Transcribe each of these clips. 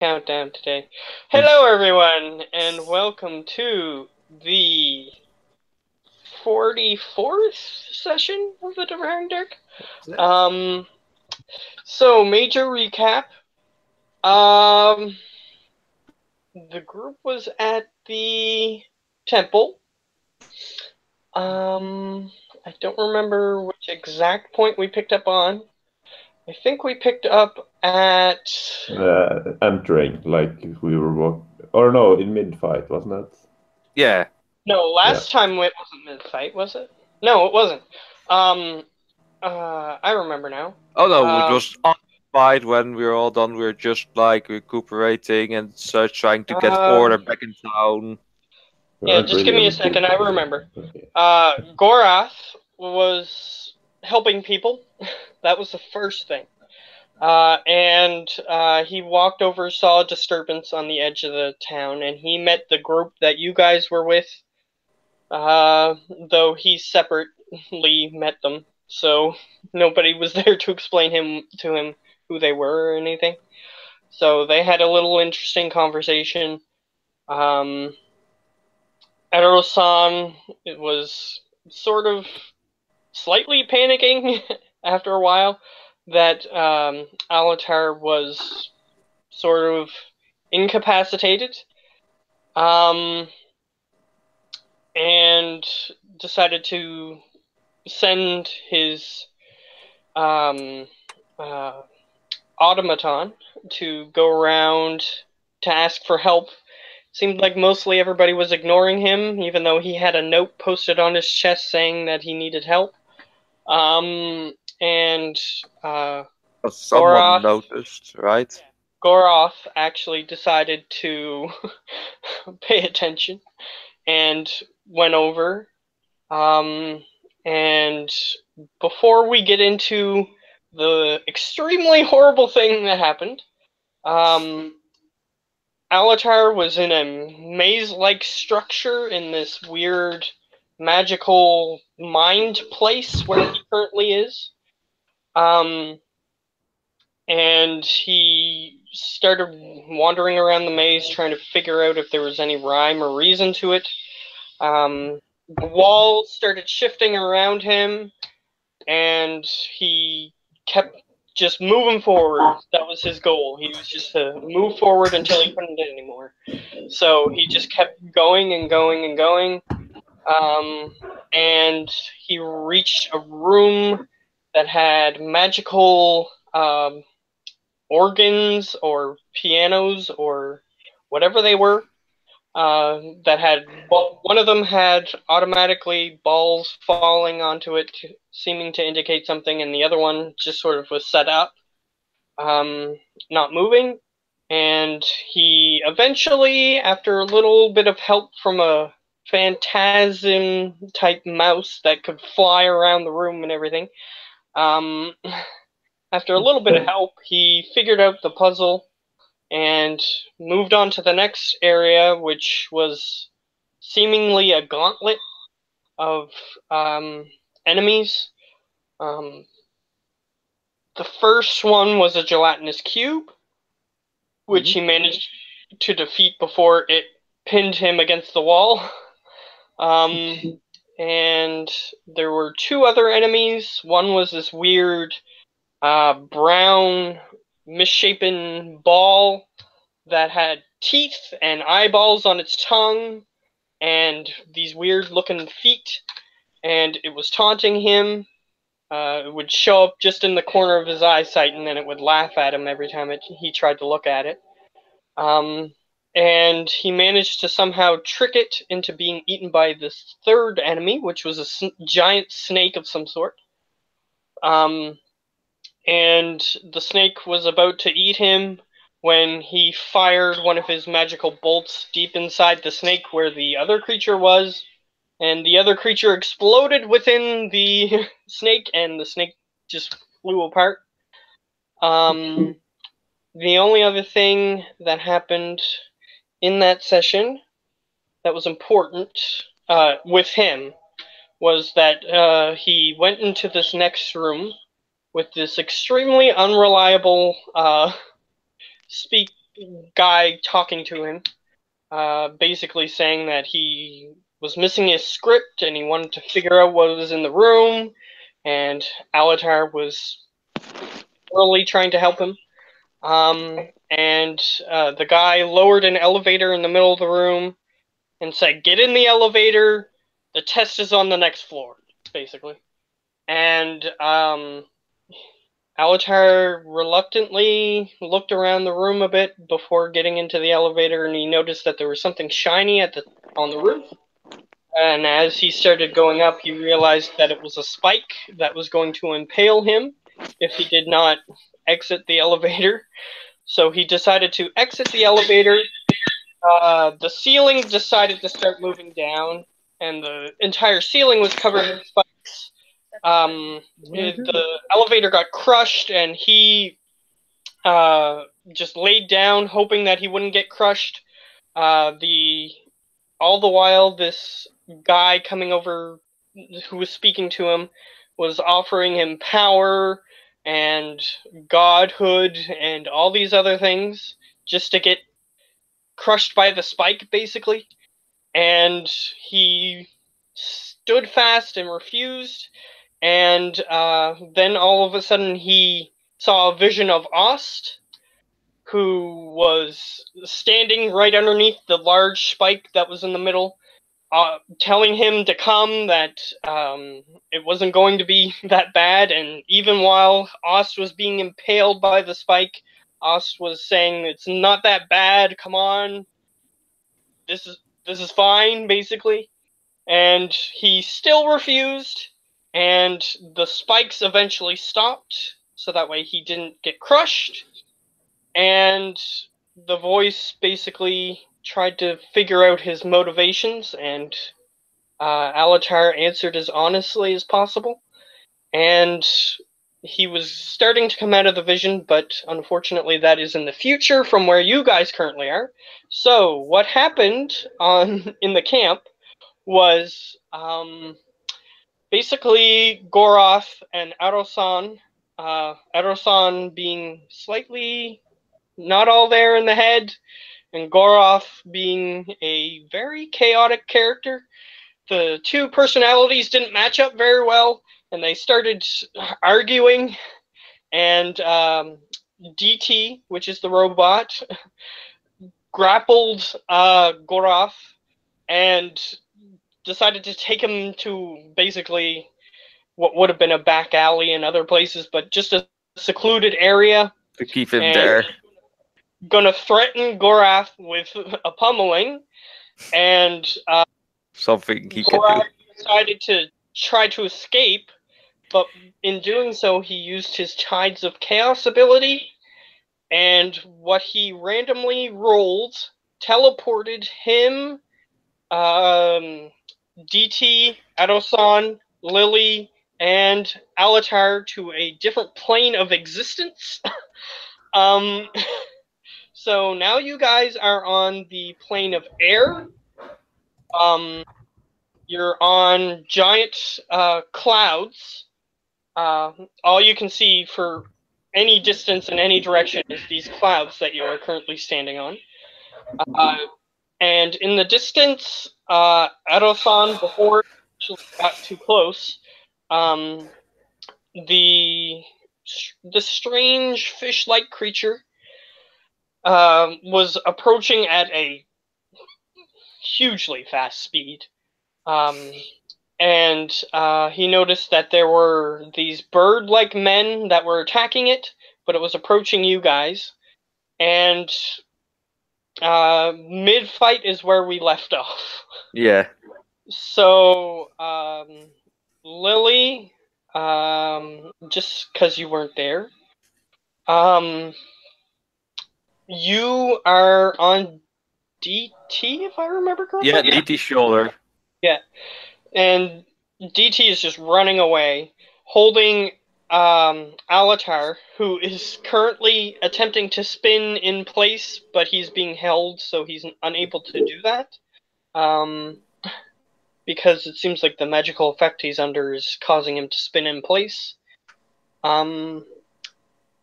Countdown today. Hello, everyone, and welcome to the 44th session of the Devouring. Um, so major recap. The group was at the temple. I don't remember which exact point we picked up on. I think we picked up at Entering, like we were or no, in mid-fight, wasn't it? Yeah. no. Yeah. Last time it wasn't mid-fight, was it? No, it wasn't. I remember now. Oh no, it was on fight when we were all done. We were just like recuperating and such, trying to get Um, order back in town. We yeah, aren't just really give me on a the second. I remember. Okay. Gorath was helping people. That was the first thing. And he walked over, saw a disturbance on the edge of the town, and he met the group that you guys were with. Though he separately met them, so nobody was there to explain to him who they were or anything. So they had a little interesting conversation. Um, Edo-san was sort of slightly panicking after a while that Alatar was sort of incapacitated, um, and decided to send his um, uh, automaton to go around to ask for help. Seemed like mostly everybody was ignoring him, even though he had a note posted on his chest saying that he needed help. And Someone Goroth, noticed, right? Goroth actually decided to pay attention and went over. And before we get into the extremely horrible thing that happened, Alatar was in a maze-like structure in this weird magical mind place where he currently is. And he started wandering around the maze trying to figure out if there was any rhyme or reason to it. The walls started shifting around him, and he kept just moving forward. That was his goal. He was just to move forward until he couldn't anymore. So he just kept going and going and going. And he reached a room that had magical organs or pianos or whatever they were. That had one of them had automatically balls falling onto it, seeming to indicate something, and the other one just sort of was set up, not moving. And he eventually, after a little bit of help from a phantasm type mouse that could fly around the room and everything, after a little bit of help, he figured out the puzzle and moved on to the next area, which was seemingly a gauntlet of enemies. Um, the first one was a gelatinous cube, which he managed to defeat before it pinned him against the wall. And there were two other enemies. One was this weird brown, misshapen ball that had teeth and eyeballs on its tongue and these weird looking feet, and it was taunting him. It would show up just in the corner of his eyesight, and then it would laugh at him every time he tried to look at it. And he managed to somehow trick it into being eaten by this third enemy, which was a giant snake of some sort. And the snake was about to eat him when he fired one of his magical bolts deep inside the snake where the other creature was, and the other creature exploded within the snake, and the snake just flew apart. The only other thing that happened in that session that was important with him was that he went into this next room with this extremely unreliable guy talking to him, basically saying that he was missing his script and he wanted to figure out what was in the room, and Alatar was really trying to help him. And the guy lowered an elevator in the middle of the room and said, "Get in the elevator. The test is on the next floor," basically. And Alatar reluctantly looked around the room a bit before getting into the elevator, and he noticed that there was something shiny on the roof. And as he started going up, he realized that it was a spike that was going to impale him if he did not exit the elevator. So he decided to exit the elevator. The ceiling decided to start moving down, and the entire ceiling was covered in spikes. The elevator got crushed, and he just laid down, hoping that he wouldn't get crushed. All the while, this guy coming over, who was speaking to him, was offering him power and godhood and all these other things just to get crushed by the spike, basically. And he stood fast and refused. And then all of a sudden he saw a vision of Ost, who was standing right underneath the large spike that was in the middle, telling him to come, that it wasn't going to be that bad. And even while Ost was being impaled by the spike, Ost was saying, "It's not that bad, come on, this is fine," basically. And he still refused, and the spikes eventually stopped, so that way he didn't get crushed. And the voice basically tried to figure out his motivations, and Alatar answered as honestly as possible. And he was starting to come out of the vision, but unfortunately that is in the future from where you guys currently are. So what happened in the camp was basically Goroth and Arosan, Arosan being slightly not all there in the head, and Goroth being a very chaotic character. The two personalities didn't match up very well, and they started arguing, and DT, which is the robot, grappled Goroth and decided to take him to basically what would have been a back alley and other places, but just a secluded area. To keep him there. Gonna threaten Gorath with a pummeling, and something he can Gorath do. decided to try to escape, but in doing so, he used his Tides of Chaos ability, and what he randomly rolled teleported him, DT, Adosan, Lily, and Alatar to a different plane of existence. So now you guys are on the plane of air. You're on giant clouds. All you can see for any distance in any direction is these clouds that you are currently standing on. And in the distance, Adosan, before it actually got too close, the strange fish-like creature was approaching at a hugely fast speed. And he noticed that there were these bird-like men that were attacking it, but it was approaching you guys. And mid-fight is where we left off. Yeah. So, Lily, just because you weren't there, you are on DT, if I remember correctly? Yeah, DT's shoulder. Yeah. And DT is just running away, holding Alatar, who is currently attempting to spin in place, but he's being held, so he's unable to do that. Because it seems like the magical effect he's under is causing him to spin in place.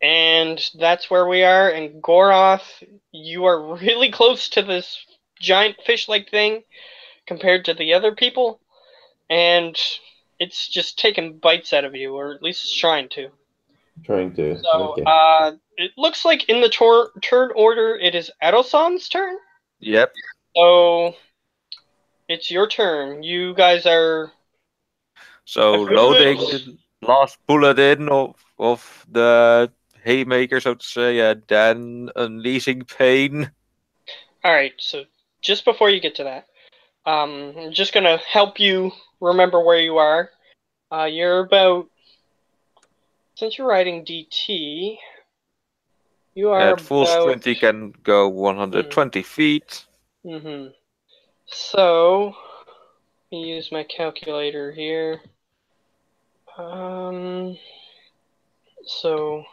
And that's where we are. And Goroth, you are really close to this giant fish-like thing compared to the other people, and it's just taking bites out of you, or at least it's trying to. Trying to. So, Okay. it looks like in the turn order, it is Adelsan's turn. Yep. So, it's your turn. You guys are. So a good loading bit- the last bullet in of the haymaker, so to say, and then unleashing pain. Alright, so just before you get to that, I'm just gonna help you remember where you are. You're about. Since you're riding DT, you are At full about. sprint, he can go 120 feet. Mm-hmm. So, let me use my calculator here. So,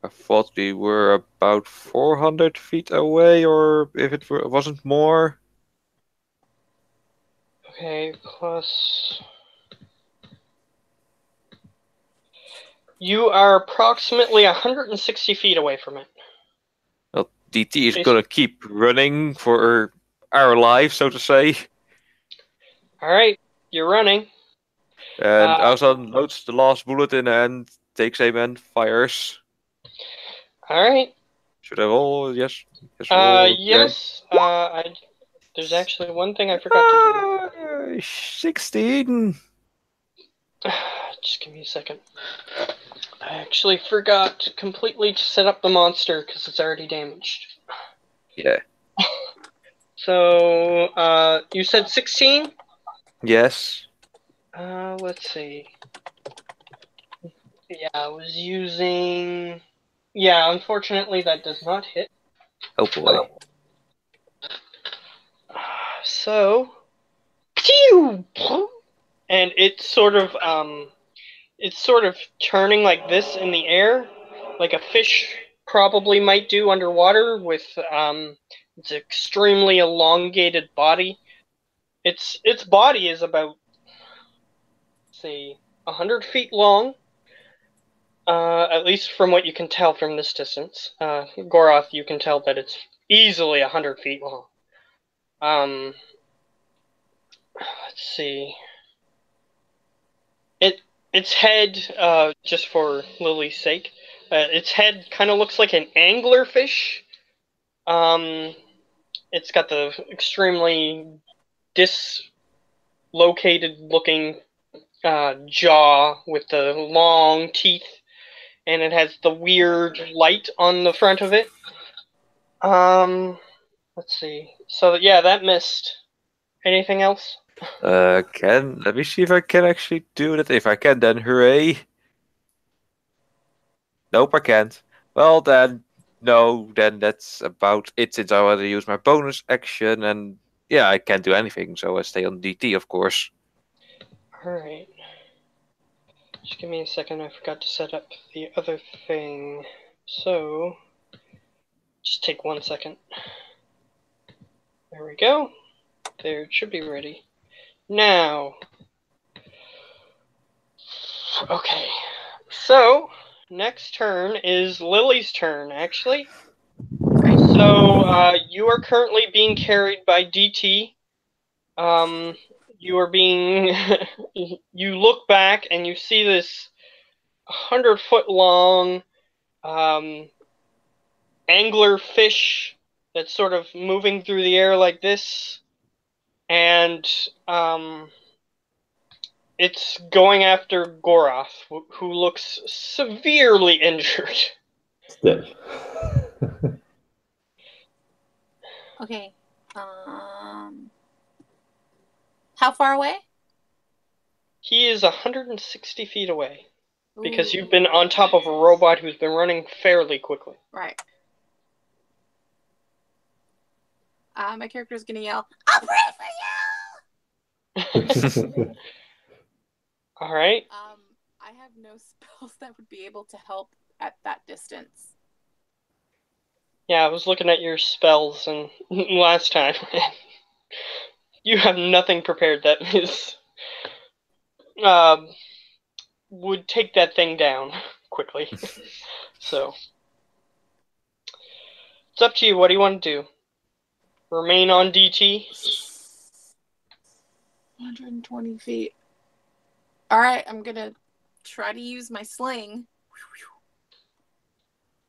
I thought we were about 400 feet away, or if it wasn't more. okay, plus. You are approximately 160 feet away from it. Well, DT is gonna keep running for our life, so to say. Alright, you're running. And Ausan loads the last bullet in and takes aim and fires. Alright. Should I roll? Yes. Yes, roll. Yes. There's actually one thing I forgot to do. 16. Just give me a second. I actually forgot completely to set up the monster because it's already damaged. Yeah. So, you said 16? Yes. Let's see. Yeah, I was using. Yeah, unfortunately, that does not hit. Oh boy. So, pew! And it's sort of turning like this in the air, like a fish probably might do underwater with its extremely elongated body. Its body is about, say, 100 feet long. At least from what you can tell from this distance. Goroth, you can tell that it's easily 100 feet long. Let's see. Its head, just for Lily's sake, its head kind of looks like an anglerfish. It's got the extremely dislocated looking jaw with the long teeth, and it has the weird light on the front of it. Let's see. So yeah, that missed. Anything else? Let me see if I can actually do that. If I can, then hooray. Nope, I can't. Well, then, no, then that's about it, since I want to use my bonus action, and yeah, I can't do anything, so I stay on DT, of course. Alright. Just give me a second, I forgot to set up the other thing. So, just take 1 second. There we go. There, it should be ready. Now. Okay. So, next turn is Lily's turn, actually. So, you are currently being carried by DT. You are being. You look back and you see this 100-foot long angler fish that's sort of moving through the air like this, and it's going after Goroth, who looks severely injured. Still. Okay. How far away? He is 160 feet away because Ooh. you've been on top of a robot who's been running fairly quickly. Right. My character's gonna yell, "I'll pray for you!" All right. I have no spells that would be able to help at that distance. Yeah, I was looking at your spells and last time. You have nothing prepared that is would take that thing down quickly. So it's up to you. What do you want to do? Remain on DT? 120 feet. All right, I'm gonna try to use my sling.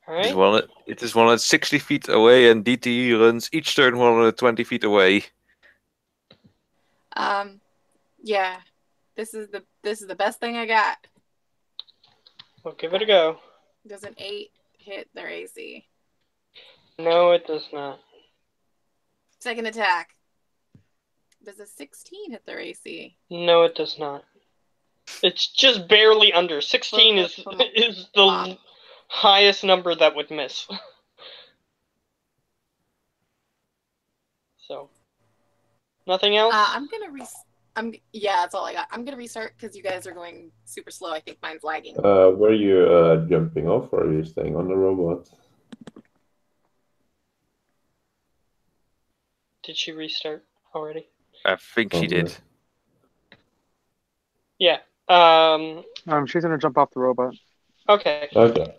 All It is right. it is 160 feet away, and DT runs each turn 120 feet away. Yeah, this is the best thing I got. We'll give it a go. Does an 8 hit their AC? No, it does not. Second attack. Does a 16 hit their AC? No, it does not. It's just barely under. 16 is the highest number that would miss. So, nothing else? Yeah, that's all I got. I'm gonna restart because you guys are going super slow. I think mine's lagging. Were you jumping off, or are you staying on the robot? Did she restart already? I think she did. Yeah. She's gonna jump off the robot. Okay. Okay.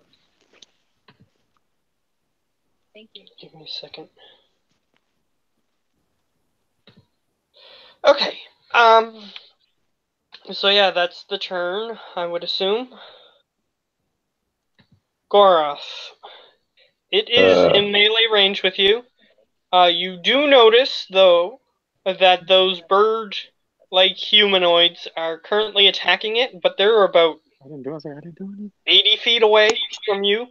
Thank you. Give me a second. Okay. So yeah, that's the turn, I would assume. Goroth. It is in melee range with you. You do notice, though, that those bird-like humanoids are currently attacking it, but they're about 80 feet away from you.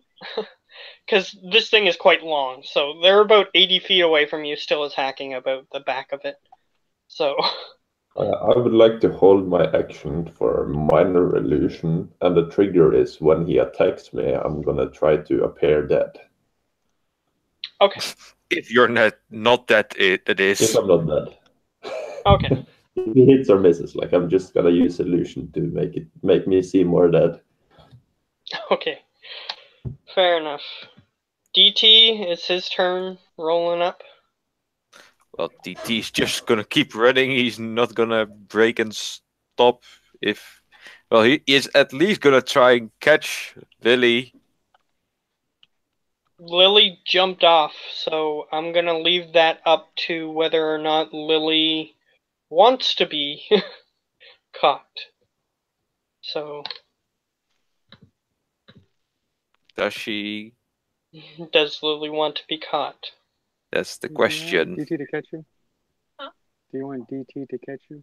Because this thing is quite long, so they're about 80 feet away from you, still attacking about the back of it. So... I would like to hold my action for minor illusion, and the trigger is when he attacks me, I'm gonna try to appear dead. Okay. If you're not dead, it is. If I'm not dead. Okay. If he hits or misses, like I'm just gonna use illusion to make me seem more dead. Okay. Fair enough. DT, it's his turn, rolling up. Well, DT's just gonna keep running. He's not gonna break and stop. Well, he is at least gonna try and catch Lily. Lily jumped off, so I'm gonna leave that up to whether or not Lily wants to be caught. So... Does she? Does Lily want to be caught? That's the question. Do you want DT to catch you? Huh? Do you want DT to catch you?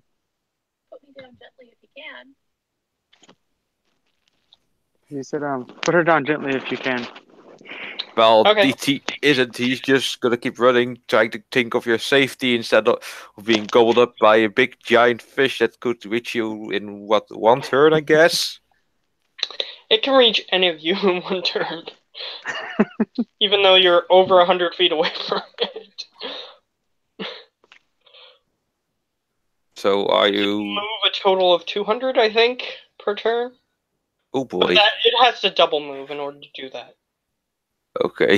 Put me down gently if you can. He said, put her down gently if you can. Well, Okay. DT isn't. He's just gonna keep running, trying to think of your safety instead of being gobbled up by a big giant fish that could reach you in one turn, I guess. It can reach any of you in one turn. Even though you're over 100 feet away from it. So are You you? can move a total of 200, I think, per turn. Oh But boy. it has to double move in order to do that. Okay.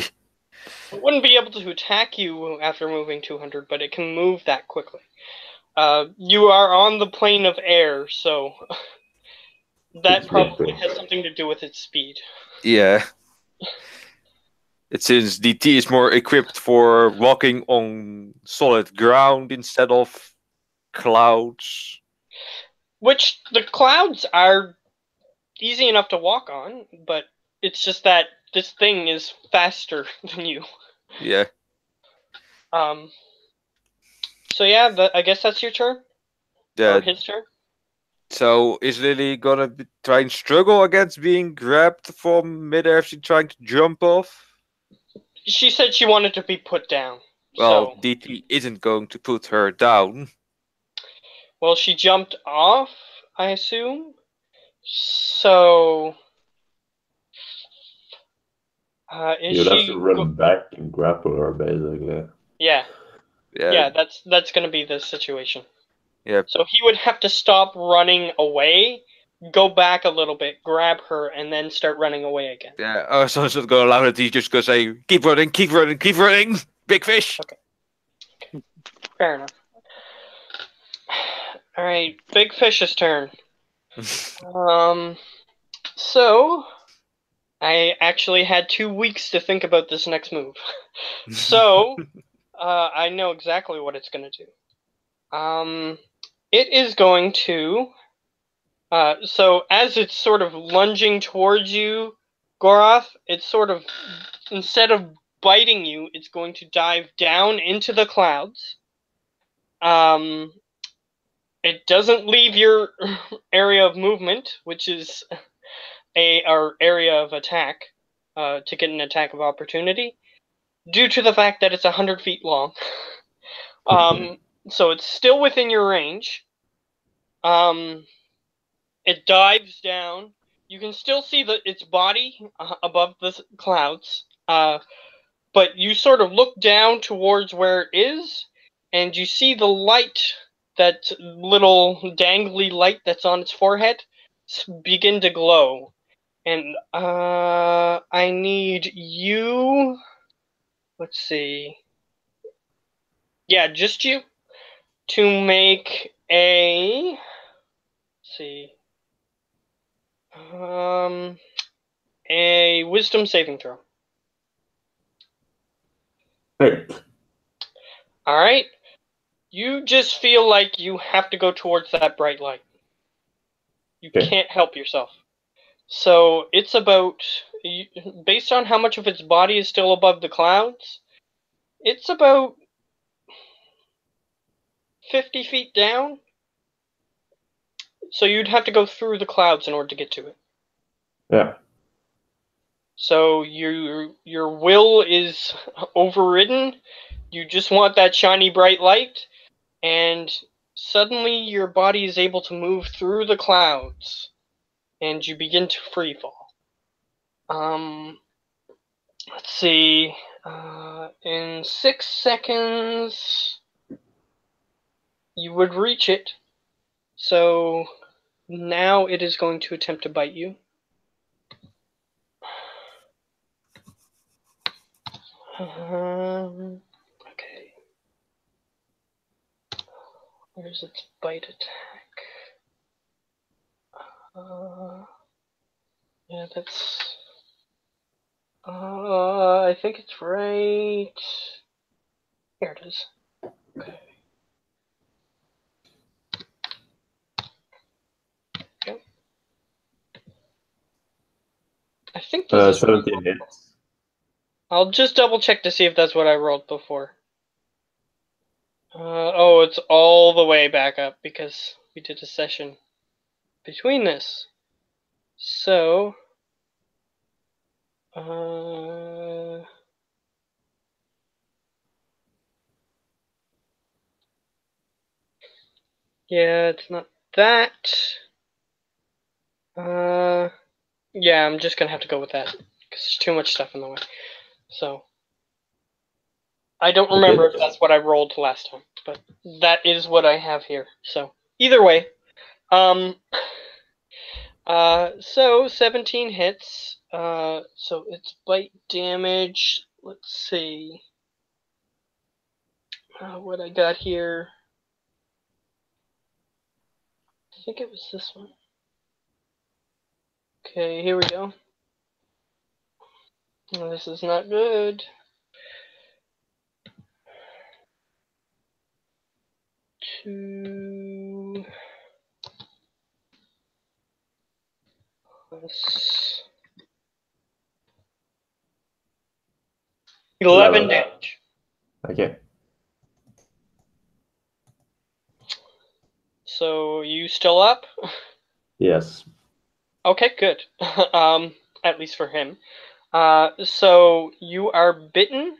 It wouldn't be able to attack you after moving 200, but it can move that quickly. You are on the plane of air, so that probably has something to do with its speed. Yeah. It seems DT is more equipped for walking on solid ground instead of clouds. Which the clouds are easy enough to walk on, but it's just that this thing is faster than you. Yeah. So yeah, I guess that's your turn? Yeah. Or his turn? So is Lily gonna try and struggle against being grabbed from midair if she's trying to jump off? She said she wanted to be put down. Well, So... DT isn't going to put her down. Well, she jumped off, I assume. So... is You'd have she... to run back and grapple her, basically. Yeah. Yeah. Yeah, that's gonna be the situation. Yeah. So he would have to stop running away, go back a little bit, grab her, and then start running away again. Yeah. Oh, so it's not gonna allow it. He's just gonna say, "Keep running, keep running, keep running, big fish." Okay. Fair enough. All right, Big Fish's turn. So I actually had 2 weeks to think about this next move. So, I know exactly what it's going to do. It is going to... so as it's sort of lunging towards you, Goroth, it's sort of, instead of biting you, it's going to dive down into the clouds. It doesn't leave your area of movement, which is our area of attack, to get an attack of opportunity, due to the fact that it's 100 feet long. So it's still within your range. It dives down. You can still see its body above the clouds, but you sort of look down towards where it is, and you see the light, that little dangly light that's on its forehead, begin to glow. And I need you. Let's see. Yeah, just you to make a. Let's see. A wisdom saving throw. Great. All right. You just feel like you have to go towards that bright light. You can't help yourself. So it's about, based on how much of its body is still above the clouds, it's about 50 feet down. So you'd have to go through the clouds in order to get to it. Yeah. So your will is overridden. You just want that shiny bright light, and suddenly your body is able to move through the clouds, and you begin to free fall. Let's see. In 6 seconds, you would reach it. So now it is going to attempt to bite you. Okay. Where's its bite attack? Yeah, that's... I think it's right... Here it is. Okay. Okay. I think this is 17 hits. I'll just double check to see if that's what I rolled before. Oh, it's all the way back up because we did a session between this. So, yeah, it's not that. Yeah, I'm just gonna have to go with that because there's too much stuff in the way. So, I don't remember if that's what I rolled last time, but that is what I have here. So, either way, so 17 hits. So it's bite damage. Let's see. What I got here. I think it was this one. Okay, here we go. Oh, this is not good. 2 plus 11 damage. Okay. So you still up? Yes. Okay, good. At least for him. So you are bitten.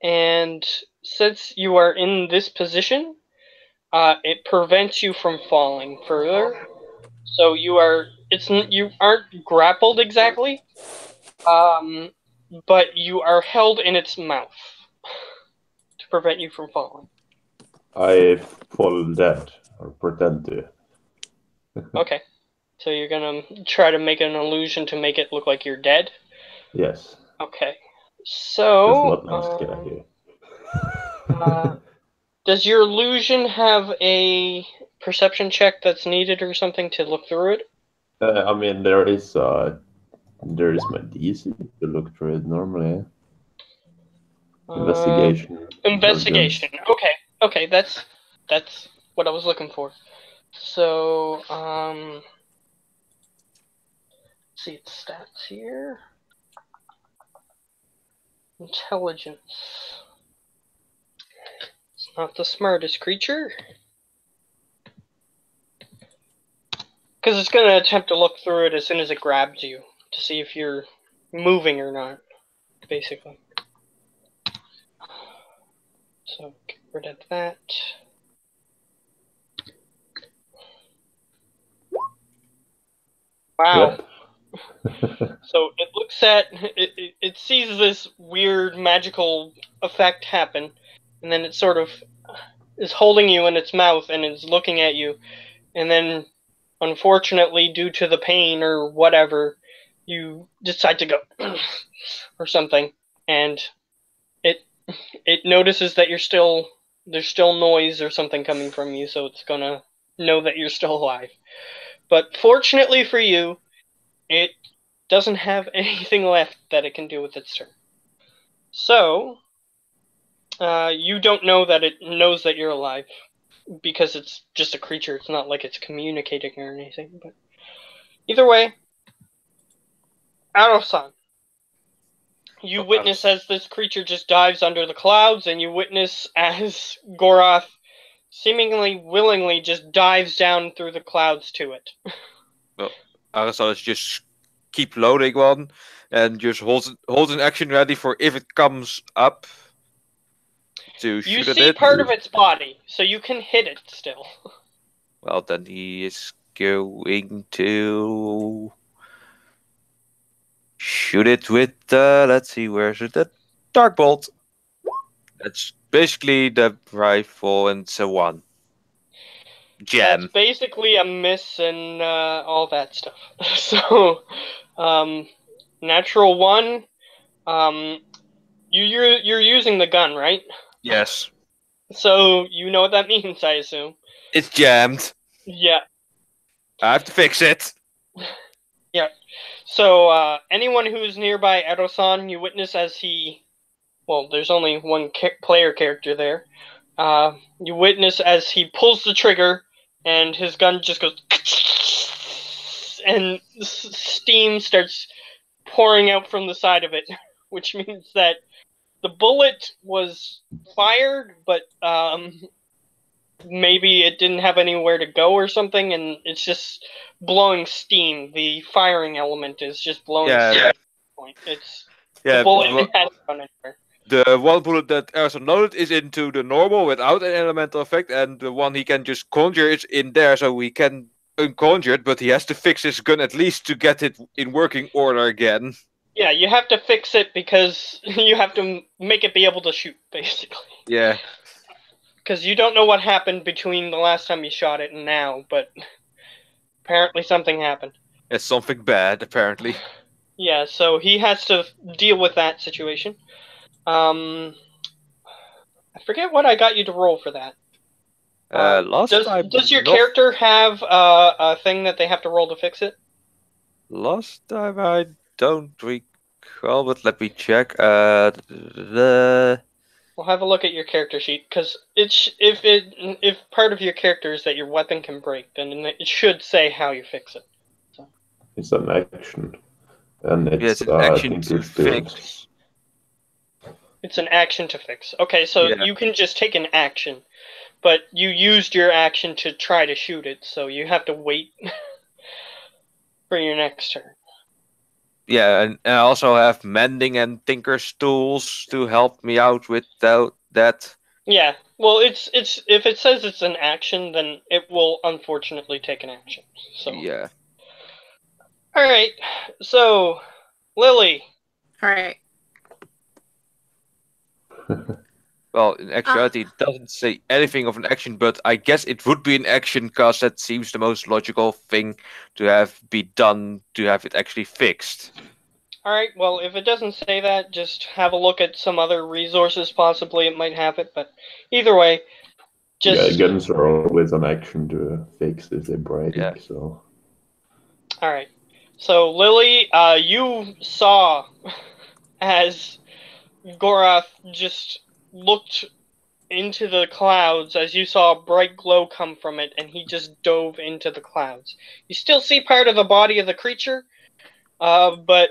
And since you are in this position, it prevents you from falling further. So you aren't grappled exactly, but you are held in its mouth to prevent you from falling. I fall dead, or pretend to. Okay. So you're gonna try to make an illusion to make it look like you're dead? Yes. Okay. So... That's not scary. Does your illusion have a perception check that's needed or something to look through it? I mean, there is a There is my DC to look through it normally. Investigation. Investigation. Okay, that's what I was looking for. So, let's see its stats here. Intelligence. It's not the smartest creature. Because it's going to attempt to look through it as soon as it grabs you to see if you're moving or not, basically. So, get rid of that. Wow. Yep. So it looks at it sees this weird magical effect happen, and then it sort of is holding you in its mouth and is looking at you, and then unfortunately, due to the pain or whatever, you decide to go or something, and it notices that there's still noise or something coming from you, so it's gonna know that you're still alive. But fortunately for you, it doesn't have anything left that it can do with its turn. So, you don't know that it knows that you're alive, because it's just a creature. It's not like it's communicating or anything. But either way, Aro-san, you witness as this creature just dives under the clouds, and you witness as Goroth seemingly willingly just dives down through the clouds to it. Well, Aro-san just keep loading one and just holds an action ready for if it comes up to shoot at it. You see part of its body, so you can hit it still. Well, then he is going to shoot it with, let's see, where's it? The Dark Bolt. That's basically the rifle, and it's a 1. Jam. That's basically a miss and all that stuff. So, natural 1. You're using the gun, right? Yes. So you know what that means, I assume. It's jammed. Yeah. I have to fix it. Yeah. So anyone who's nearby Edo-san, you witness as he... Well, there's only one player character there. You witness as he pulls the trigger, and his gun just goes... And steam starts pouring out from the side of it, which means that the bullet was fired, but maybe it didn't have anywhere to go or something, and it's just blowing steam. The firing element is just blowing steam. It's the bullet hasn't gone anywhere. The one bullet that Erson loaded is into the normal without an elemental effect, and the one he can just conjure is in there, so we can unconjure it, but he has to fix his gun at least to get it in working order again. Yeah, you have to fix it because you have to make it be able to shoot, basically. Yeah. Because you don't know what happened between the last time you shot it and now, but apparently something happened. It's something bad, apparently. Yeah, so he has to deal with that situation. I forget what I got you to roll for that. Does your character have a thing that they have to roll to fix it? Last time I don't recall, but let me check. We'll have a look at your character sheet, because if part of your character is that your weapon can break, then it should say how you fix it. So. It's an action, and it's an action to fix. It's an action to fix. Okay, so you can just take an action, but you used your action to try to shoot it, so you have to wait for your next turn. Yeah, and I also have mending and tinker's tools to help me out with that. Yeah, well, it's if it says it's an action, then it will unfortunately take an action. So yeah. All right, so Lily. All right. Well, in actuality, it doesn't say anything of an action, but I guess it would be an action because that seems the most logical thing to have be done to have it actually fixed. Alright, well, if it doesn't say that, just have a look at some other resources, possibly it might have it, but either way, just... Yeah, guns are always an action to fix if they break, so... Alright, So, Lily, you saw as Gorath just looked into the clouds as you saw a bright glow come from it, and he just dove into the clouds. You still see part of the body of the creature, but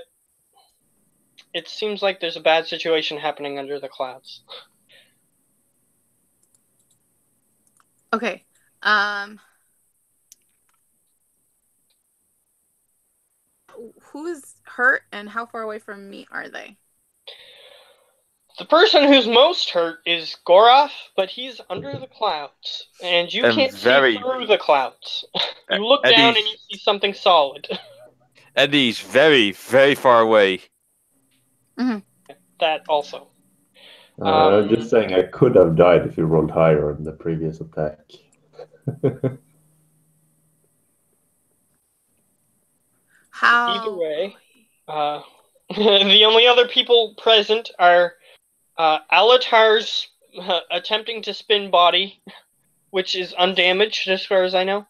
it seems like there's a bad situation happening under the clouds. Okay. Who's hurt and how far away from me are they? The person who's most hurt is Gorath, but he's under the clouds, and you can't see through the clouds. You look down and you see something solid. And he's very, very far away. Mm-hmm. That also. I'm just saying I could have died if you rolled higher on the previous attack. How? Either way, the only other people present are Alatar's attempting to spin body, which is undamaged as far as I know.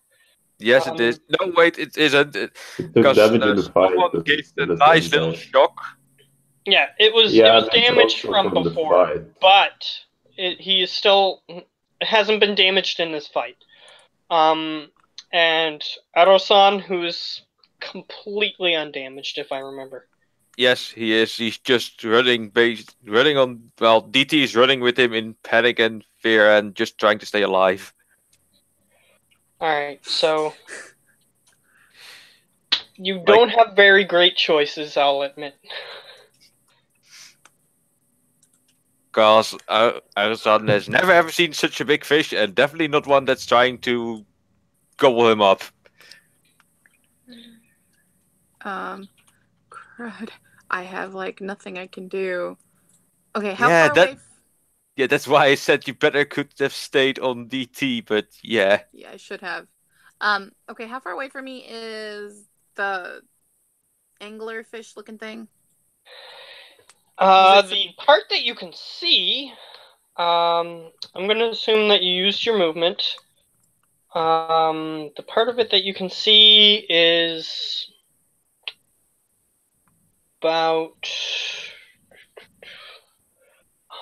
Yes, it is. No, wait, it isn't. It took damage in the fight. Someone gave a nice little shock. Yeah, it was damaged from before, but he is still hasn't been damaged in this fight. And Arosan, who's completely undamaged, if I remember. Yes, he is. He's just running on. Well, DT is running with him in panic and fear, and just trying to stay alive. All right, so you don't have very great choices, I'll admit. Because Arizon has never ever seen such a big fish, and definitely not one that's trying to gobble him up. Crud. I have like nothing I can do. Okay, how far away? Yeah, that's why I said you better could have stayed on DT, but yeah. Yeah, I should have. Okay, how far away from me is the anglerfish looking thing? The part that you can see, I'm going to assume that you used your movement. The part of it that you can see is about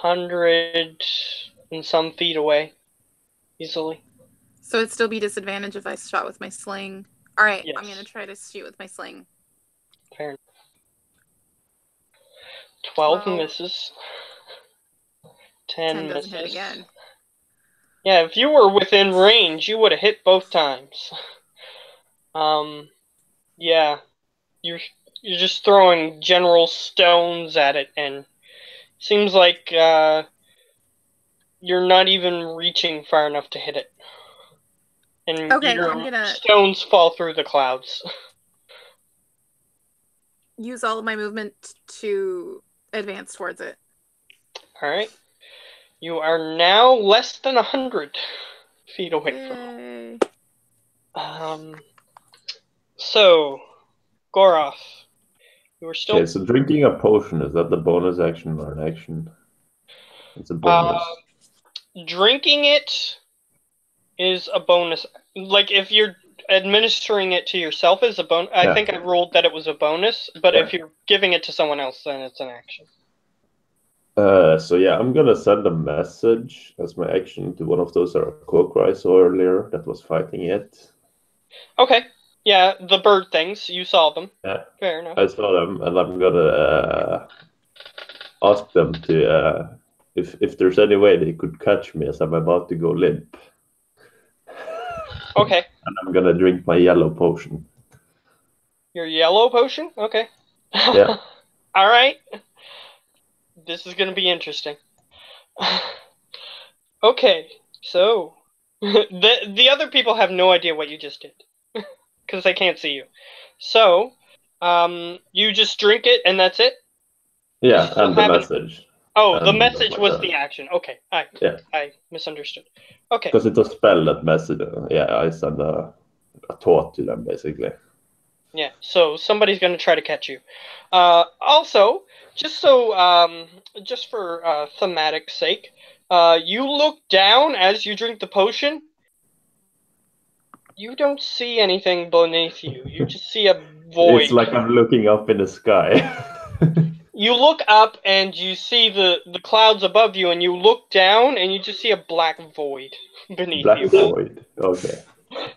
100 and some feet away, easily. So it'd still be disadvantage if I shot with my sling. All right, yes. I'm going to try to shoot with my sling. Fair enough. 12 misses. 10 misses. Doesn't hit again. Yeah, if you were within range, you would have hit both times. Yeah, you're just throwing general stones at it, and seems like you're not even reaching far enough to hit it. And your stones fall through the clouds. Use all of my movement to advance towards it. Alright. You are now less than 100 feet away from it. So, Goroth, you were still... Okay, so drinking a potion, is that the bonus action or an action? It's a bonus. Drinking it is a bonus. Like, if you're administering it to yourself is a bonus. I think I ruled that it was a bonus, but if you're giving it to someone else, then it's an action. So yeah, I'm gonna send a message as my action to one of those Kokra I saw earlier that was fighting it. Okay. Yeah, the bird things, you saw them. Yeah. Fair enough. I saw them, and I'm gonna ask them to if there's any way they could catch me as I'm about to go limp. Okay. And I'm gonna drink my yellow potion. Your yellow potion? Okay. Yeah. All right. This is gonna be interesting. Okay, so the other people have no idea what you just did because they can't see you. So, you just drink it and that's it. Yeah, and the message. Oh, the message was the action. Okay, I misunderstood. Okay. Because it's a spell that message. Yeah, I send a thought to them basically. Yeah, so somebody's going to try to catch you. Also, just for thematic sake, you look down as you drink the potion. You don't see anything beneath you. You just see a void. It's like I'm looking up in the sky. You look up and you see the clouds above you, and you look down and you just see a black void beneath Black you. void. Okay,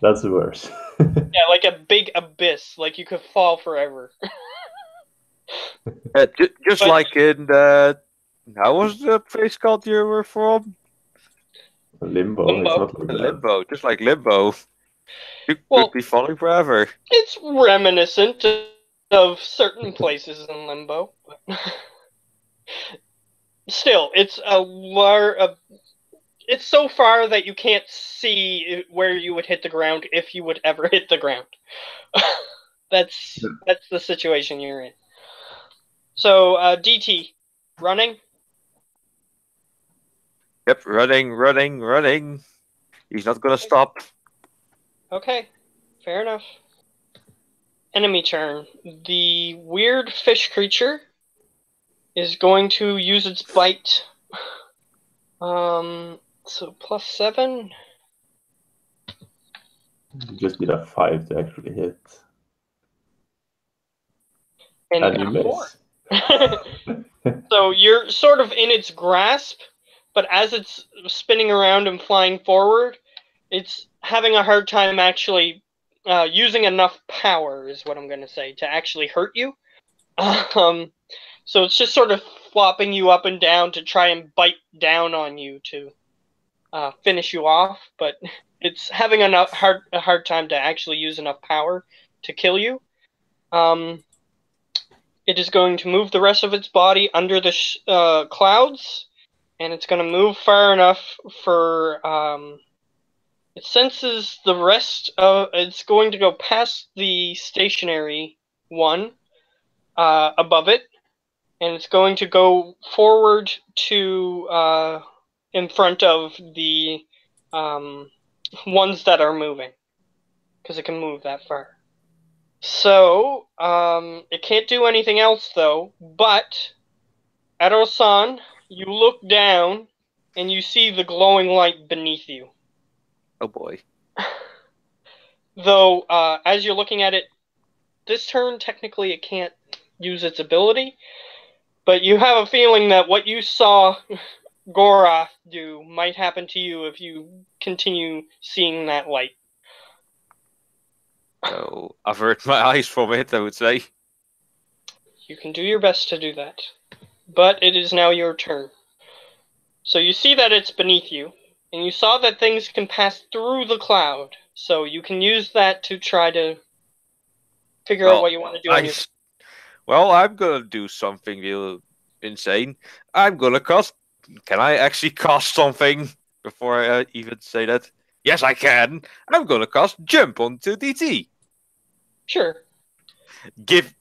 that's worse. Yeah, like a big abyss, like you could fall forever. Just But- like in the... How was the place called you were from? Limbo. Limbo. It's not like that. Limbo. Just like Limbo. You Well- could be falling forever. It's reminiscent of certain places in Limbo. But still, it's it's so far that you can't see where you would hit the ground if you would ever hit the ground. That's the situation you're in. So, DT, running? Yep, running. He's not gonna stop. Okay, fair enough. Enemy turn. The weird fish creature is going to use its bite. So +7. You just need a 5 to actually hit. And And you you got miss. 4. So you're sort of in its grasp, but as it's spinning around and flying forward, it's having a hard time actually using enough power, is what I'm going to say, to actually hurt you. So it's just sort of flopping you up and down to try and bite down on you to finish you off, but it's having a hard time to actually use enough power to kill you. It is going to move the rest of its body under the clouds, and it's going to move far enough for... it senses the rest of... It's going to go past the stationary one above it, and it's going to go forward to in front of the ones that are moving, because it can move that far. So, it can't do anything else, though, but, Adol-san, you look down, and you see the glowing light beneath you. Oh boy. Though, as you're looking at it, this turn, technically it can't use its ability, but you have a feeling that what you saw Gorath do might happen to you if you continue seeing that light. So, avert my eyes from it, I would say. You can do your best to do that. But it is now your turn. So you see that it's beneath you, and you saw that things can pass through the cloud, so you can use that to try to figure out what you want to do on your... Well, I'm gonna do something real insane. I'm gonna cast... Can I actually cast something before I even say that? Yes, I can! I'm gonna cast Jump onto DT. Sure.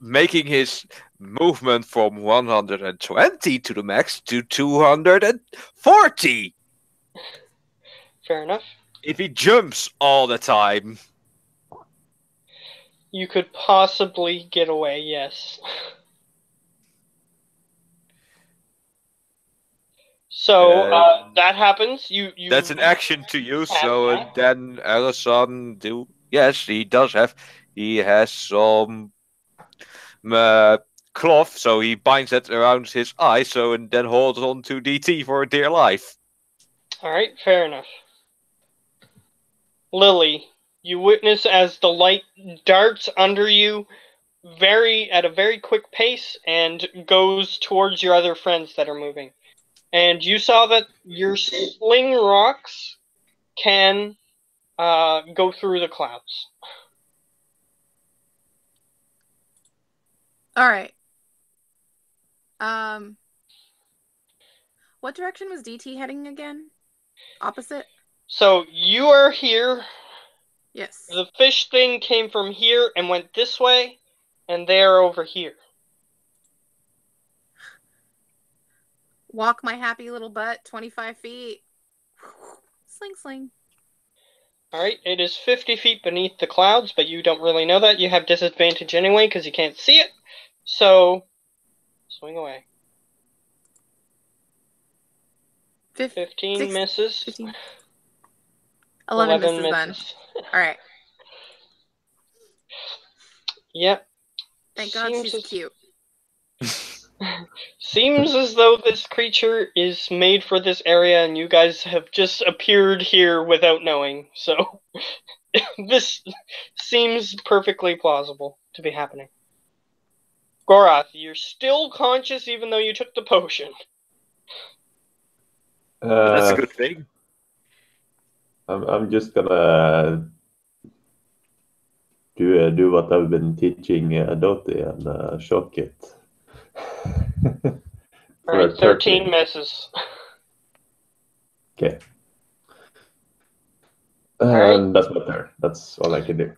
Making his movement from 120 to the max to 240. Fair enough. If he jumps all the time. You could possibly get away, yes. So, that happens. You That's an action to use, so then Alison do... Yes, he does have... He has some... cloth, so he binds that around his eye, so and then holds on to DT for dear life. Alright, fair enough. Lily, you witness as the light darts under you at a very quick pace and goes towards your other friends that are moving. And you saw that your sling rocks can go through the clouds. Alright. What direction was DT heading again? Opposite? So you are here. Yes. The fish thing came from here and went this way, and they are over here. Walk my happy little butt 25 feet. Sling, sling. Alright, it is 50 feet beneath the clouds, but you don't really know that. You have disadvantage anyway because you can't see it. So, swing away. 15 misses. 15. 11 misses then. Alright. Yep. Thank God she's cute. Seems as though this creature is made for this area and you guys have just appeared here without knowing. So this seems perfectly plausible to be happening. Gorath, you're still conscious even though you took the potion. That's a good thing. I'm just gonna do what I've been teaching Doti and shock it. Alright, 13 misses. Okay. And that's my turn. That's all I can do.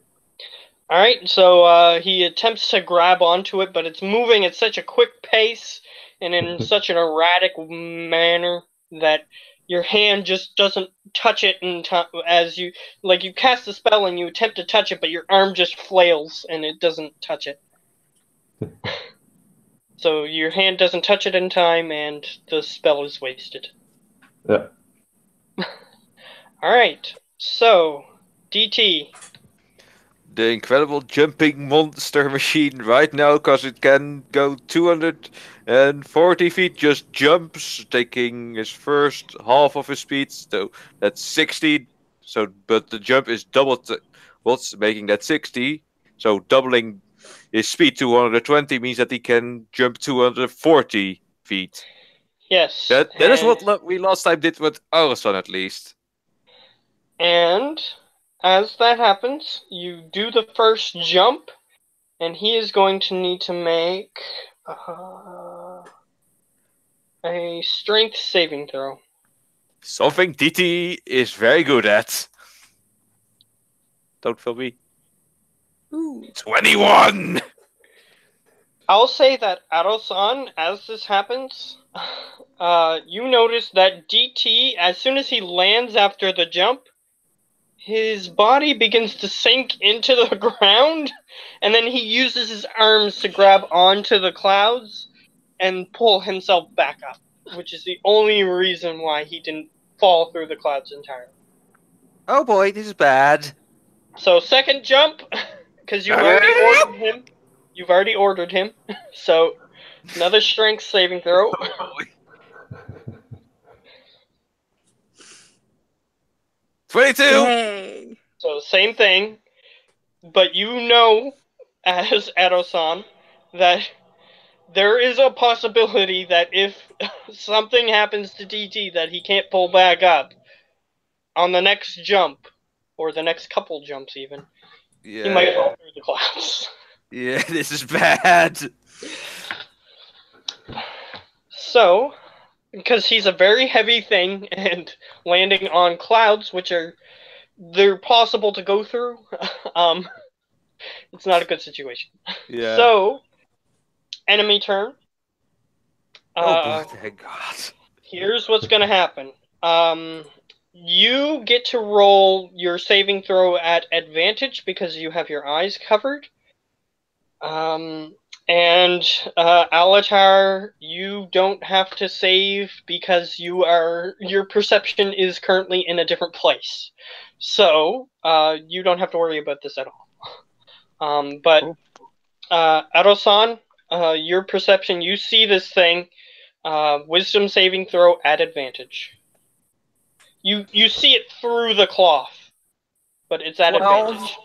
Alright, so he attempts to grab onto it, but it's moving at such a quick pace and in such an erratic manner that your hand just doesn't touch it in as you cast the spell and you attempt to touch it, but your arm just flails and it doesn't touch it. So your hand doesn't touch it in time and the spell is wasted. Yeah. Alright, so DT. The incredible jumping monster machine right now, because it can go 240 feet, just jumps, taking his first half of his speed, so that's 60. So, but the jump is doubled. What's making that 60? So doubling his speed to 120 means that he can jump 240 feet. Yes. That is what we last time did with our son, at least. And as that happens, you do the first jump, and he is going to need to make a strength saving throw. Something DT is very good at. Don't feel me. Ooh. 21! I'll say that Ado-san, as this happens, you notice that DT, as soon as he lands after the jump, his body begins to sink into the ground, and then he uses his arms to grab onto the clouds and pull himself back up, which is the only reason why he didn't fall through the clouds entirely. Oh boy, this is bad. So second jump, because you've already ordered him. You've already ordered him. So another strength saving throw. Oh boy. 22! Dang. So same thing, but you know, as Ado-san, that there is a possibility that if something happens to DT that he can't pull back up on the next jump, or the next couple jumps even, he might fall through the clouds. Yeah, this is bad. So, because he's a very heavy thing, and landing on clouds, which they're possible to go through, it's not a good situation. Yeah. So, enemy turn. Oh boy, thank God. Here's what's gonna happen. You get to roll your saving throw at advantage because you have your eyes covered. And Alatar, you don't have to save because your perception is currently in a different place. So, you don't have to worry about this at all. But Ado-san, your perception, you see this thing, wisdom saving throw at advantage. You see it through the cloth, but it's at advantage.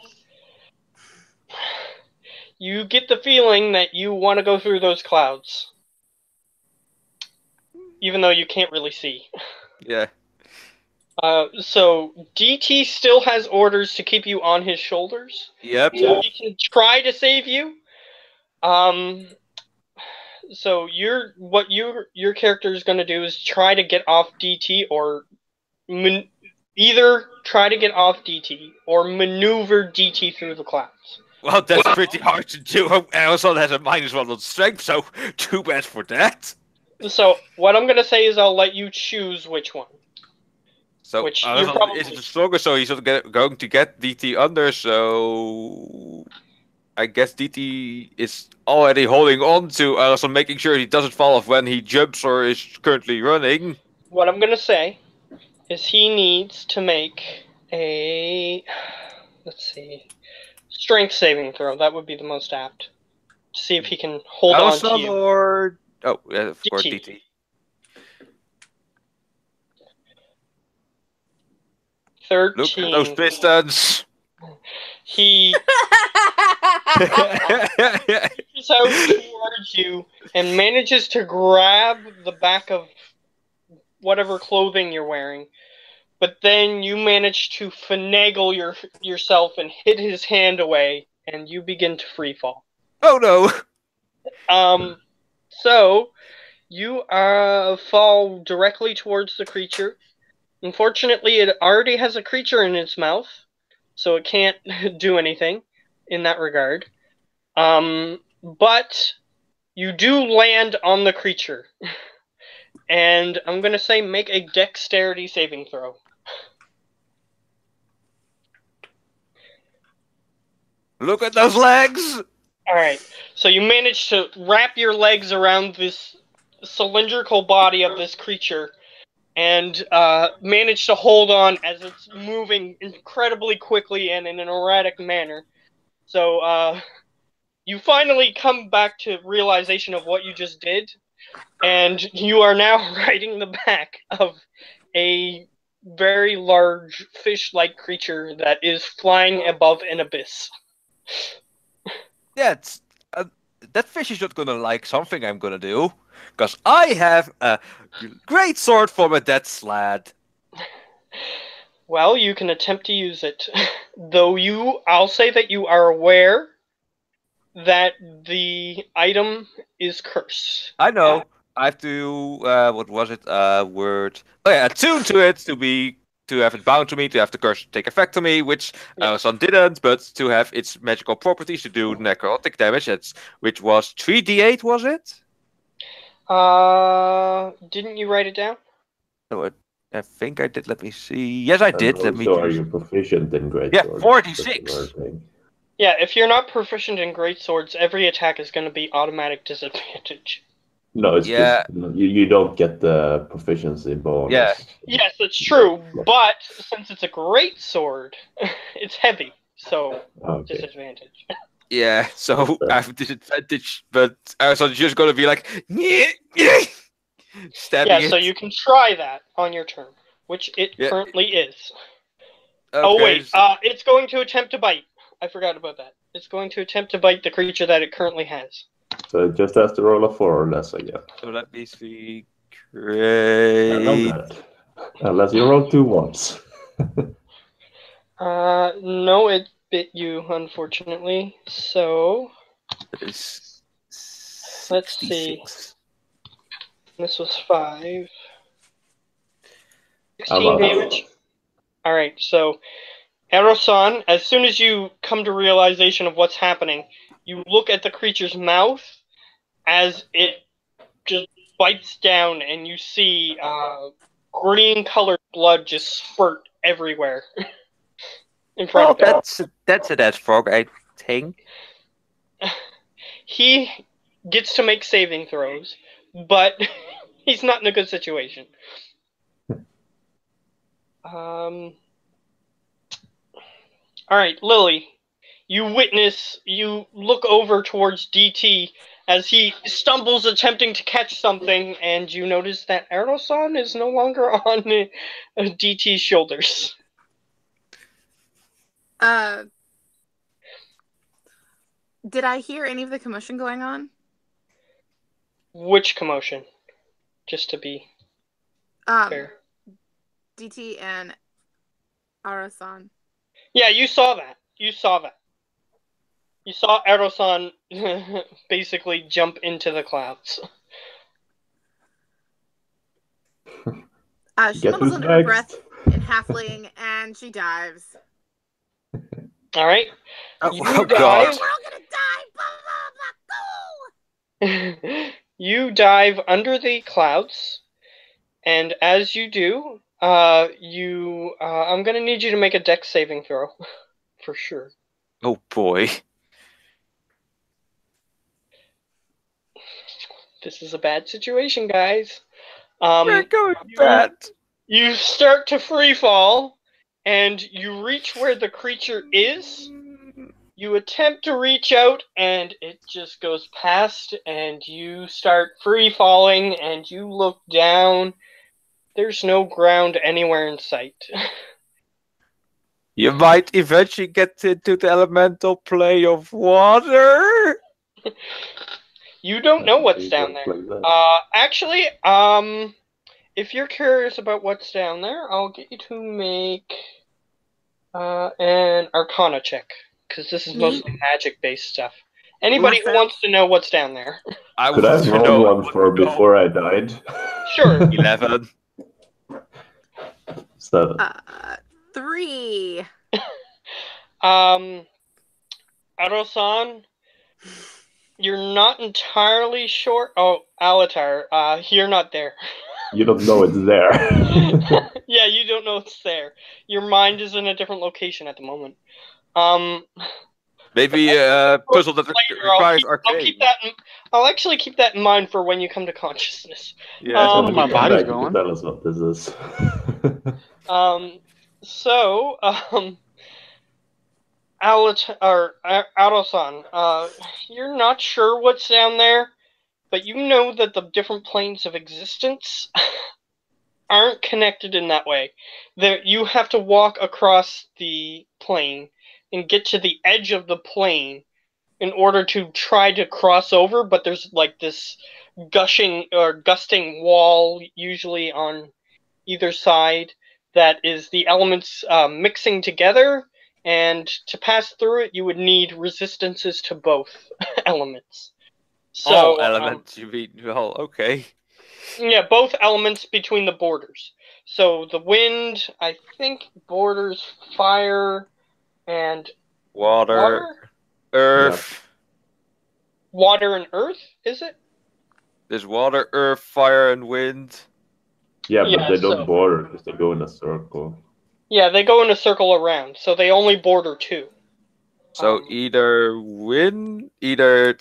You get the feeling that you want to go through those clouds, even though you can't really see. Yeah. So DT still has orders to keep you on his shoulders. Yep. So he can try to save you. So what your character is going to do is try to get off DT, or either try to get off DT or maneuver DT through the clouds. Well, that's pretty hard to do. Amazon has a -1 on strength, so too bad for that. So what I'm going to say is I'll let you choose which one. So Amazon is stronger, so he's going to get DT under, so I guess DT is already holding on to Amazon, making sure he doesn't fall off when he jumps or is currently running. What I'm going to say is he needs to make a, let's see, strength saving throw. That would be the most apt. see if he can hold on to you. Or... Oh, yeah, of course, DT. DT. 13. Look at those pistons! He reaches out towards you and manages to grab the back of whatever clothing you're wearing. But then you manage to finagle yourself and hit his hand away, and you begin to free fall. Oh no! So you fall directly towards the creature. Unfortunately, it already has a creature in its mouth, so it can't do anything in that regard. But you do land on the creature. And I'm going to say make a dexterity saving throw. Look at those legs! Alright, so you manage to wrap your legs around this cylindrical body of this creature and manage to hold on as it's moving incredibly quickly and in an erratic manner. So you finally come back to realization of what you just did, and you are now riding the back of a very large fish-like creature that is flying above an abyss. Yeah, that fish is not gonna like something I'm gonna do. Because I have a great sword from a dead slad. Well, you can attempt to use it. Though I'll say that you are aware that the item is cursed. I know. I have to, what was it? Word. Oh yeah, attune to it to have it bound to me, to have the curse take effect on me, which Son didn't, but to have its magical properties to do necrotic damage, which was 3d8, was it? Didn't you write it down? No, I think I did. Let me see. Yes, I did. Let me. Are you proficient in great Yeah, swords? 46. Yeah, if you're not proficient in great swords, every attack is going to be automatic disadvantage. No, it's just you don't get the proficiency bonus. Yeah. Yes, that's true, but since it's a great sword, it's heavy, so disadvantage. Yeah, so I have disadvantage, but Arizon's just gonna be like, stabbing it. So you can try that on your turn, which it currently is. Okay, oh wait, it's going to attempt to bite. I forgot about that. It's going to attempt to bite the creature that it currently has. So it just has to roll a 4 or less again. So let me see. Great. Unless you roll 2 ones. No, it bit you, unfortunately. So let's see. This was 5. 16 damage. Alright, so Erosan, as soon as you come to realization of what's happening, you look at the creature's mouth as it just bites down, and you see green-colored blood just spurt everywhere in front of him. That's a dead frog, I think. He gets to make saving throws, but he's not in a good situation. Alright, Lily, you look over towards DT as he stumbles attempting to catch something, and you notice that Erosan is no longer on DT's shoulders. Did I hear any of the commotion going on? Which commotion? Just to be fair. DT and Arasan. Yeah, you saw that. You saw Erosan basically jump into the clouds. She mumbles under her breath in halfling, and she dives. All right. Oh God! We're all gonna die. You dive under the clouds, and as you do, I'm gonna need you to make a dex saving throw, for sure. Oh boy! This is a bad situation, guys. We're going bad. You start to free fall, and you reach where the creature is. You attempt to reach out, and it just goes past, and you start free falling, and you look down. There's no ground anywhere in sight. You might eventually get into the elemental plane of water. You don't know what's down Like there. that. Actually, if you're curious about what's down there, I'll get you to make an Arcana check, because this is Me? mostly magic-based stuff. Anybody who Myself? wants to know what's down there. I Could I want to roll know. one for before I died? Sure. 11. 7. 3. Arosan, you're not entirely sure. Oh, Alatar, you're not there. You don't know it's there. Yeah, you don't know it's there. Your mind is in a different location at the moment. Maybe a puzzle that requires arcane. I'll actually keep that in mind for when you come to consciousness. Yeah. Oh, my Come body's back, you going. can tell us what this is. Arosan, you're not sure what's down there, but you know that the different planes of existence aren't connected in that way. You have to walk across the plane and get to the edge of the plane in order to try to cross over, but there's like this gushing or gusting wall usually on either side that is the elements mixing together, and to pass through it you would need resistances to both elements. So, All elements, you mean? Well, okay. yeah, both elements between the borders. So the wind, I think, borders fire and Water, earth. Water and earth, is it? There's water, earth, fire, and wind. Yeah, but Yeah, they don't so- border because they go in a circle. Yeah, they go in a circle around, so they only border two. So either wind, either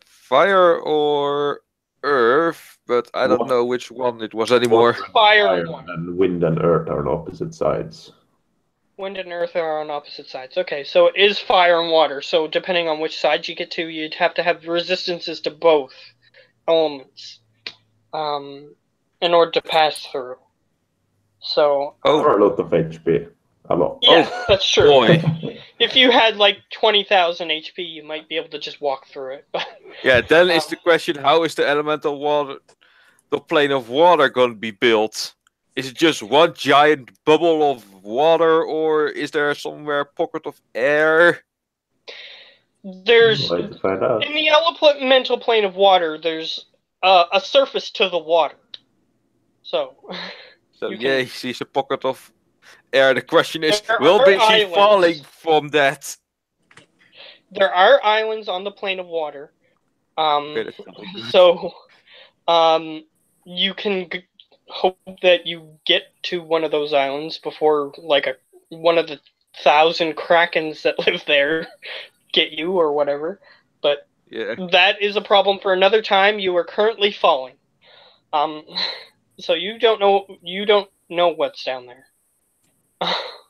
fire or earth, but I don't know which one it was anymore. Fire and wind and earth are on opposite sides. Wind and earth are on opposite sides. Okay, so it is fire and water. So depending on which side you get to, you'd have to have resistances to both elements in order to pass through. So Or a lot of HP. A lot. yeah, that's true. Boy. If you had like 20,000 HP, you might be able to just walk through it. Yeah, then is the question: how is the elemental water, the plane of water, going to be built? Is it just one giant bubble of water, or is there somewhere a pocket of air? There's Way to find out. in the elemental plane of water, there's a surface to the water. So you yeah, can- he sees a pocket of air. The question is, There will are be she islands. falling from that? there are islands on the plane of water. Okay, that's something good. So you can hope that you get to one of those islands before like one of the 1,000 krakens that live there get you or whatever. But Yeah. that is a problem for another time. You are currently falling. So you don't know what's down there.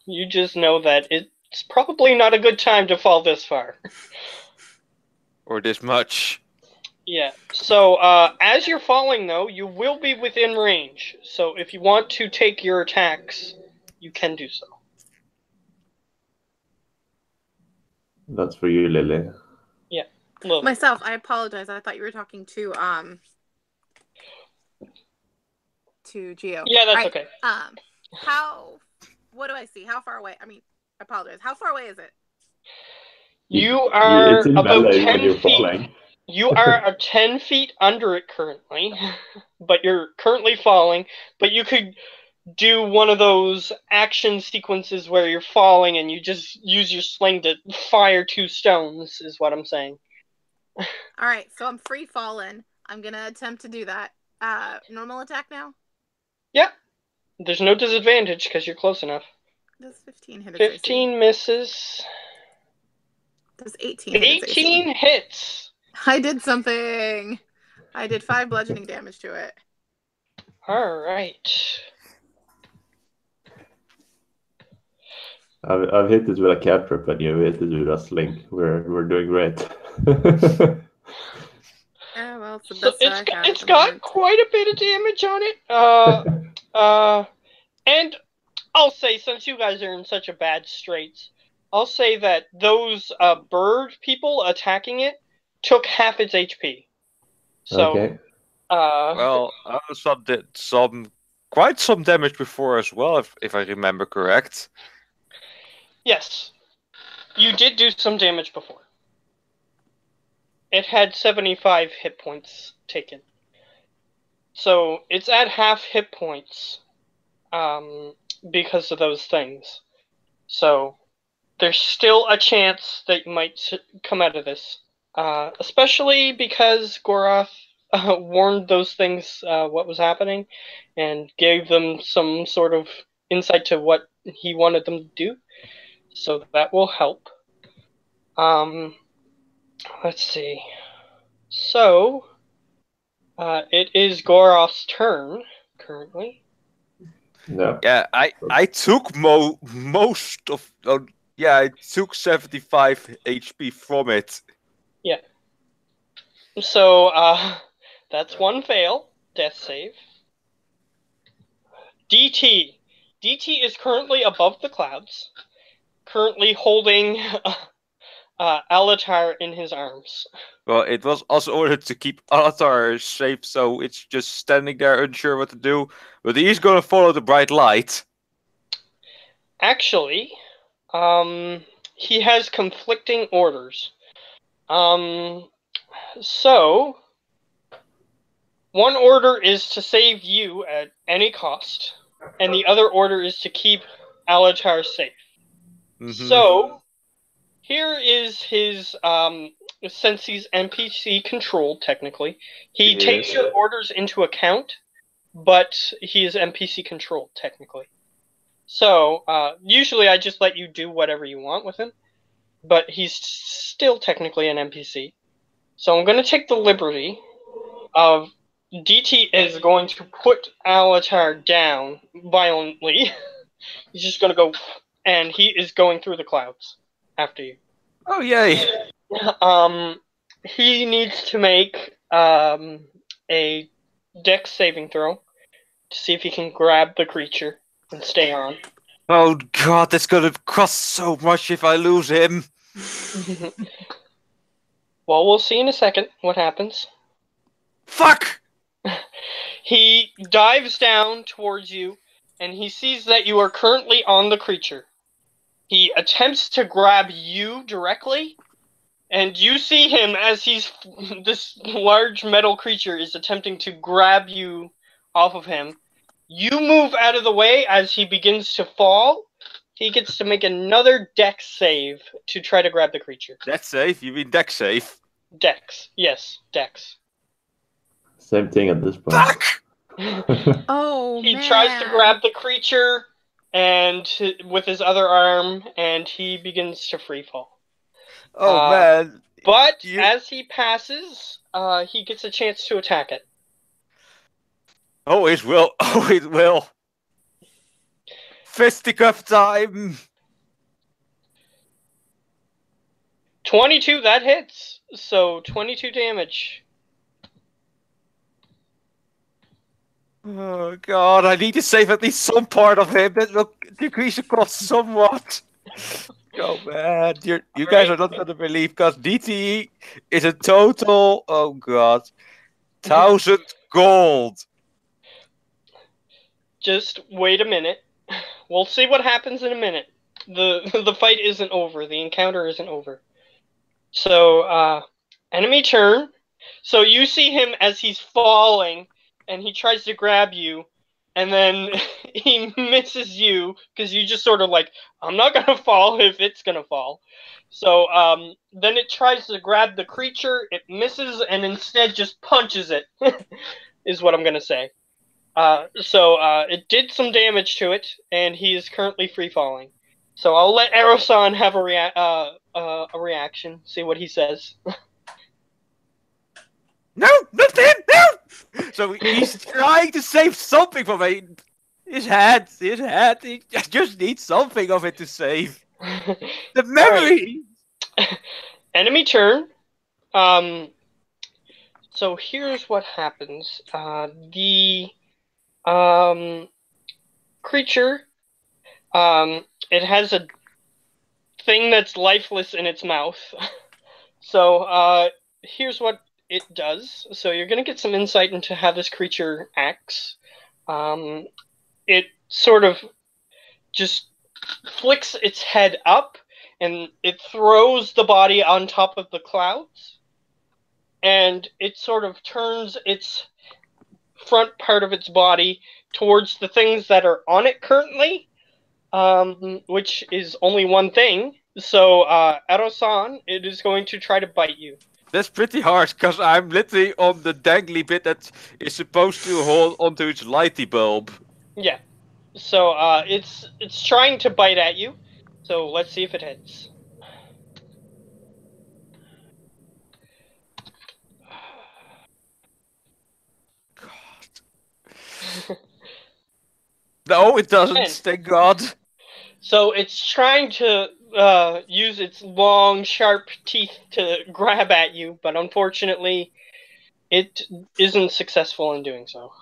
You just know that it's probably not a good time to fall this far. Or this much. Yeah. So as you're falling, though, you will be within range. So if you want to take your attacks, you can do so. That's for you, Lily. Lily. Myself, I apologize. I thought you were talking to Geo. Yeah, that's Alright, okay. What do I see? How far away? I mean, I apologize. How far away is it? You are It's in about melee when 10 you're feet. falling. You are 10 feet under it currently, but you're currently falling. But you could do one of those action sequences where you're falling and you just use your sling to fire 2 stones, is what I'm saying. All right, so I'm free falling. I'm gonna attempt to do that. Normal attack now. Yeah. There's no disadvantage because you're close enough. Does 15 hit? 15 misses. Does 18 hit? 18 hits. I did something. I did 5 bludgeoning damage to it. All right. I've hit it with a cantrip, and you hit it with a sling. We're doing great. Yeah, well, it's the So best I have at it's the got moment. quite a bit of damage on it. And I'll say, since you guys are in such a bad straits, I'll say that those bird people attacking it took half its HP. So, Okay. Well, I also did quite some damage before as well, if I remember correct. yes, you did do some damage before. It had 75 hit points taken. So it's at half hit points because of those things. So there's still a chance that you might come out of this. Especially because Goroth warned those things what was happening and gave them some sort of insight to what he wanted them to do. So that will help. Let's see. So, it is Goroth's turn currently. No. Yeah, I took most of. Yeah, I took 75 HP from it. Yeah. So, that's one fail. Death save. DT. DT is currently above the clouds, currently holding Alatar in his arms. Well, it was also ordered to keep Alatar safe, so it's just standing there unsure what to do. But he's gonna follow the bright light. Actually, he has conflicting orders. So, one order is to save you at any cost, and the other order is to keep Alatar safe. So, here is his, since he's NPC controlled, technically, he takes your orders into account, but he is NPC controlled, technically. So, usually I just let you do whatever you want with him, but he's still technically an NPC. So I'm going to take the liberty of DT is going to put Alatar down violently. He's just going to go, and he is going through the clouds after you. Oh, yay! He needs to make a dex saving throw to see if he can grab the creature and stay on. Oh god, that's gonna cost so much if I lose him. Well, we'll see in a second what happens. Fuck! He dives down towards you, and he sees that you are currently on the creature. He attempts to grab you directly, and you see him as this large metal creature is attempting to grab you off of him. You move out of the way as he begins to fall. He gets to make another dex save to try to grab the creature. That's safe? You mean deck safe? Dex. Yes, dex. Same thing at this point. Fuck! Oh, He man. tries to grab the creature and with his other arm, and he begins to free fall. Oh man. But as he passes, he gets a chance to attack it. Oh, it will. Oh, it will. Fisticuff time. 22, that hits. So 22 damage. Oh god, I need to save at least some part of him. That will decrease the cost somewhat. Oh man, you guys are not gonna believe, because DTE is a total, oh god, 1,000 gold. Just wait a minute. We'll see what happens in a minute. The fight isn't over. The encounter isn't over. So, enemy turn. So you see him as he's falling, and he tries to grab you, and then he misses you, because you just sort of like, I'm not gonna fall if it's gonna fall. So, then it tries to grab the creature, it misses, and instead just punches it, is what I'm gonna say. So it did some damage to it, and he is currently free falling. So I'll let Aerosan have a reaction, see what he says. No, not him, no! So he's trying to save something from me. His head. He just needs something of it to save. The All memory. right. Enemy turn. So here's what happens. The creature, it has a thing that's lifeless in its mouth. So here's what it does. So you're gonna get some insight into how this creature acts. It sort of just flicks its head up, and it throws the body on top of the clouds, and it sort of turns its front part of its body towards the things that are on it currently, which is only one thing. So, Ado-san, it is going to try to bite you. That's pretty harsh, because I'm literally on the dangly bit that is supposed to hold onto its lighty bulb. Yeah. So, it's trying to bite at you. So let's see if it hits. God. No, it doesn't. Man. Thank God. So it's trying to use its long, sharp teeth to grab at you, but unfortunately, it isn't successful in doing so.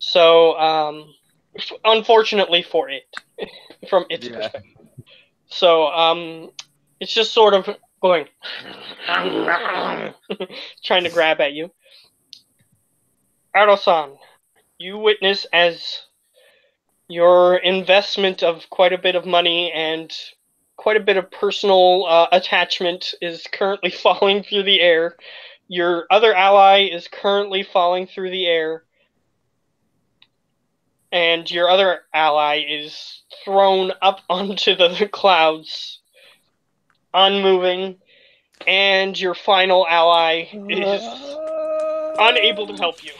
So, unfortunately for it, from its perspective. So, it's just sort of going, trying to grab at you. Ado-san, you witness as your investment of quite a bit of money and quite a bit of personal attachment is currently falling through the air. Your other ally is currently falling through the air. And your other ally is thrown up onto the clouds, unmoving. And your final ally is unable to help you.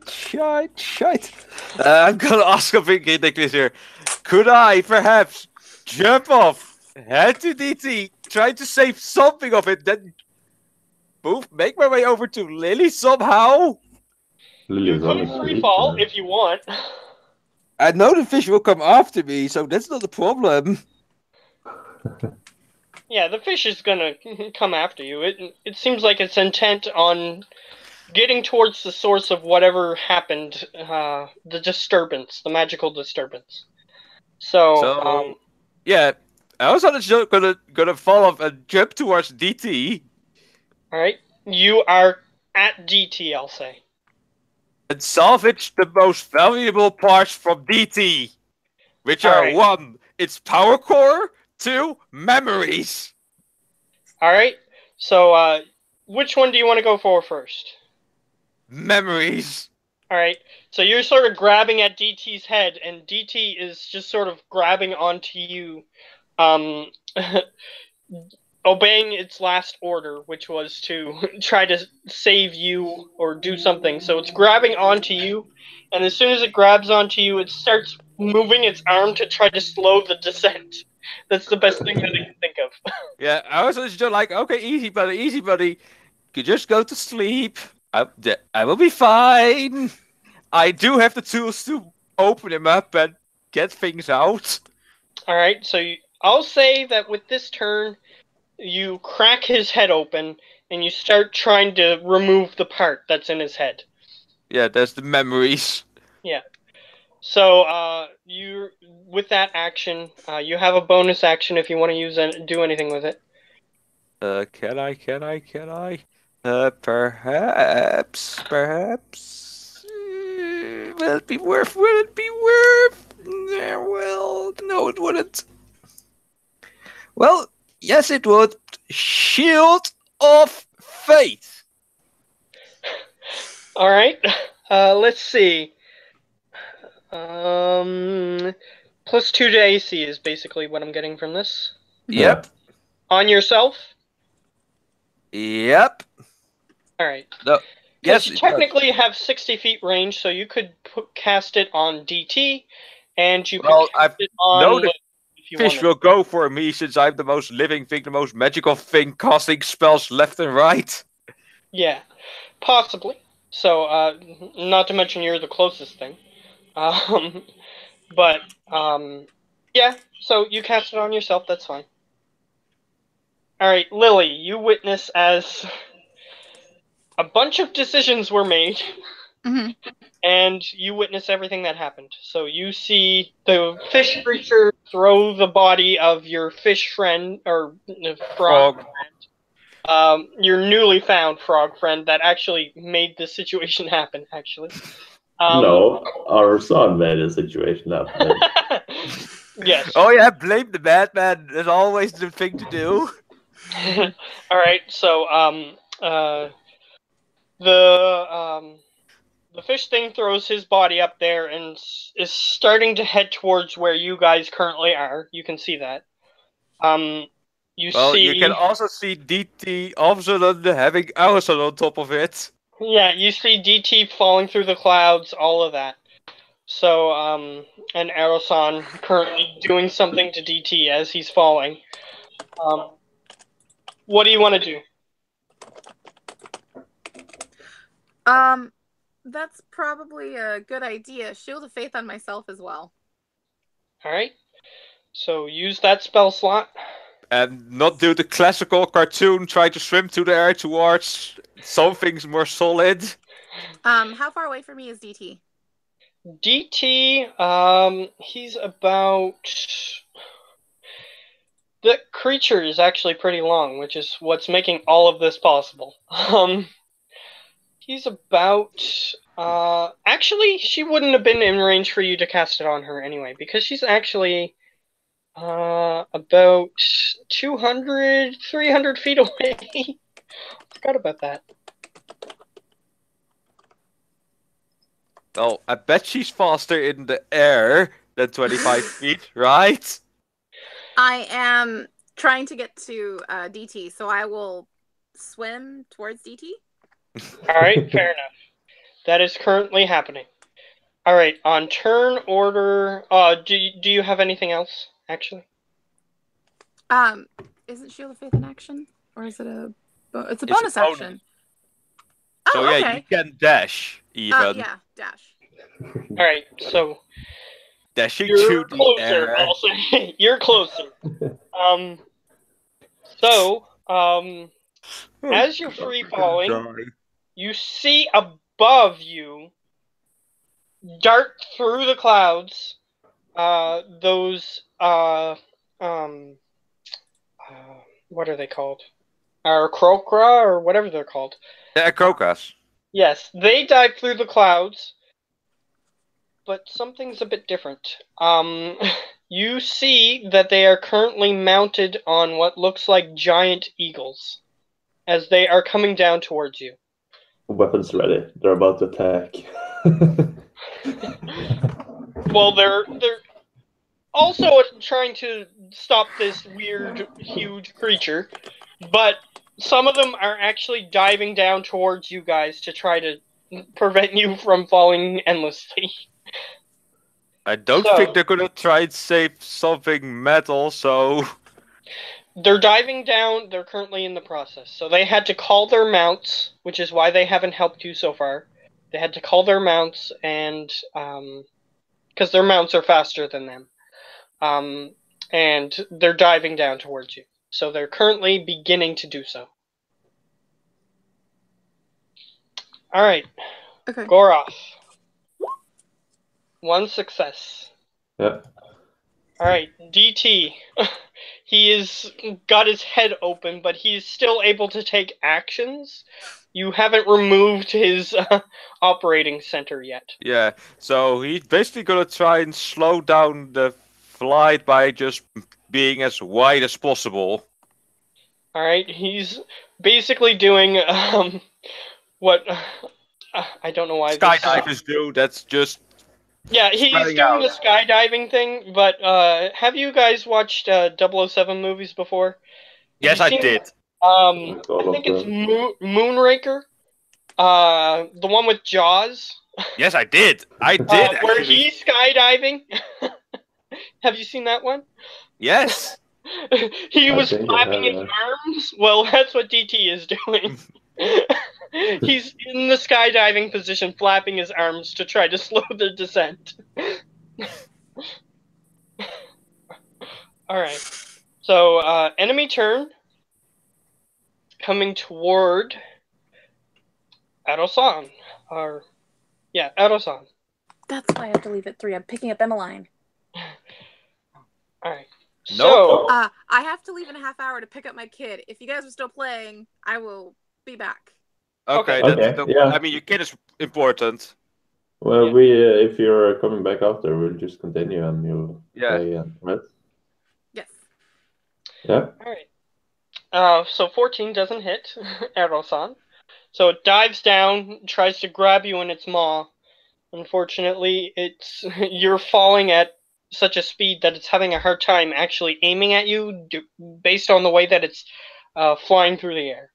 Shite. I'm gonna ask something ridiculous here. Could I perhaps jump off, head to DT, try to save something of it, then make my way over to Lily somehow? You could free fall if you want. I know the fish will come after me, so that's not a problem. Yeah, the fish is gonna come after you. It seems like it's intent on getting towards the source of whatever happened, the disturbance, the magical disturbance. So yeah, I was just gonna fall off and jump towards DT. All right, you are at DT, I'll say, and salvage the most valuable parts from DT, which are 1, its power core, 2, memories. All right. So, which one do you want to go for first? Memories. All right. So you're sort of grabbing at DT's head, and DT is just sort of grabbing onto you, obeying its last order, which was to try to save you or do something. So it's grabbing onto you, and as soon as it grabs onto you, it starts moving its arm to try to slow the descent. That's the best thing that I can think of. Yeah, I was just like, okay, easy, buddy. You just go to sleep. I will be fine. I do have the tools to open him up and get things out. All right, so I'll say that with this turn, you crack his head open and you start trying to remove the part that's in his head. Yeah, that's the memories. Yeah. So, you with that action, you have a bonus action if you want to use and do anything with it. Can I? Perhaps. Will it be worth? Well, no, it wouldn't. Well, yes, it would. Shield of Faith. All right. Let's see. +2 to AC is basically what I'm getting from this. Yep. On yourself? Yep. All right. No. Yes. You technically have 60 feet range, so you could cast it on DT, and you could cast it on. Fish will go for me since I'm the most living thing, the most magical thing, casting spells left and right. Yeah, possibly. So, not to mention you're the closest thing. Um, but yeah. So you cast it on yourself. That's fine. All right, Lily. You witness as a bunch of decisions were made. Mm-hmm. And you witness everything that happened. So you see the fish creature throw the body of your fish friend, or frog friend, your newly found frog friend that actually made the situation happen, actually. No, our son made a situation happen. Yes. Oh yeah, blame the madman. That's always the thing to do. Alright, so, the fish thing throws his body up there and is starting to head towards where you guys currently are. You can see that. You can also see DT all of a sudden having Allison on top of it. Yeah, you see DT falling through the clouds, all of that. So, and Aeroson currently doing something to DT as he's falling. What do you want to do? That's probably a good idea. Shield of Faith on myself as well. Alright. So use that spell slot. And not do the classical cartoon, try to swim to the air towards something more solid. How far away from me is DT? DT, he's about... The creature is actually pretty long, which is what's making all of this possible. He's about... actually, she wouldn't have been in range for you to cast it on her anyway, because she's actually about 200, 300 feet away. Forgot about that. Oh, I bet she's faster in the air than 25 feet, right? I am trying to get to DT, so I will swim towards DT. Alright, fair enough. That is currently happening. Alright, on turn order... do you have anything else, actually? Isn't Shield of Faith in action? Or is it a... It's a bonus action. So Oh, yeah, okay. you can dash, even. Yeah, dash. Alright, so... Dashing You're to the closer, air. I'll say. You're closer. As you're free falling, you see above you, dart through the clouds, those, what are they called? Crocra, or whatever they're called. Yeah, Krokas. Yes, they dive through the clouds, but something's a bit different. You see that they are currently mounted on what looks like giant eagles, as they are coming down towards you. Weapons ready. They're about to attack. Well, they're also trying to stop this weird, huge creature, but some of them are actually diving down towards you guys to try to prevent you from falling endlessly. I don't think they're gonna try and save something metal, so... They're diving down, they're currently in the process. So they had to call their mounts, which is why they haven't helped you so far. They had to call their mounts, and because their mounts are faster than them. And they're diving down towards you. So they're currently beginning to do so. Alright. Okay. Goroth. 1 success. Yep. Alright, DT. He has got his head open, but he's still able to take actions. You haven't removed his operating center yet. Yeah, so he's basically gonna try and slow down the flight by just being as wide as possible. Alright, he's basically doing what... I don't know why. Skydivers do, that's just... Yeah, he's doing the skydiving thing, but have you guys watched 007 movies before? Yes, I did. I think it's Moonraker. The one with Jaws. Yes, I did. I did, where he's skydiving. Have you seen that one? Yes. He was flapping his arms. Well, that's what DT is doing. He's in the skydiving position, flapping his arms to try to slow the descent. Alright. So, enemy turn. Coming toward Adosan. Adosan. That's why I have to leave at 3. I'm picking up Emmeline. Alright. Nope. So, I have to leave in a half hour to pick up my kid. If you guys are still playing, I will be back. Okay, Okay, yeah. I mean, your kid is important. Well, Yeah. if you're coming back after, we'll just continue and you'll play, right? Yes. Yeah. Alright. So 14 doesn't hit Adosan. So it dives down, tries to grab you in its maw. Unfortunately, you're falling at such a speed that it's having a hard time actually aiming at you based on the way that it's flying through the air.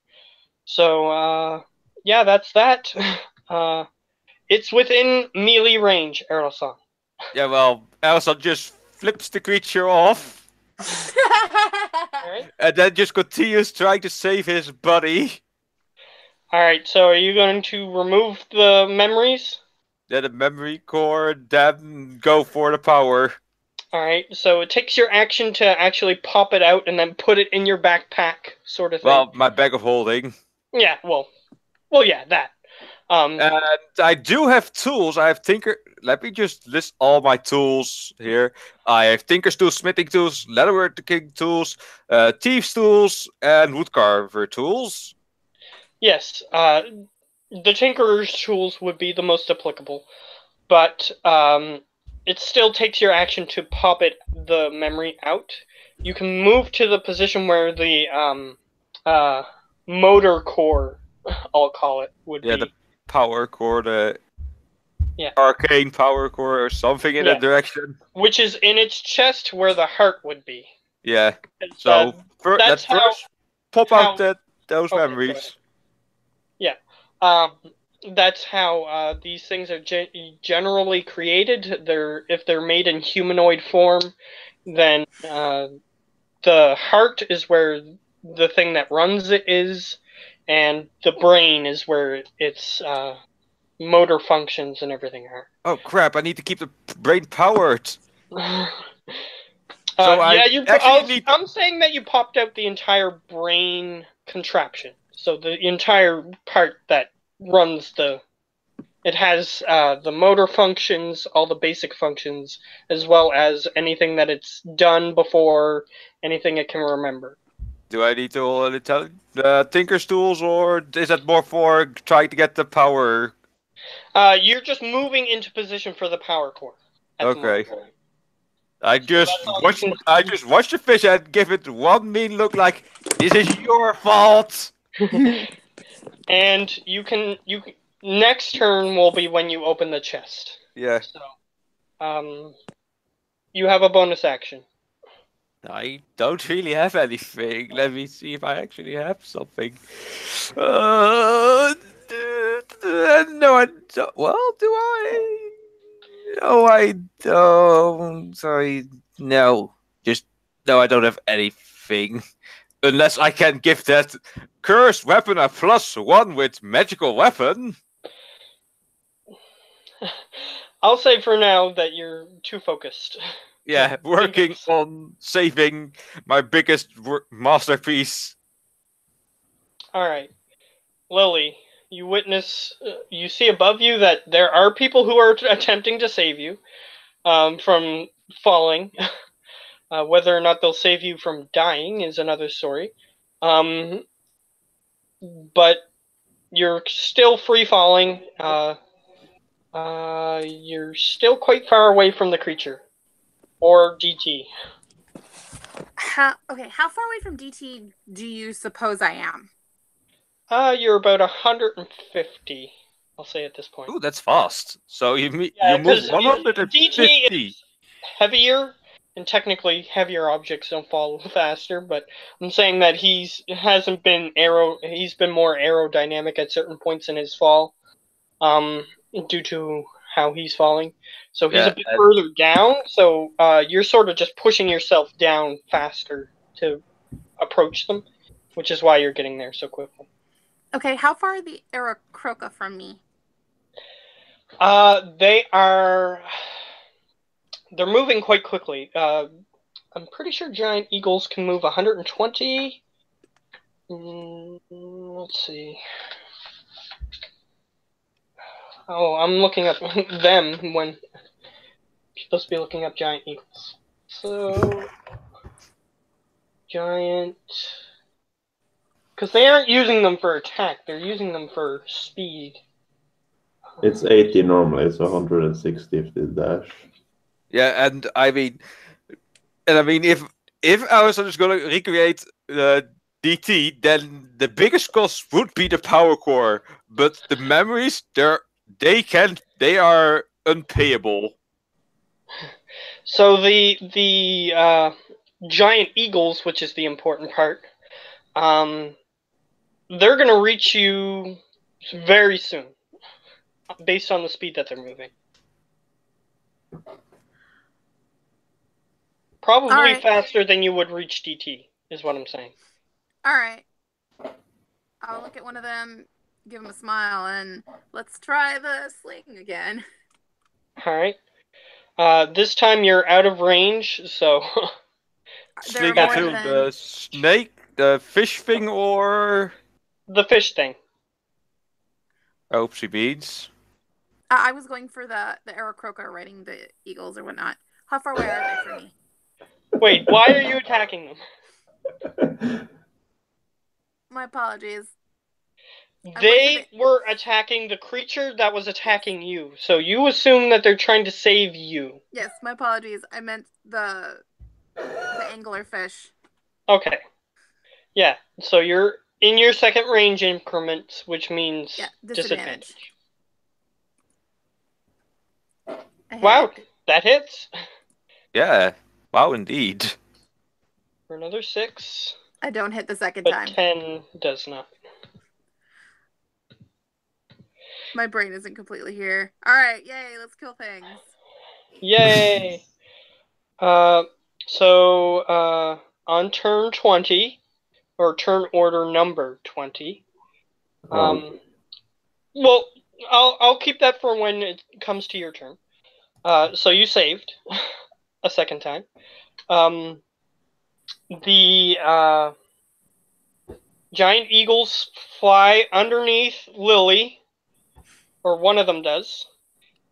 So, yeah, that's that. It's within melee range, Aerosan. Yeah, well, Elsa just flips the creature off. Alright. And then just continues trying to save his buddy. Alright, so are you going to remove the memories? Then the memory core, then go for the power. Alright, so it takes your action to actually pop it out and then put it in your backpack, sort of thing. Well, my bag of holding. Yeah, well, yeah, that. And I do have tools. I have Tinker. Let me just list all my tools here. I have Tinker's tools, smithing tools, leatherworking tools, thieves tools, and woodcarver tools. Yes, the Tinkerer's tools would be the most applicable, but it still takes your action to pop the memory out. You can move to the position where the motor core, I'll call it, would be. The power core, the Yeah. arcane power core or something in that direction. Which is in its chest where the heart would be. Yeah. So let's first pop out those memories. Yeah. That's how these things are generally created. If they're made in humanoid form, then the heart is where the thing that runs it is, and the brain is where its motor functions and everything are. Oh crap! I need to keep the brain powered. I'm saying that you popped out the entire brain contraption. So the entire part that runs it has the motor functions, all the basic functions, as well as anything that it's done before, anything it can remember. Do I need to already tell Tinker's tools, or is that more for trying to get the power? You're just moving into position for the power core. Okay. I just watch the fish and give it one mean look like this is your fault. And you can next turn will be when you open the chest. Yeah. So, you have a bonus action. I don't really have anything. Let me see if I actually have something. No, I don't. Well, do I? No, I don't. Sorry. No. No, I don't have anything. Unless I can give that cursed weapon a +1 with magical weapon. I'll say for now that you're too focused. Yeah, working on saving my biggest masterpiece. Alright. Lily, you see above you that there are people who are attempting to save you from falling. Whether or not they'll save you from dying is another story. But you're still free falling. You're still quite far away from the creature. Or DT. How far away from DT do you suppose I am? You're about 150, I'll say at this point. Ooh, that's fast. So you move 150. DT is heavier, and technically heavier objects don't fall faster, but I'm saying that he's been more aerodynamic at certain points in his fall, due to how he's falling. So he's a bit further down, so you're sort of just pushing yourself down faster to approach them, which is why you're getting there so quickly. Okay, how far are the Aarakocra from me? They're moving quite quickly. I'm pretty sure giant eagles can move 120. Let's see. Oh, I'm looking up them when you're supposed to be looking up giant eagles. So, giant... Because they aren't using them for attack, they're using them for speed. It's 80 normally, so 160 if they dash. Yeah, and I mean, if Amazon is going to recreate DT, then the biggest cost would be the power core, but the memories they are unpayable. So the giant eagles, which is the important part, they're gonna reach you very soon, based on the speed that they're moving. Probably faster than you would reach DT, is what I'm saying. Alright. I'll look at one of them, give him a smile, and let's try the sling again. Alright. This time you're out of range, so... Sling into the snake, the fish thing, or... The fish thing. Oopsie beans. I was going for the Aarakocra riding the eagles or whatnot. How far away are they from me? Wait, why are you attacking them? My apologies. They were attacking the creature that was attacking you, so you assume that they're trying to save you. Yes, my apologies. I meant the anglerfish. Okay. Yeah, so you're in your second range increment, which means disadvantage. Wow, that hits. Yeah, wow, indeed. For another 6. I don't hit the second but time. 10 does not. My brain isn't completely here. Alright, yay, let's kill things. Yay! So, on turn 20, or turn order number 20, well, I'll keep that for when it comes to your turn. So you saved a second time. The giant eagles fly underneath Lily, or one of them does,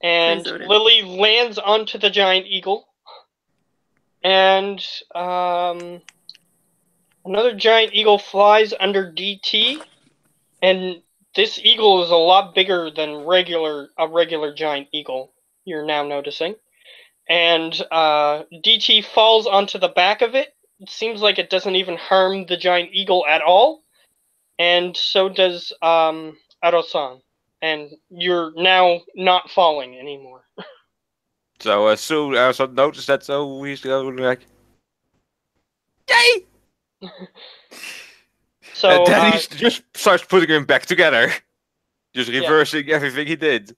and Lily lands onto the giant eagle, and another giant eagle flies under DT, and this eagle is a lot bigger than a regular giant eagle, you're now noticing. And DT falls onto the back of it. It seems like it doesn't even harm the giant eagle at all. And so does Aro-san. And you're now not falling anymore. So as soon as I noticed that, so he's going like, yay! So and then he just starts putting him back together, just reversing everything he did.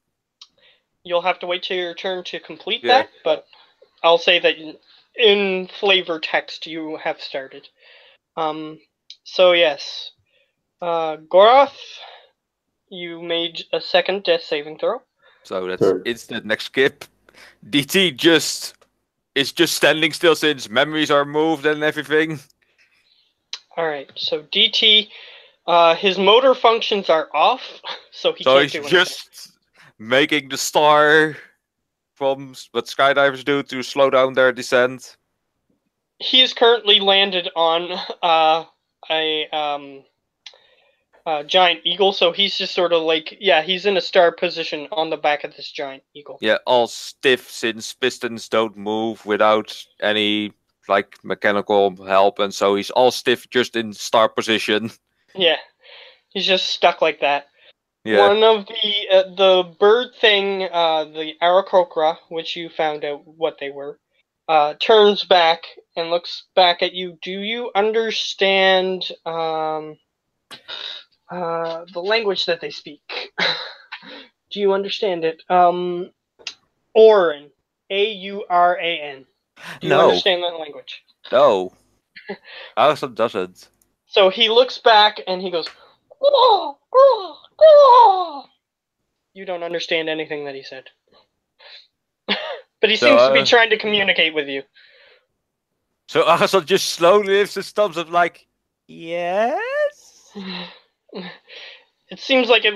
You'll have to wait till your turn to complete that, but I'll say that in flavor text you have started. So yes, Goroth, you made a second death saving throw. So that's instant next skip. DT is just standing still since memories are moved and everything. Alright, so DT, his motor functions are off, so he can't do anything. So he's just making the star from what skydivers do to slow down their descent. He is currently landed on a giant eagle, so he's just sort of like, he's in a star position on the back of this giant eagle. Yeah, all stiff since pistons don't move without any like mechanical help, and so he's all stiff just in star position. Yeah, he's just stuck like that. Yeah. One of the bird thing, the Aarakocra, which you found out what they were, turns back and looks back at you. Do you understand the language that they speak? Do you understand it? Auran. Auran. Do you understand that language? No. Alison doesn't. So he looks back and he goes, You don't understand anything that he said. But he So, seems to be trying to communicate with you. So Arasol just slowly lifts his thumbs up like, yes? It seems like it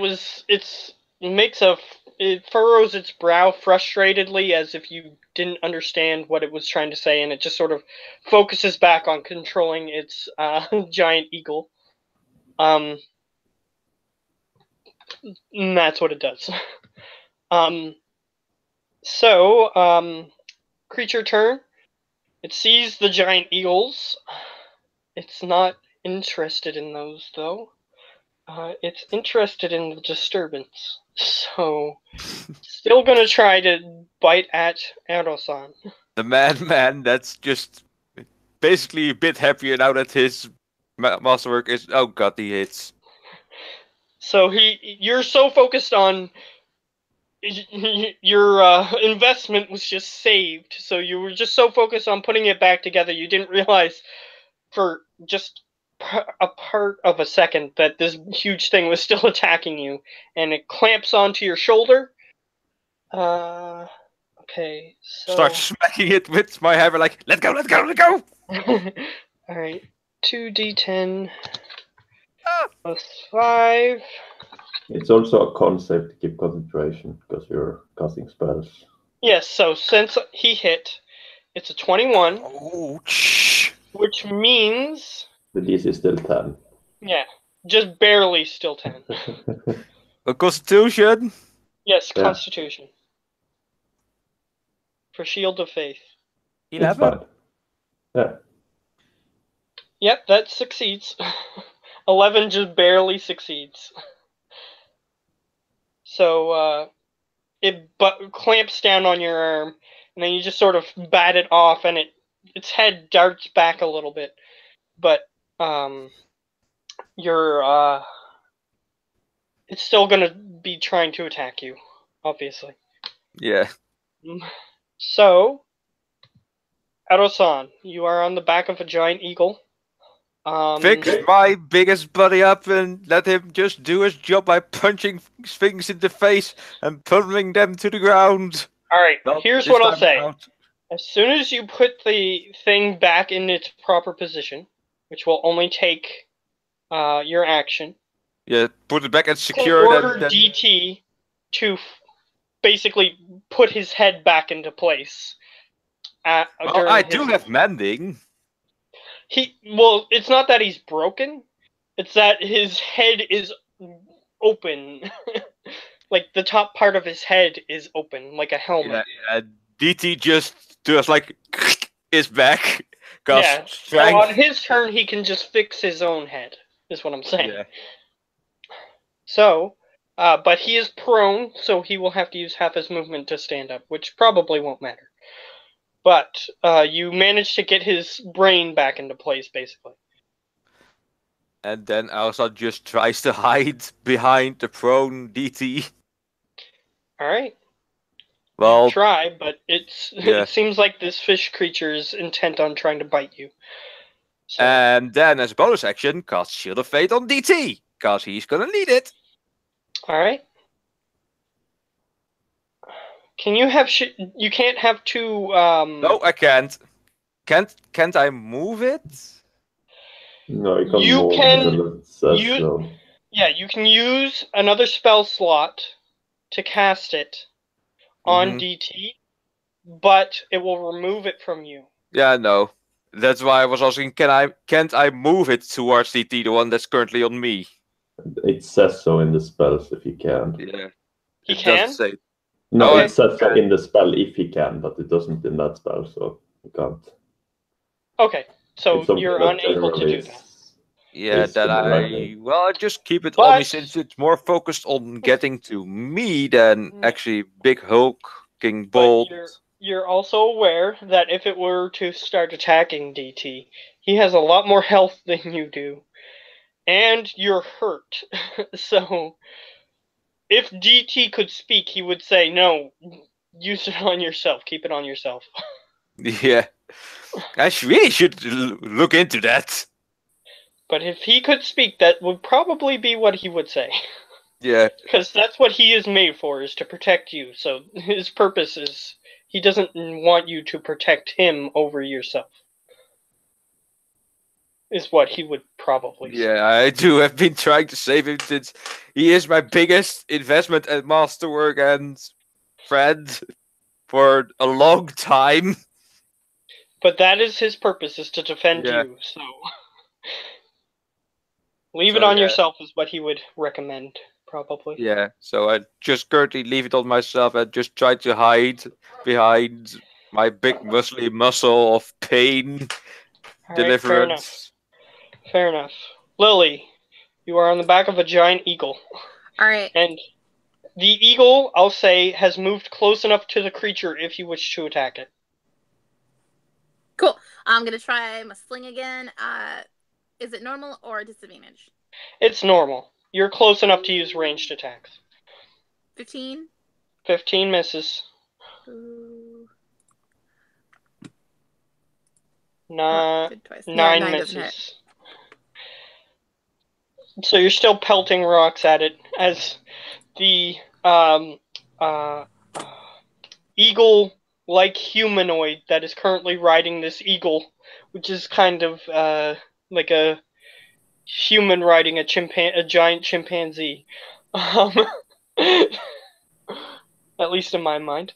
furrows its brow frustratedly as if you didn't understand what it was trying to say, and it just sort of focuses back on controlling its giant eagle. And that's what it does. Creature turn. It sees the giant eagles. It's not interested in those, though. It's interested in the disturbance. So, still gonna try to bite at Erosan. The man that's just basically a bit happier now that his masterwork is... Oh god, he hits. So you're so focused on your investment was just saved. So you were just so focused on putting it back together, you didn't realize for just a part of a second that this huge thing was still attacking you, and it clamps onto your shoulder. Okay, so... Start smacking it with my hammer like, let go, let go, let go! Alright, 2d10 plus 5. It's also a concept to keep concentration because you're casting spells. Yes, so since he hit, it's a 21. Ouch! Which means... The DC is still 10. Yeah, just barely still 10. A constitution? Yes, Yeah. Constitution. For Shield of Faith. 11? It's fine. Yeah. Yep, that succeeds. 11 just barely succeeds. So, it clamps down on your arm, and then you just sort of bat it off, and its head darts back a little bit. But, it's still gonna be trying to attack you, obviously. Yeah. So, Erosan, you are on the back of a giant eagle. Fix my biggest buddy up and let him just do his job by punching things in the face and pummeling them to the ground. Alright, here's what I'll say. Out. As soon as you put the thing back in its proper position, which will only take your action, Yeah, put it back and secure it. order DT to basically put his head back into place. I do have mending. It's not that he's broken. It's that his head is open. Like, the top part of his head is open, like a helmet. Yeah, DT just does like, is back. Yeah, so on his turn, he can just fix his own head, is what I'm saying. Yeah. So, but he is prone, so he will have to use half his movement to stand up, which probably won't matter. But you managed to get his brain back into place, basically. And then Elsa just tries to hide behind the prone DT. Alright. Well, try, but it seems like this fish creature is intent on trying to bite you. So. And then, as a bonus action, cast Shield of Fate on DT, because he's gonna need it. Alright. Can you have you can't have two No, I can't. Can't I move it? No, you can't move it. So. Yeah, you can use another spell slot to cast it on DT, but it will remove it from you. Yeah, no. That's why I was asking, can't I move it towards DT, the one that's currently on me? It says so in the spells if you can. Yeah. He can? Say... No, it says so in the spell if he can, but it doesn't in that spell, so you can't. Okay, so you're unable to do that. Yeah, I just keep it on me since it's more focused on getting to me than actually big hulking bolt. You're also aware that if it were to start attacking DT, he has a lot more health than you do. And you're hurt. So, if DT could speak, he would say, no, use it on yourself. Keep it on yourself. Yeah. I really should look into that. But if he could speak, that would probably be what he would say. Yeah. Because that's what he is made for, is to protect you. So his purpose is, he doesn't want you to protect him over yourself. Is what he would probably say. Yeah, I do have been trying to save him since he is my biggest investment and masterwork and friend for a long time. But that is his purpose, is to defend Yeah. you, so... Leave it on yourself is what he would recommend, probably. Yeah, so I just currently leave it on myself and just try to hide behind my big muscly muscle of pain, deliverance. Fair enough. Lily, you are on the back of a giant eagle. Alright. And the eagle, I'll say, has moved close enough to the creature if you wish to attack it. Cool. I'm going to try my sling again. Is it normal or disadvantage? It's normal. You're close enough to use ranged attacks. 15? 15 misses. Ooh. 9 9 misses. So you're still pelting rocks at it as the eagle-like humanoid that is currently riding this eagle, which is kind of like a human riding a giant chimpanzee. At least in my mind.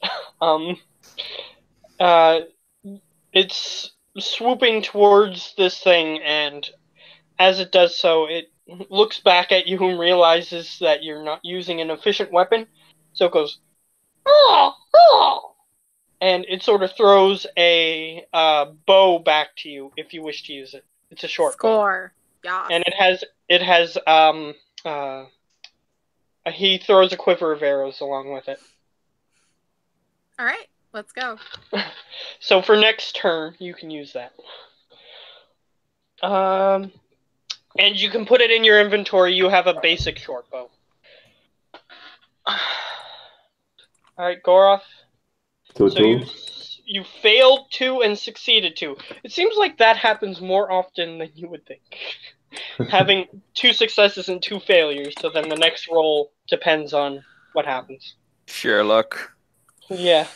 It's swooping towards this thing, and as it does so, it looks back at you and realizes that you're not using an efficient weapon, so it goes, "Ah, ah," and it sort of throws a bow back to you if you wish to use it. It's a short score. Bow. Yeah. And it has he throws a quiver of arrows along with it. All right, let's go. So for next turn, you can use that. And you can put it in your inventory. You have a basic short bow. Alright, Goroth. So you failed 2 and succeeded 2. It seems like that happens more often than you would think. Having 2 successes and 2 failures, so then the next roll depends on what happens. Sherlock. Yeah.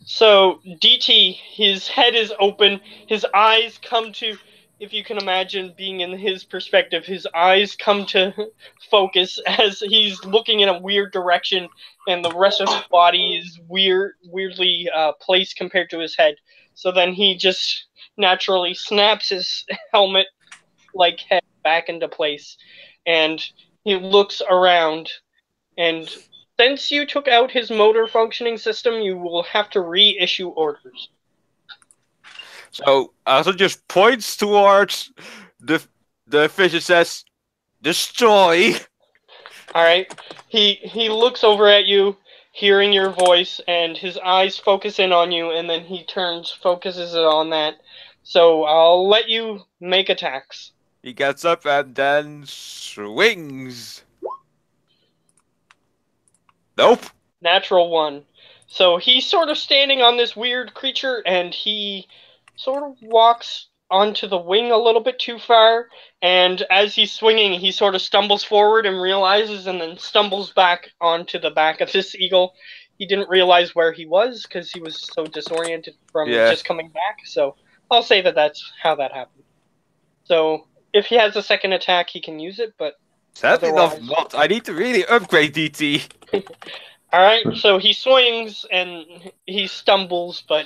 So, DT, his head is open, his eyes come to, if you can imagine being in his perspective, his eyes come to focus as he's looking in a weird direction, and the rest of his body is weirdly placed compared to his head. So then he just naturally snaps his helmet-like head back into place, and he looks around, and since you took out his motor functioning system, you will have to reissue orders. So Asa just points towards the fish and says, "Destroy." Alright. He looks over at you, hearing your voice, and his eyes focus in on you, and then he focuses it on that. So I'll let you make attacks. He gets up and then swings. Nope. Natural 1. So he's sort of standing on this weird creature, and he sort of walks onto the wing a little bit too far, and as he's swinging, he sort of stumbles forward and realizes, and then stumbles back onto the back of this eagle. He didn't realize where he was, because he was so disoriented from just coming back, so I'll say that that's how that happened. So, if he has a second attack, he can use it, but sadly not. I need to really upgrade DT. Alright, so he swings and he stumbles, but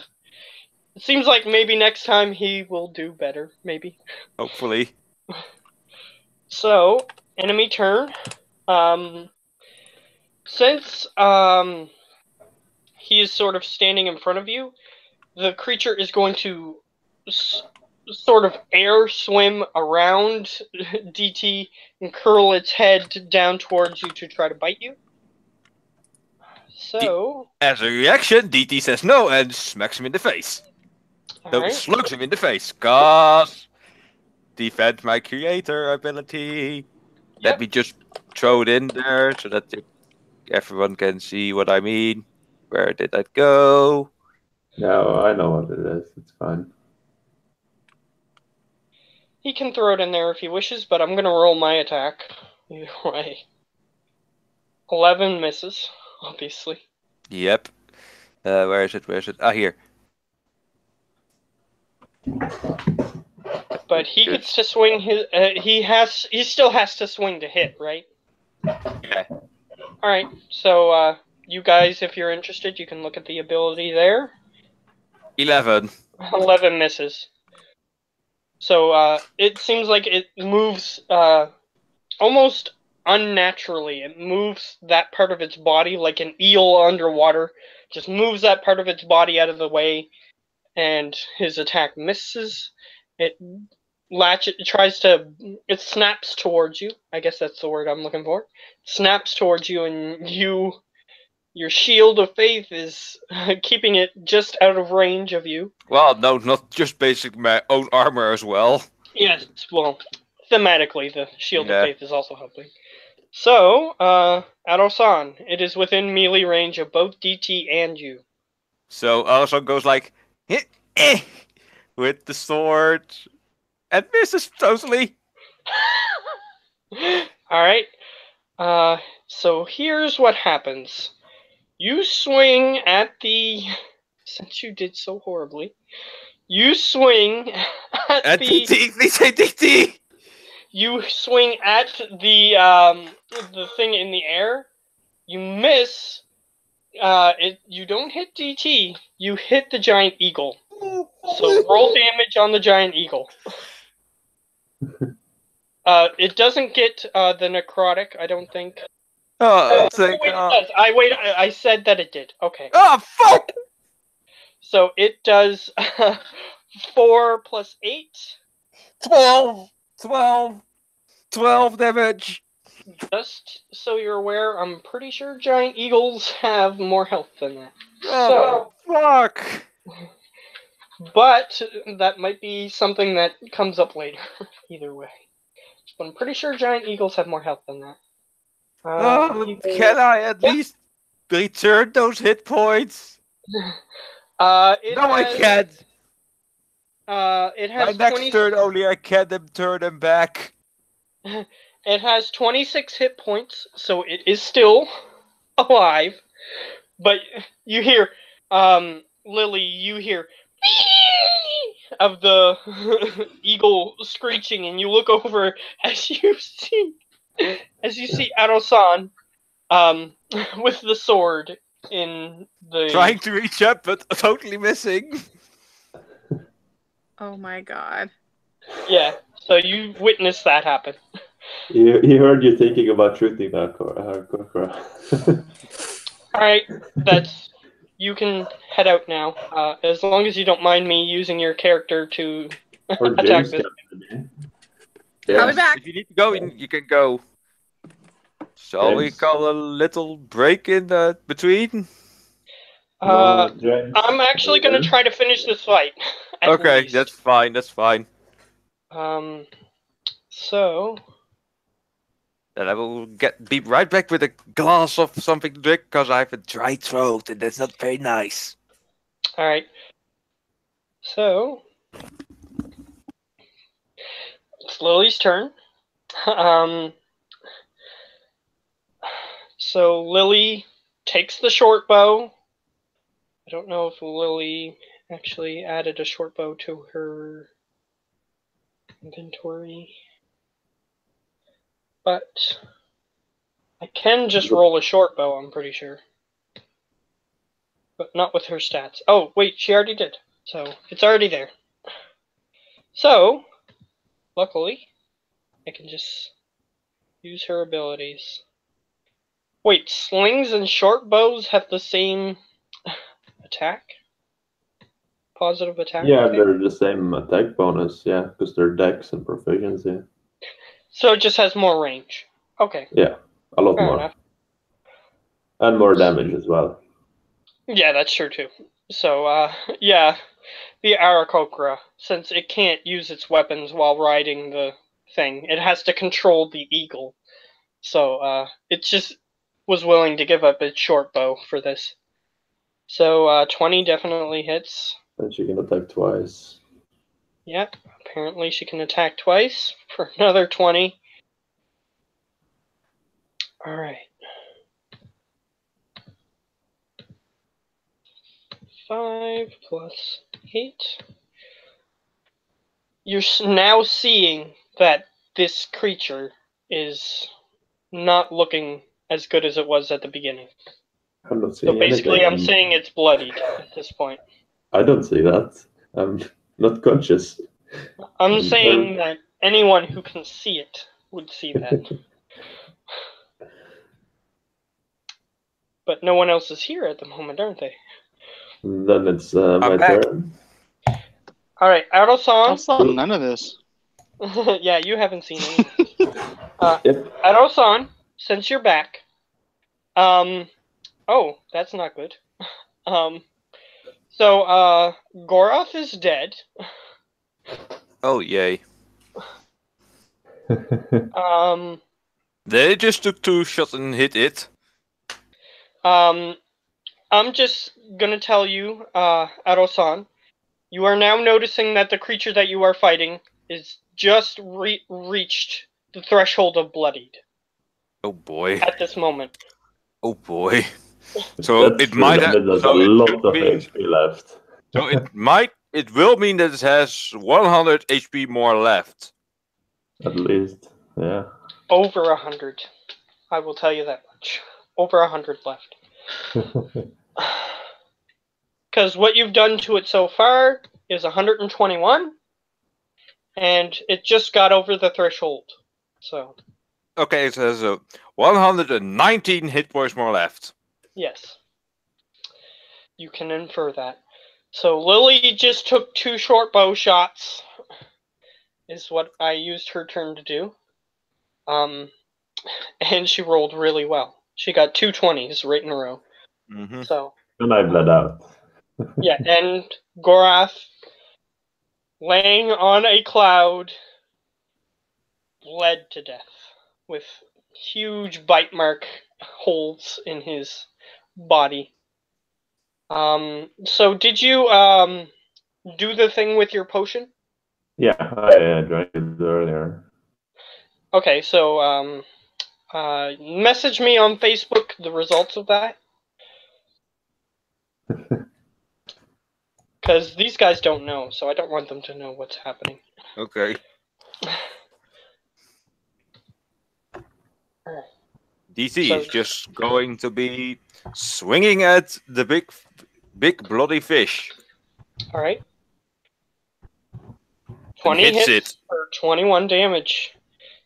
it seems like maybe next time he will do better, maybe. Hopefully. So, enemy turn. Since he is sort of standing in front of you, the creature is going to sort of air swim around DT and curl its head down towards you to try to bite you. So, as a reaction, DT says no and smacks him in the face. No, slugs him in the face. Cause defend my creator ability. Yep. Let me just throw it in there so that everyone can see what I mean. Where did that go? No, I know what it is. It's fine. He can throw it in there if he wishes, but I'm gonna roll my attack. Either way. 11 misses, obviously. Yep. Where is it? Where is it? Ah, here. But he Good. gets to swing his. He still has to swing to hit, right? Yeah. All right. So you guys, if you're interested, you can look at the ability there. 11. 11 misses. So it seems like it moves almost unnaturally. It moves that part of its body like an eel underwater. Just moves that part of its body out of the way, and his attack misses. It it snaps towards you. I guess that's the word I'm looking for. Snaps towards you, and your shield of faith is keeping it just out of range of you. Well, no, not just basic my own armor as well. Yes, well, thematically, the shield of Yeah. faith is also helping. So, Ado-san, it is within melee range of both DT and you. So also goes like, with the sword, and misses totally. Alright, so here's what happens. You swing at the... Since you did so horribly, you swing at the... DT, please say DT! You swing at the thing in the air. You miss. You don't hit DT. You hit the giant eagle. So roll damage on the giant eagle. It doesn't get the necrotic, I don't think. Oh, Wait, it does. I said that it did. Okay. Oh, fuck! So it does 4 plus 8. 12 damage. Just so you're aware, I'm pretty sure giant eagles have more health than that. Oh, fuck! But that might be something that comes up later. Either way. But I'm pretty sure giant eagles have more health than that. Can I at least return those hit points? I can't. It has My next turn only I can turn them back. It has 26 hit points, so it is still alive. But you hear, Lily, you hear of the eagle screeching, and you look over as you see Ado-san, with the sword in the... Trying to reach up, but totally missing. Oh my god. Yeah, so you witnessed that happen. He heard you thinking about shooting that Kokra. Alright, you can head out now. As long as you don't mind me using your character to attack this. I'll be back. If you need to go, you can go. Shall we call a little break in between? I'm actually going to try to finish this fight. Okay, least. that's fine, that's fine. So... Then I will be right back with a glass of something to drink, because I have a dry throat, and that's not very nice. Alright. So... It's Lily's turn. So Lily takes the short bow. I don't know if Lily actually added a short bow to her inventory. But I can just roll a short bow, I'm pretty sure. But not with her stats. Oh, wait, she already did. So it's already there. So, luckily, I can just use her abilities. Wait, slings and short bows have the same attack? Positive attack? Yeah, they're the same attack bonus, yeah, because they're dex and proficiency. So it just has more range. Okay. Yeah, a lot Fair more. enough. And more damage as well. Yeah, that's true too. So, yeah, the Aarakocra, since it can't use its weapons while riding the thing, it has to control the eagle. So, it just was willing to give up its short bow for this. So, 20 definitely hits. And she can attack twice. Yep, apparently she can attack twice for another 20. Alright. 5 plus 8. You're now seeing that this creature is not looking as good as it was at the beginning. I'm not So seeing basically, anything. I'm saying it's bloodied at this point. I don't see that. I'm not conscious. I'm saying that anyone who can see it would see that. But no one else is here at the moment, aren't they? Then it's my back. turn. Alright, I Auto-san. saw none of this. Yeah, you haven't seen anything. Yep. Auto-san, since you're back, oh, that's not good. So, Goroth is dead. Oh, yay. They just took 2 shots and hit it. I'm just gonna tell you, Aro-san, you are now noticing that the creature that you are fighting is just reached the threshold of bloodied Oh boy. at this moment. Oh boy. So That's it true, might then have. it has So a it lot should of mean. HP left. So it might. It will mean that it has 100 HP more left. At least, yeah. Over 100. I will tell you that much. Over 100 left. Because what you've done to it so far is 121, and it just got over the threshold. So. Okay, it has 119 hit points more left. Yes. You can infer that. So Lily just took 2 short bow shots, is what I used her turn to do. And she rolled really well. She got 2 20s right in a row. Mm-hmm. So. And I bled out. Yeah, and Gorath, laying on a cloud, bled to death with huge bite mark holes in his body. So did you do the thing with your potion? Yeah, I drank it earlier. Okay, so message me on Facebook the results of that. Because these guys don't know, so I don't want them to know what's happening. Okay. DT is just going to be swinging at the big bloody fish. All right. 20 hits for 21 damage.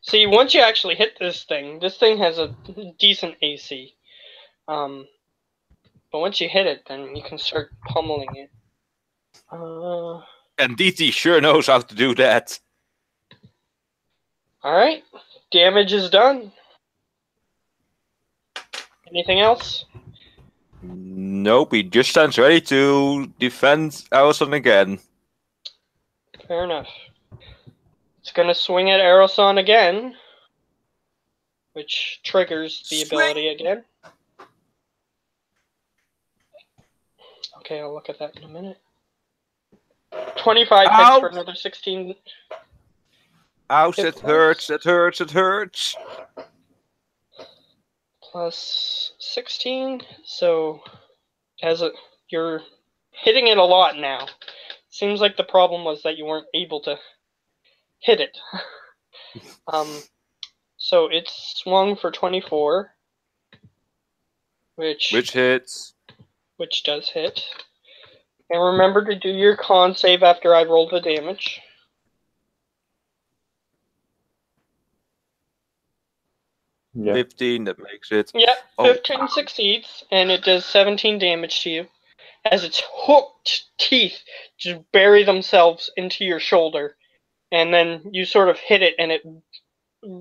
See, once you actually hit this thing has a decent AC. But once you hit it, then you can start pummeling it. And DT sure knows how to do that. Alright. Damage is done. Anything else? Nope, he just stands ready to defend Allison again. Fair enough. It's gonna swing at Aeroson again, which triggers the ability again. Okay, I'll look at that in a minute. 25 hits for another 16. Ouch, it hurts, it hurts, it hurts. Plus 16, so you're hitting it a lot now. Seems like the problem was that you weren't able to hit it. So it's swung for 24, which hits. Which does hit. And remember to do your con save after I roll the damage. Yeah. 15, that makes it. Yep, 15 succeeds, and it does 17 damage to you. As its hooked teeth just bury themselves into your shoulder. And then you sort of hit it, and it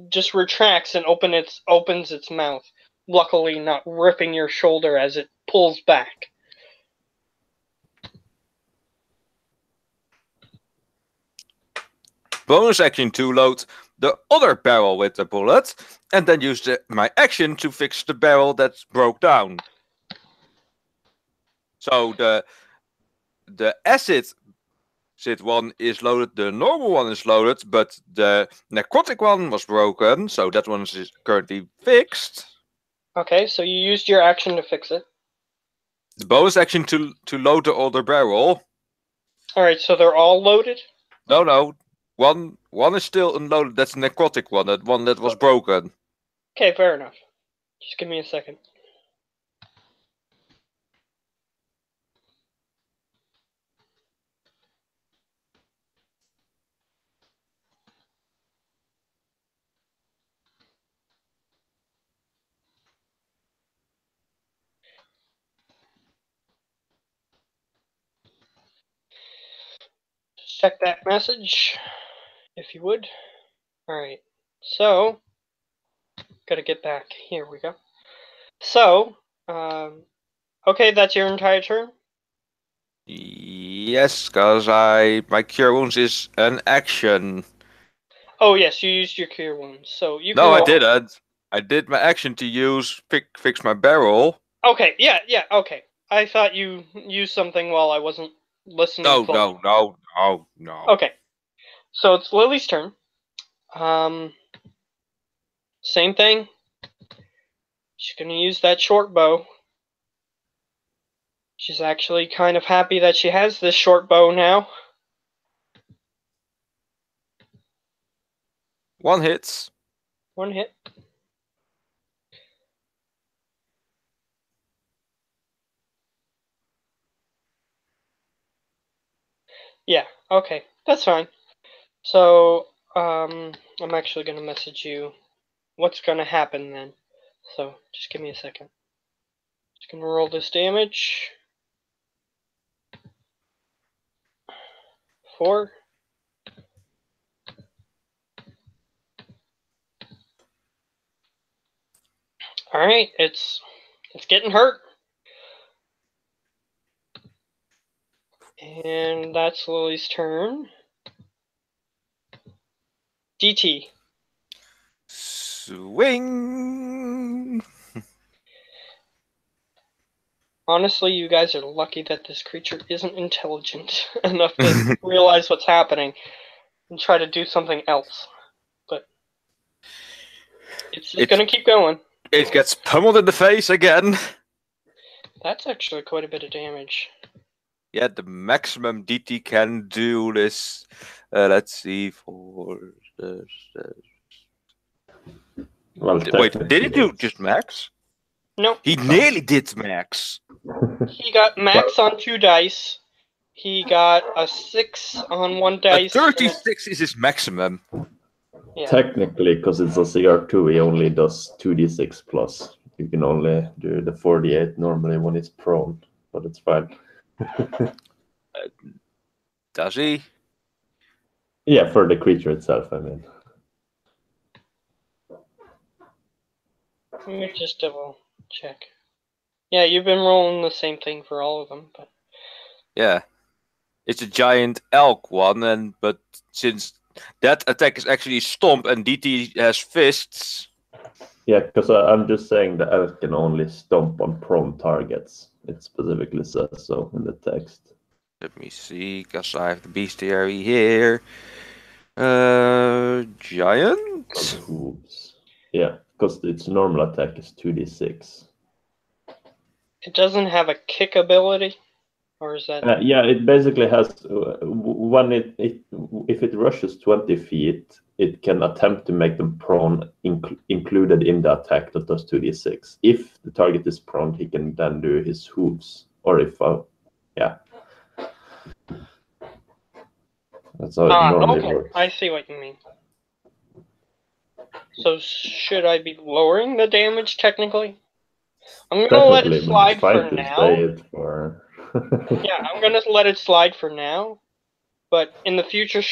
just retracts and opens its mouth. Luckily not ripping your shoulder as it pulls back. Bonus action to load the other barrel with the bullet, and then use my action to fix the barrel that broke down. So the acid Sid 1 is loaded, the normal one is loaded, but the necrotic one was broken, so that one is currently fixed. Okay, so you used your action to fix it. The bonus action to load the older barrel. Alright, so they're all loaded? No. One is still unloaded, that's the necrotic one, that one that was broken. Okay, fair enough. Just give me a second. Check that message, if you would. Alright, so, gotta get back. Here we go. So, okay, that's your entire turn? Yes, because my cure wounds is an action. Oh yes, you used your cure wounds, so you can No, I roll. didn't. I did my action to fix my barrel. Okay, yeah, okay. I thought you used something while I wasn't listening fully. No. Okay, so it's Lily's turn. Same thing. She's gonna use that short bow. She's actually kind of happy that she has this short bow now. One hits. One hit. Yeah, okay, that's fine. So, I'm actually gonna message you what's gonna happen then. So, just give me a second. Just gonna roll this damage. 4. Alright, it's getting hurt. And that's Lily's turn. DT. Swing. Honestly, you guys are lucky that this creature isn't intelligent enough to realize what's happening and try to do something else. But it's just gonna keep going. It gets pummeled in the face again. That's actually quite a bit of damage. Yeah, the maximum DT can do this. Let's see for the. Well, Wait, did he do just max? Nope. He nearly did max. He got max on 2 dice. He got a 6 on 1 dice. 36 is his maximum. Yeah. Technically, because it's a CR2, he only does 2d6 plus. You can only do the 48 normally when it's prone, but it's fine. Does he? Yeah, for the creature itself, I mean. Let me just double check. Yeah, you've been rolling the same thing for all of them, but Yeah. It's a giant elk one, but since that attack is actually stomp and DT has fists. Yeah, because I'm just saying the elk can only stomp on prone targets. It specifically says so in the text. Let me see, because I have the bestiary here. Giant? Hooves. Yeah, because its normal attack is 2d6. it doesn't have a kick ability, or is that? Yeah, it basically has when if it rushes 20 feet, it can attempt to make them prone included in the attack that does 2d6. If the target is prone, he can then do his hooves, or if yeah, that's how it normally okay. works. I see what you mean. So should I be lowering the damage technically? I'm gonna let it slide for now. Yeah, I'm gonna let it slide for now. But in the future,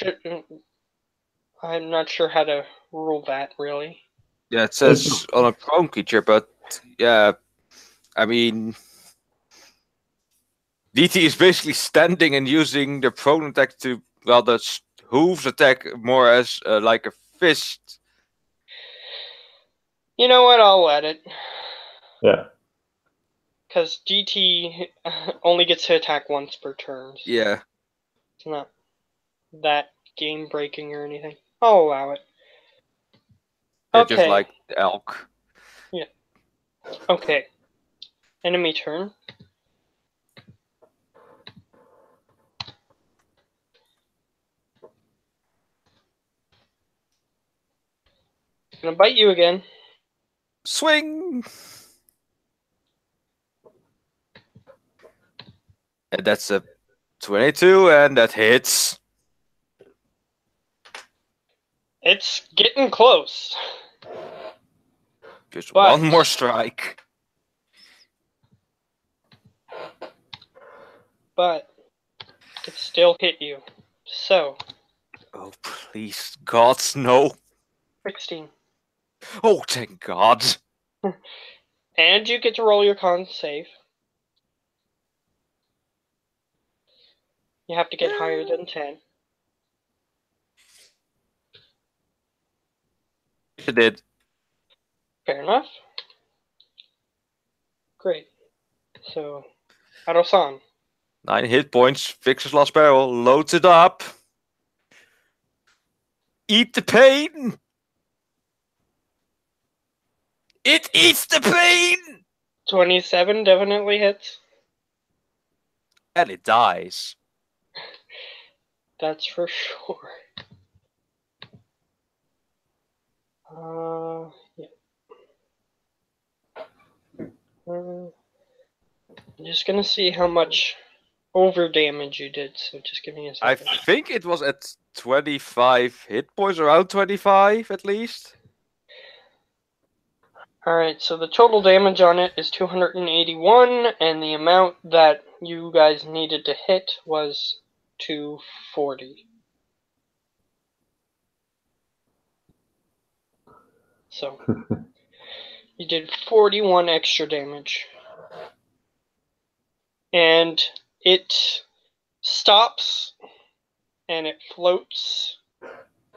I'm not sure how to rule that really. Yeah, it says on a prone creature, but yeah, I mean, DT is basically standing and using the prone attack to, well, the hooves attack more as like a fist. You know what? I'll let it. Yeah. Because DT only gets to attack once per turn. So Yeah. it's not that game breaking or anything. I'll allow it. Yeah, Okay. just like the elk. Yeah. Okay. Enemy turn. Gonna bite you again. Swing! And that's a 22, and that hits. It's getting close. Just But- one more strike. But it still hit you. So, Oh, please, God, no. 16. Oh, thank God. And you get to roll your con save. You have to get higher than 10. It did. Fair enough. Great. So, Adosan. 9 hit points, fixes last barrel, loads it up. Eat the pain! It eats the pain! 27 definitely hits. And it dies. That's for sure. Yeah. I'm just gonna see how much over damage you did, so just give me a I second. think it was at 25 hit points, around 25 at least. Alright, so the total damage on it is 281, and the amount that you guys needed to hit was 240. So, you did 41 extra damage. And it stops, and it floats,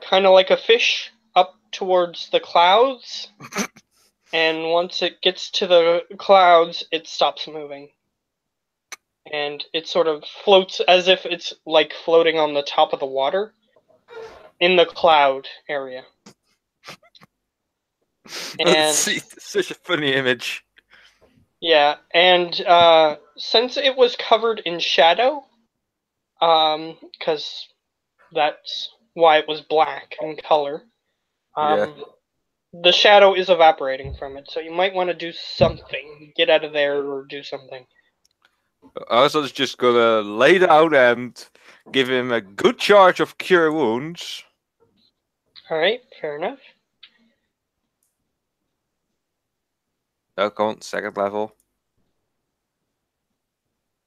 kind of like a fish, up towards the clouds. And once it gets to the clouds, it stops moving. And it sort of floats as if it's like floating on the top of the water in the cloud area. And Such a funny image. yeah, and since it was covered in shadow, because that's why it was black in color, the shadow is evaporating from it, so you might want to do something. Get out of there or do something. Arsenal's just gonna lay down and give him a good charge of cure wounds. Alright, fair enough. Oh, come on, second level.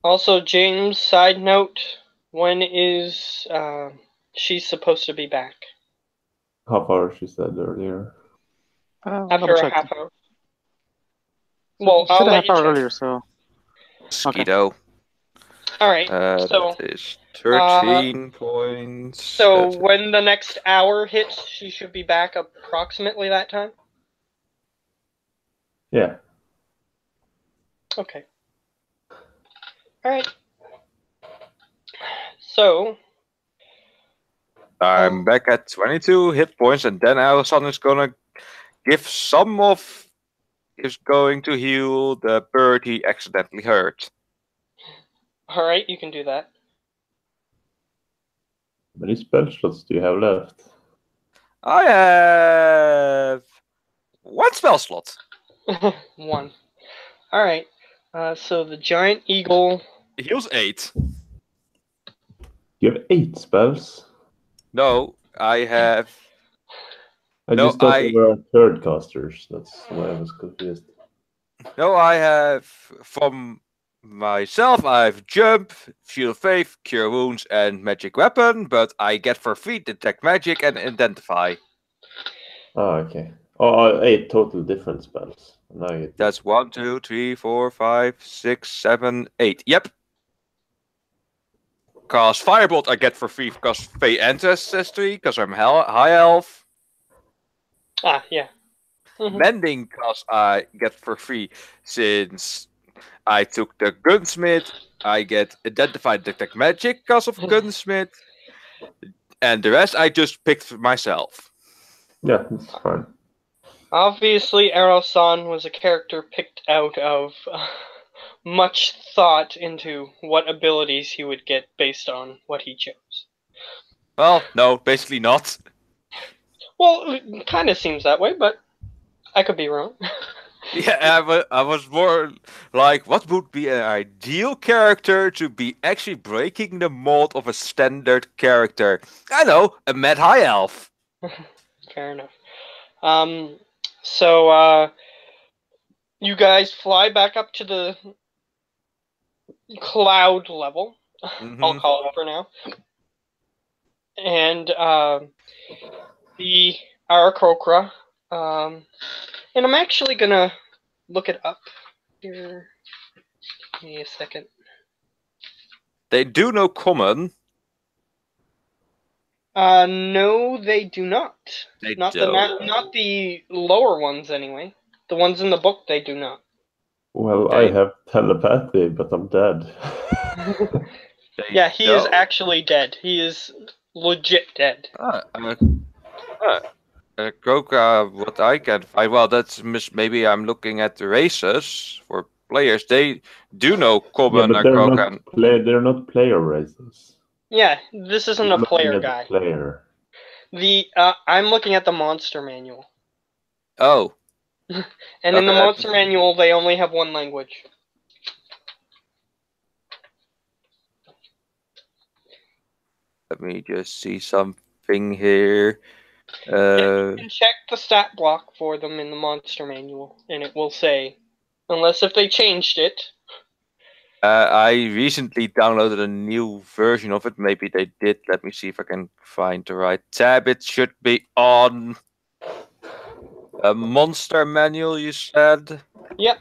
Also, James, side note, when is she supposed to be back? Half hour, she said earlier. After a half hour. Well, I'll a let half you hour check. earlier, so Skeeto. Alright, so that is 13 points. So when the next hour hits, she should be back approximately that time? Yeah. Okay. Alright. So I'm back at 22 hit points, and then Alison is gonna give some of. Is going to heal the bird he accidentally hurt. alright, you can do that. How many spell slots do you have left? I have 1 spell slot. 1. Alright. So the giant eagle. He heals 8. You have 8 spells? No, I have. I just thought they were third casters. That's why I was confused. No, I have from myself. I have jump, shield of faith, cure wounds, and magic weapon. But I get for free detect magic and identify. Oh, okay. Oh, 8 total different spells. Now That's 1, 2, 3, 4, 5, 6, 7, 8. Yep. Cause Firebolt I get for free because Fey Ancestry, because I'm high elf. Ah, yeah. Mm-hmm. Mending cause I get for free since I took the Gunsmith. I get Identify Detect Magic because of Gunsmith. and the rest I just picked myself. Yeah, it's fine. Obviously, Eros-san was a character picked out of much thought into what abilities he would get based on what he chose. Well, no, basically not. Well, it kind of seems that way, but I could be wrong. Yeah, I was more like, what would be an ideal character to be actually breaking the mold of a standard character? I know, a Mad High Elf. Fair enough. So you guys fly back up to the cloud level, I'll call it for now. And the Aarakocra, and I'm actually gonna look it up here. Give me a second. They do know common. No, they do not. They Not don't. not the lower ones anyway. The ones in the book, they do not. Well, They- I have telepathy, but I'm dead. Yeah, he is actually dead. He is legit dead. Kroka, what I can find, well, that's maybe I'm looking at the races for players. They do know Yeah, common but and they're Kroka. they're not player races. Yeah, this isn't I'm a player looking at guy. the player. I'm looking at the monster manual. Oh, And in the Okay. monster manual, they only have one language. let me just see something here. You can check the stat block for them in the monster manual, and it will say, unless if they changed it. I recently downloaded a new version of it. Maybe they did. Let me see if I can find the right tab. It should be on a monster manual, you said? Yep.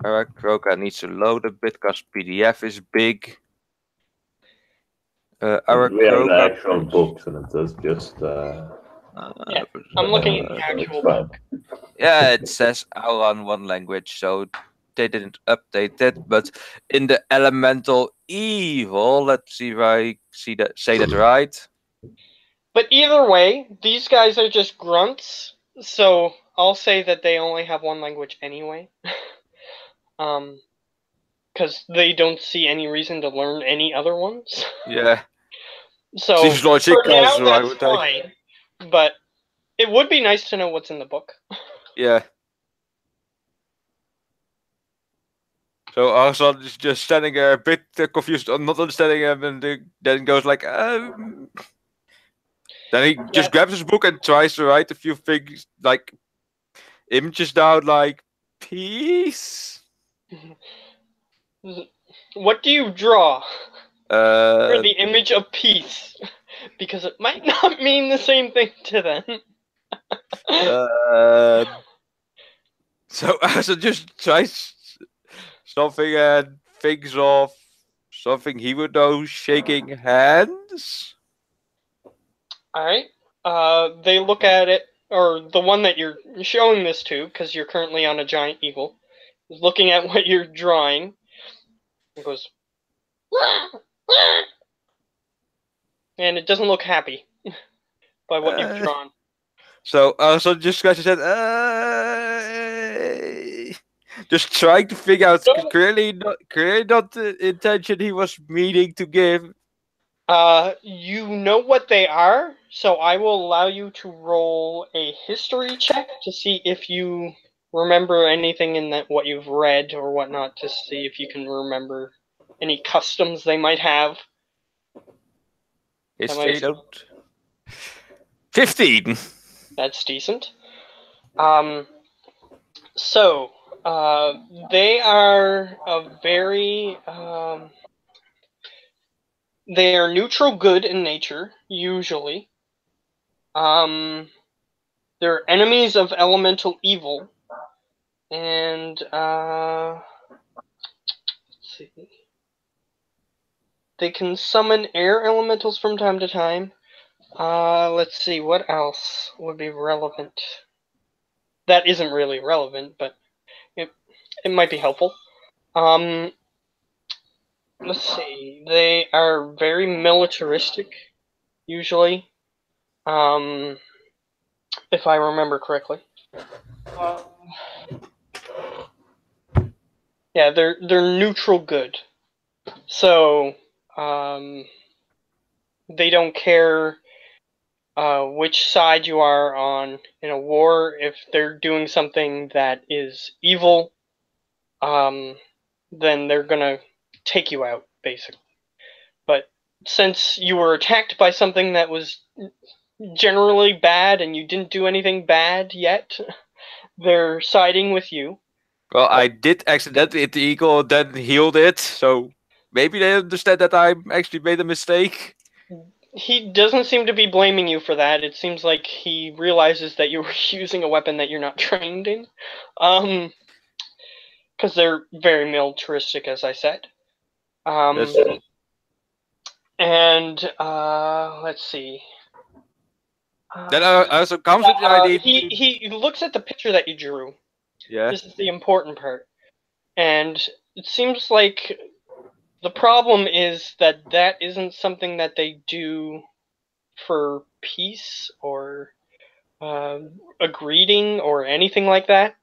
Alright, Kroka needs to load a bit because PDF is big. We have the actual books, and it says just. Yeah, I'm looking at the actual fine. book. Yeah, it says all on one language, so they didn't update it. But in the elemental evil, let's see if I say that right. But either way, these guys are just grunts, so I'll say that they only have one language anyway. Because they don't see any reason to learn any other ones. Yeah. So Seems logical, for now, so I that's would think. fine. But it would be nice to know what's in the book. Yeah. So Arsan is just standing there a bit confused, not understanding him, and then goes like, Then he just grabs his book and tries to write a few things, like images down, like peace. What do you draw for Uh, the image of peace? Because it might not mean the same thing to them. so Arsan just tries something and thinks of something he would know, shaking hands. Alright. They look at it, or the one that you're showing this to, because you're currently on a giant eagle, is looking at what you're drawing. It goes, and it doesn't look happy by what you've drawn. So Arsan just scratches his head. Just trying to figure out. Clearly not the intention he was meaning to give. You know what they are, so I will allow you to roll a history check to see if you remember anything in that what you've read or whatnot, to see if you can remember any customs they might have. History note. 15. That's decent. So they are a very they are neutral good in nature, usually. They're enemies of elemental evil. And let's see. They can summon air elementals from time to time. Let's see, what else would be relevant? That isn't really relevant, but it might be helpful. Let's see. They are very militaristic. usually, if I remember correctly. Yeah, they're neutral good. So they don't care which side you are on in a war. If they're doing something that is evil, then they're gonna take you out, basically. But since you were attacked by something that was generally bad and you didn't do anything bad yet, they're siding with you. Well, I did accidentally hit the eagle, then healed it, so maybe they understand that I actually made a mistake. He doesn't seem to be blaming you for that. It seems like he realizes that you were using a weapon that you're not trained in. Because they're very militaristic, as I said. And let's see. Then I also comes with the idea. He looks at the picture that you drew. Yeah. This is the important part. And it seems like the problem is that that isn't something that they do for peace or a greeting or anything like that.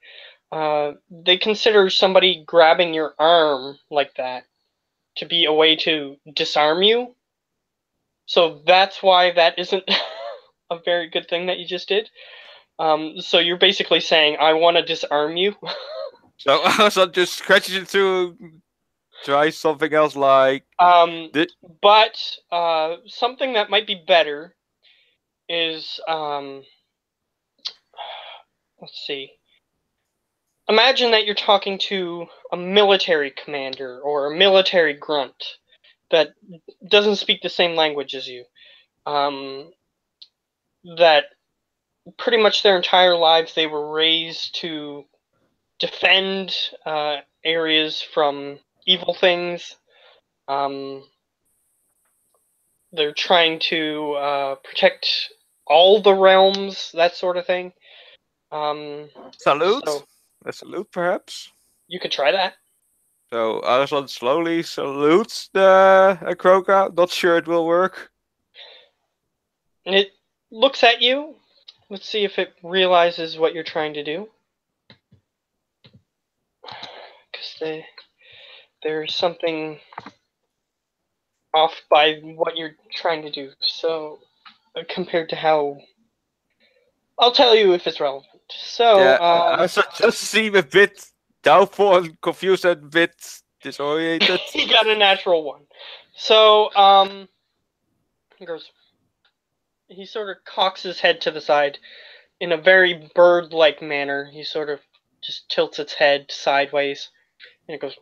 They consider somebody grabbing your arm like that to be a way to disarm you. So that's why that isn't a very good thing that you just did. So you're basically saying, I want to disarm you. So I was just scratching it to try something else like... But something that might be better is, let's see. Imagine that you're talking to a military commander or a military grunt that doesn't speak the same language as you. That pretty much their entire lives they were raised to defend areas from evil things. They're trying to protect all the realms, that sort of thing. Salute? So A salute, perhaps? you could try that. So Arslan slowly salutes the crocodile. Not sure it will work. And it looks at you. Let's see if it realizes what you're trying to do. Because there's something off by what you're trying to do. So, compared to how... I'll tell you if it's relevant. So, yeah, Arslan just seem a bit doubtful and confused and a bit disoriented. He got a natural one. So, he goes... He sort of cocks his head to the side in a very bird-like manner. He sort of just tilts its head sideways, and it goes...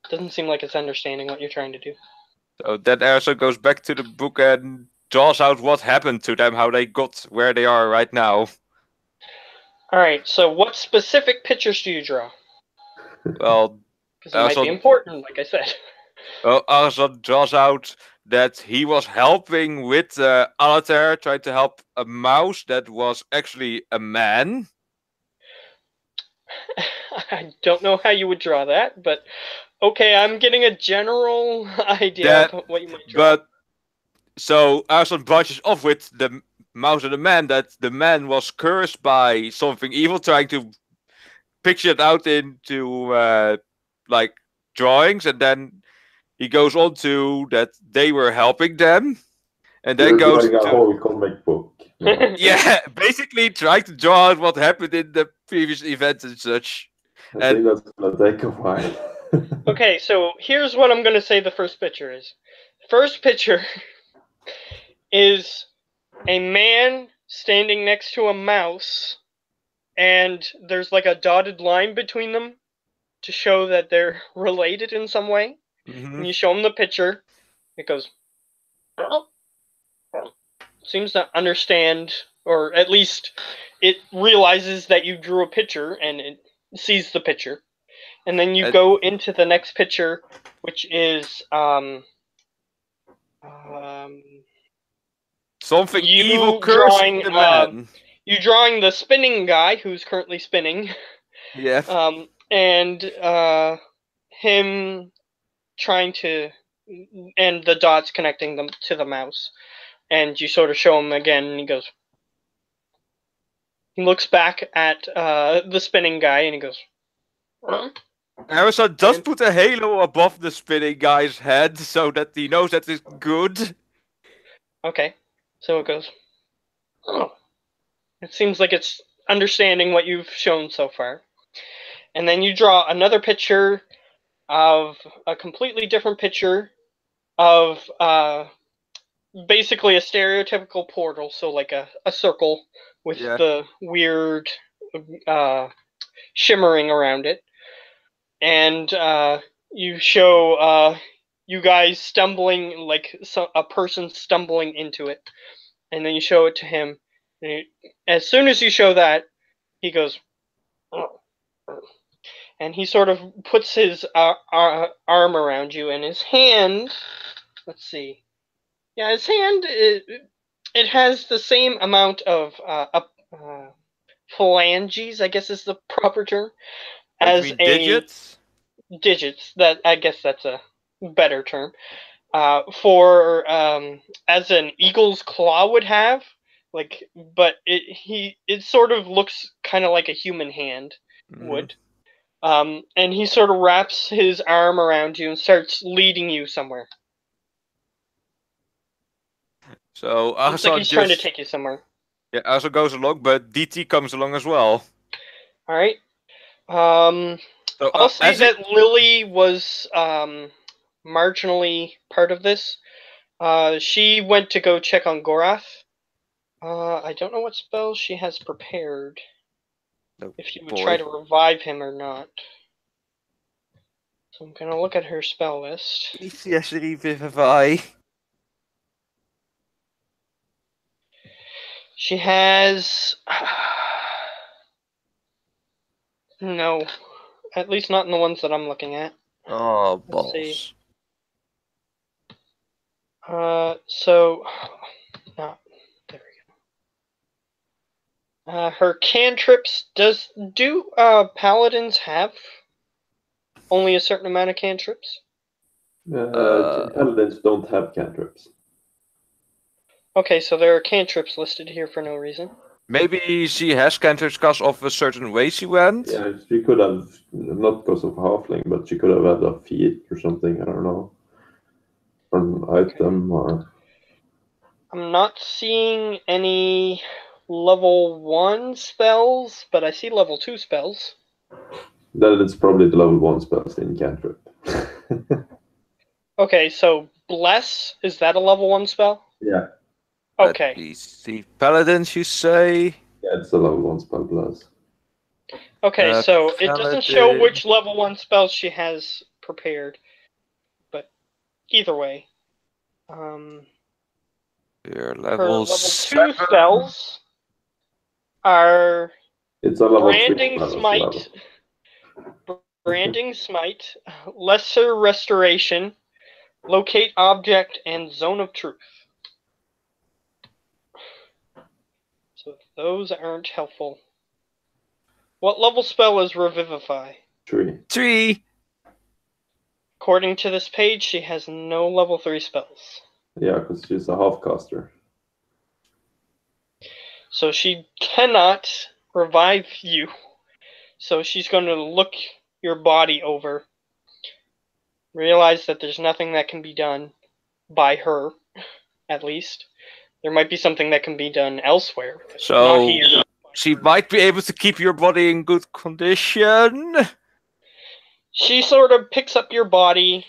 Doesn't seem like it's understanding what you're trying to do. So then Arslan goes back to the book and draws out what happened to them, how they got where they are right now. Alright, so what specific pictures do you draw? Well, because it might be important, like I said. Well, Arslan draws out that he was helping with Alatar, trying to help a mouse that was actually a man. I don't know how you would draw that, but okay, I'm getting a general idea of what you might draw. But so Arslan brushes off with the mouse and the man that the man was cursed by something evil, trying to picture it out into like drawings, and then he goes on to that they were helping them, and then goes to a whole comic book. Yeah, basically trying to draw out what happened in the previous events and such. I think that's gonna take a while. Okay, so here's what I'm gonna say the first picture is. First picture is a man standing next to a mouse, and there's like a dotted line between them to show that they're related in some way. Mm-hmm. And you show him the picture, it goes... Seems to understand, or at least it realizes that you drew a picture, and it sees the picture. And then you go into the next picture, which is something you evil cursing the man. You drawing the spinning guy who's currently spinning. Yeah. And him trying to and the dots connecting them to the mouse. And you sort of show him again, and he goes. He looks back at the spinning guy, and he goes. Arisa does put a halo above the spinning guy's head so that he knows that it's good. Okay, so it goes. Oh. It seems like it's understanding what you've shown so far. And then you draw another picture of a completely different picture of basically a stereotypical portal, so like a circle with the weird shimmering around it. And you show you guys stumbling, like a person stumbling into it. And then you show it to him. And as soon as you show that, he goes, oh. And he sort of puts his arm around you, and his hand, let's see. Yeah, his hand, it has the same amount of phalanges, I guess is the proper term, as digits? Digits, that I guess that's a better term. For as an eagle's claw would have, like, but it sort of looks kind of like a human hand would. And he sort of wraps his arm around you and starts leading you somewhere. So Looks like he's trying to take you somewhere. Yeah, Asa goes along, but DT comes along as well. All right. So, I'll say that Lily was marginally part of this. She went to go check on Gorath. I don't know what spells she has prepared. If you would try to revive him or not. So I'm gonna look at her spell list. Yes, revivify. She has no, at least not in the ones that I'm looking at. Oh, balls. So, no, there we go. Her cantrips, do paladins have only a certain amount of cantrips? Paladins don't have cantrips. Okay, so there are cantrips listed here for no reason. Maybe she has cantrips because of a certain way she went? Yeah, she could have, not because of halfling, but she could have had a feat or something, I don't know. Or an item, or... I'm not seeing any level 1 spells, but I see level 2 spells. Then it's probably the level 1 spells in cantrip. Okay, so Bless, is that a level 1 spell? Yeah. Okay. The paladins, you say? Yeah, it's a level 1 spell, Bless. Okay, so it doesn't show which level 1 spells she has prepared. But either way. Your her level 2 spells are it's a level Branding Smite, Branding Smite, Lesser Restoration, Locate Object, and Zone of Truth. So those aren't helpful. What level spell is Revivify? 3. According to this page, she has no level 3 spells. Yeah, because she's a half-caster. So she cannot revive you. So she's going to look your body over. Realize that there's nothing that can be done by her, at least. There might be something that can be done elsewhere. So not here. She might be able to keep your body in good condition. She sort of picks up your body.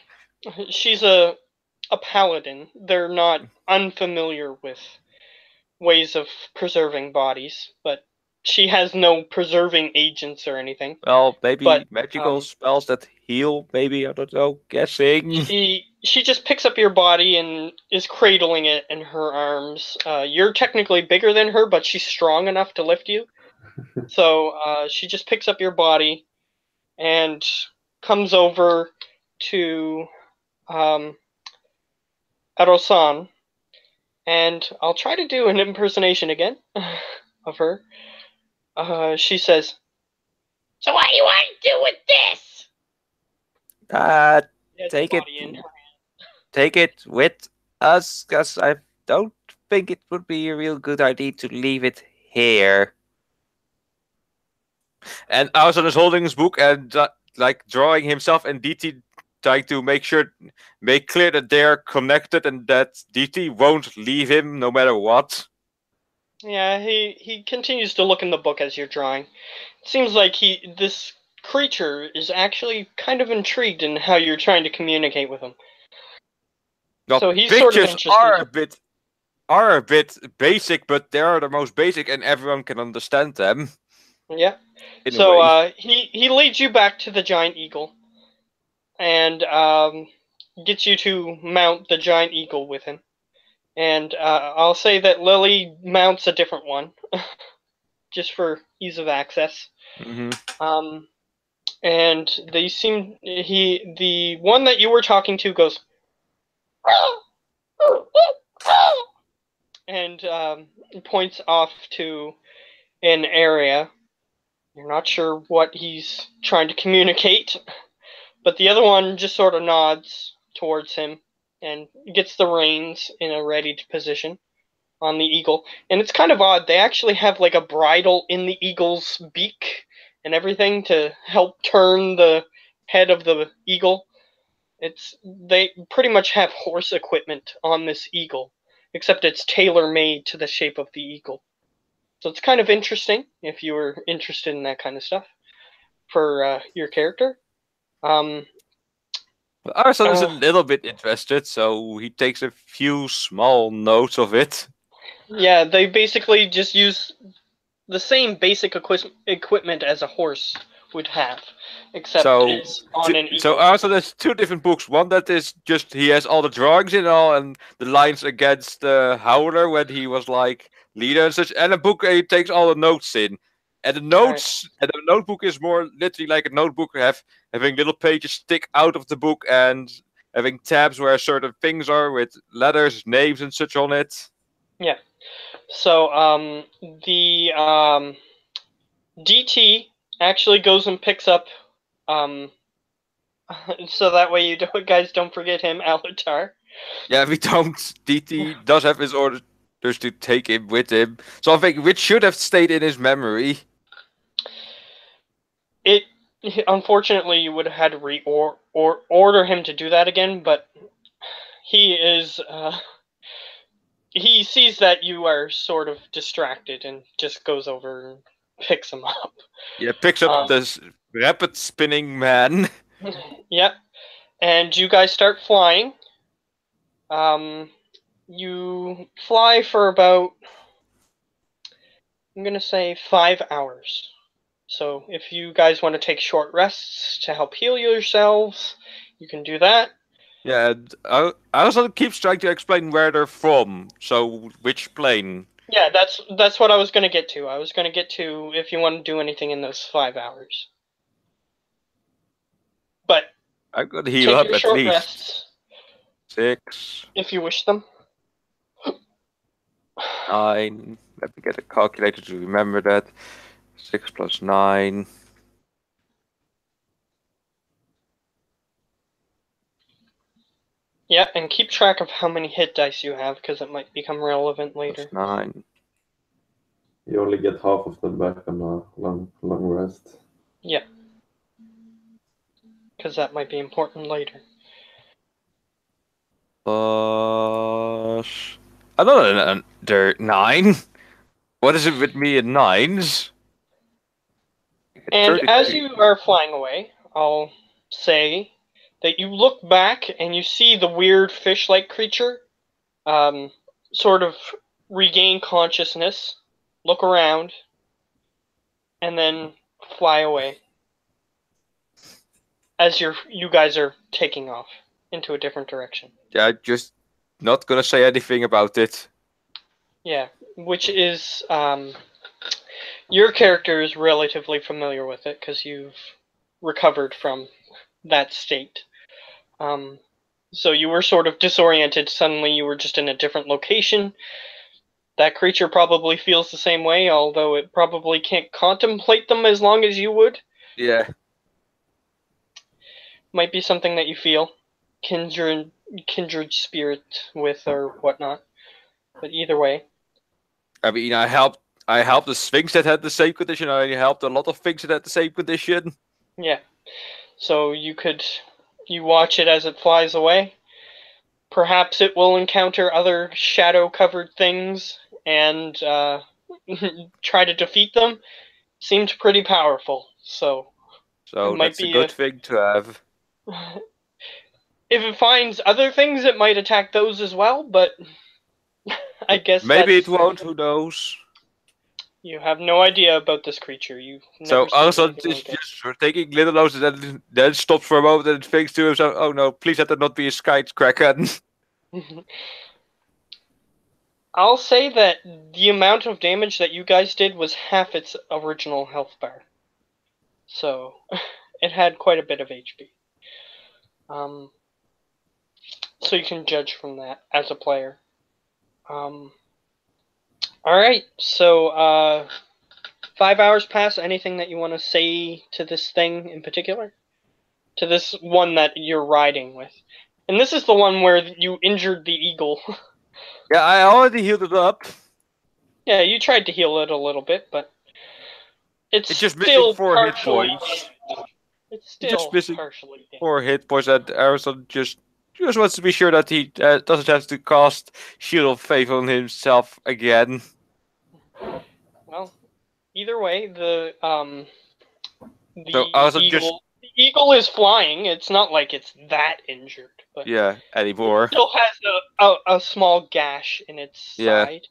She's a paladin. They're not unfamiliar with ways of preserving bodies, but she has no preserving agents or anything. Well, maybe magical spells that heal, maybe, I don't know, guessing. She just picks up your body and is cradling it in her arms. You're technically bigger than her, but she's strong enough to lift you. So she just picks up your body and comes over to Arosan. And I'll try to do an impersonation again of her. She says, "So what do you want to do with this?" Take it. take it with us, because I don't think it would be a real good idea to leave it here. And Arzon is holding his book and like drawing himself and DT, trying to make clear that they're connected and that DT won't leave him no matter what. Yeah, he continues to look in the book as you're drawing. It seems like this creature is actually kind of intrigued in how you're trying to communicate with him. Well, so he's sort of pictures interested. are a bit basic, but they are the most basic, and everyone can understand them. Yeah. In a So way. he leads you back to the giant eagle, and gets you to mount the giant eagle with him. And I'll say that Lily mounts a different one, just for ease of access. Mm-hmm. And they seem the one that you were talking to goes, and points off to an area. You're not sure what he's trying to communicate, but the other one just sort of nods towards him and gets the reins in a ready position on the eagle. And it's kind of odd. They actually have like a bridle in the eagle's beak and everything to help turn the head of the eagle. They pretty much have horse equipment on this eagle, except it's tailor-made to the shape of the eagle. So it's kind of interesting if you were interested in that kind of stuff for your character. Arzon is a little bit interested, so he takes a few small notes of it. Yeah, they basically just use the same basic equipment as a horse would have, except it's on an eagle. So Arzon has two different books. One that is just, he has all the drawings in all and the lines against the Howler when he was like leader and such, and a book he takes all the notes in. And the notes, and the notebook is more literally like a notebook, having little pages stick out of the book and having tabs where certain things are with letters, names, and such on it. Yeah. So the DT actually goes and picks up, so that way you guys don't forget him, Alatar. Yeah, we don't. DT does have his orders to take him with him, something which should have stayed in his memory. Unfortunately, you would have had to order him to do that again, but he is he sees that you are sort of distracted and just goes over and picks him up. Yeah, picks up this rapid spinning man. Yep. And you guys start flying. You fly for about, I'm going to say 5 hours. So if you guys want to take short rests to help heal yourselves, you can do that. Yeah, I also keeps trying to explain where they're from. So which plane? Yeah, that's what I was going to get to. I was going to get to if you want to do anything in those 5 hours. But I'm going to heal up at least. Rests, 6. if you wish them. 9. Let me get a calculator to remember that. 6 plus 9. Yeah, and keep track of how many hit dice you have, because it might become relevant later. Plus 9. You only get half of them back on a long rest. Yeah. Because that might be important later. Plus... Another 9? What is it with me and 9s? And as you are flying away, I'll say that you look back and you see the weird fish-like creature sort of regain consciousness, look around, and then fly away as you guys are taking off into a different direction. Yeah, just not gonna say anything about it. Yeah, which is your character is relatively familiar with it because you've recovered from that state. So you were sort of disoriented. Suddenly you were just in a different location. That creature probably feels the same way, although it probably can't contemplate them as long as you would. Yeah. Might be something that you feel. Kindred kindred spirit with or whatnot. But either way. I mean, I helped the Sphinx that had the same condition. I helped a lot of things that had the same condition. Yeah. So you watch it as it flies away. Perhaps it will encounter other shadow-covered things and try to defeat them. Seemed pretty powerful, so So it might that's a be good thing to have. If it finds other things, it might attack those as well, but I guess Maybe it won't, who knows? You have no idea about this creature. You've never So seen also anything like it. just taking little doses and then stops for a moment and thinks to himself, "Oh no, please let there not be a skyscraper." I'll say that the amount of damage that you guys did was half its original health bar. So, it had quite a bit of HP. So you can judge from that as a player. Alright, so 5 hours pass. Anything that you want to say to this thing in particular? To this one that you're riding with. And this is the one where you injured the eagle. Yeah, I already healed it up. Yeah, you tried to heal it a little bit, but it's just still missing 4 hit partially points. It's still Just missing partially damaged. 4 hit points, and Arison just wants to be sure that he doesn't have to cast Shield of Faith on himself again. Well, either way, the eagle is flying. It's not like it's that injured, but yeah, anymore. It still has a small gash in its side.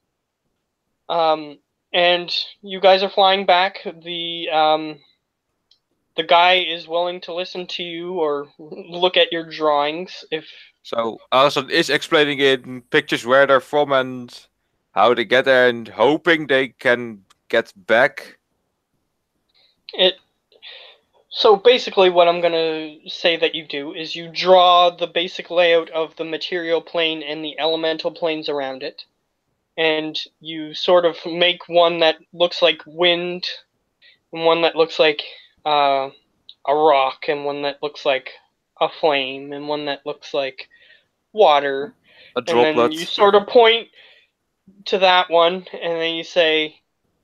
And you guys are flying back. The guy is willing to listen to you or look at your drawings if. So Arison is explaining in pictures where they're from and how they get there, and hoping they can get back. So basically what I'm going to say that you do is you draw the basic layout of the material plane and the elemental planes around it. And you sort of make one that looks like wind, and one that looks like a rock, and one that looks like a flame, and one that looks like water. A droplet. And then you sort of point to that one, and then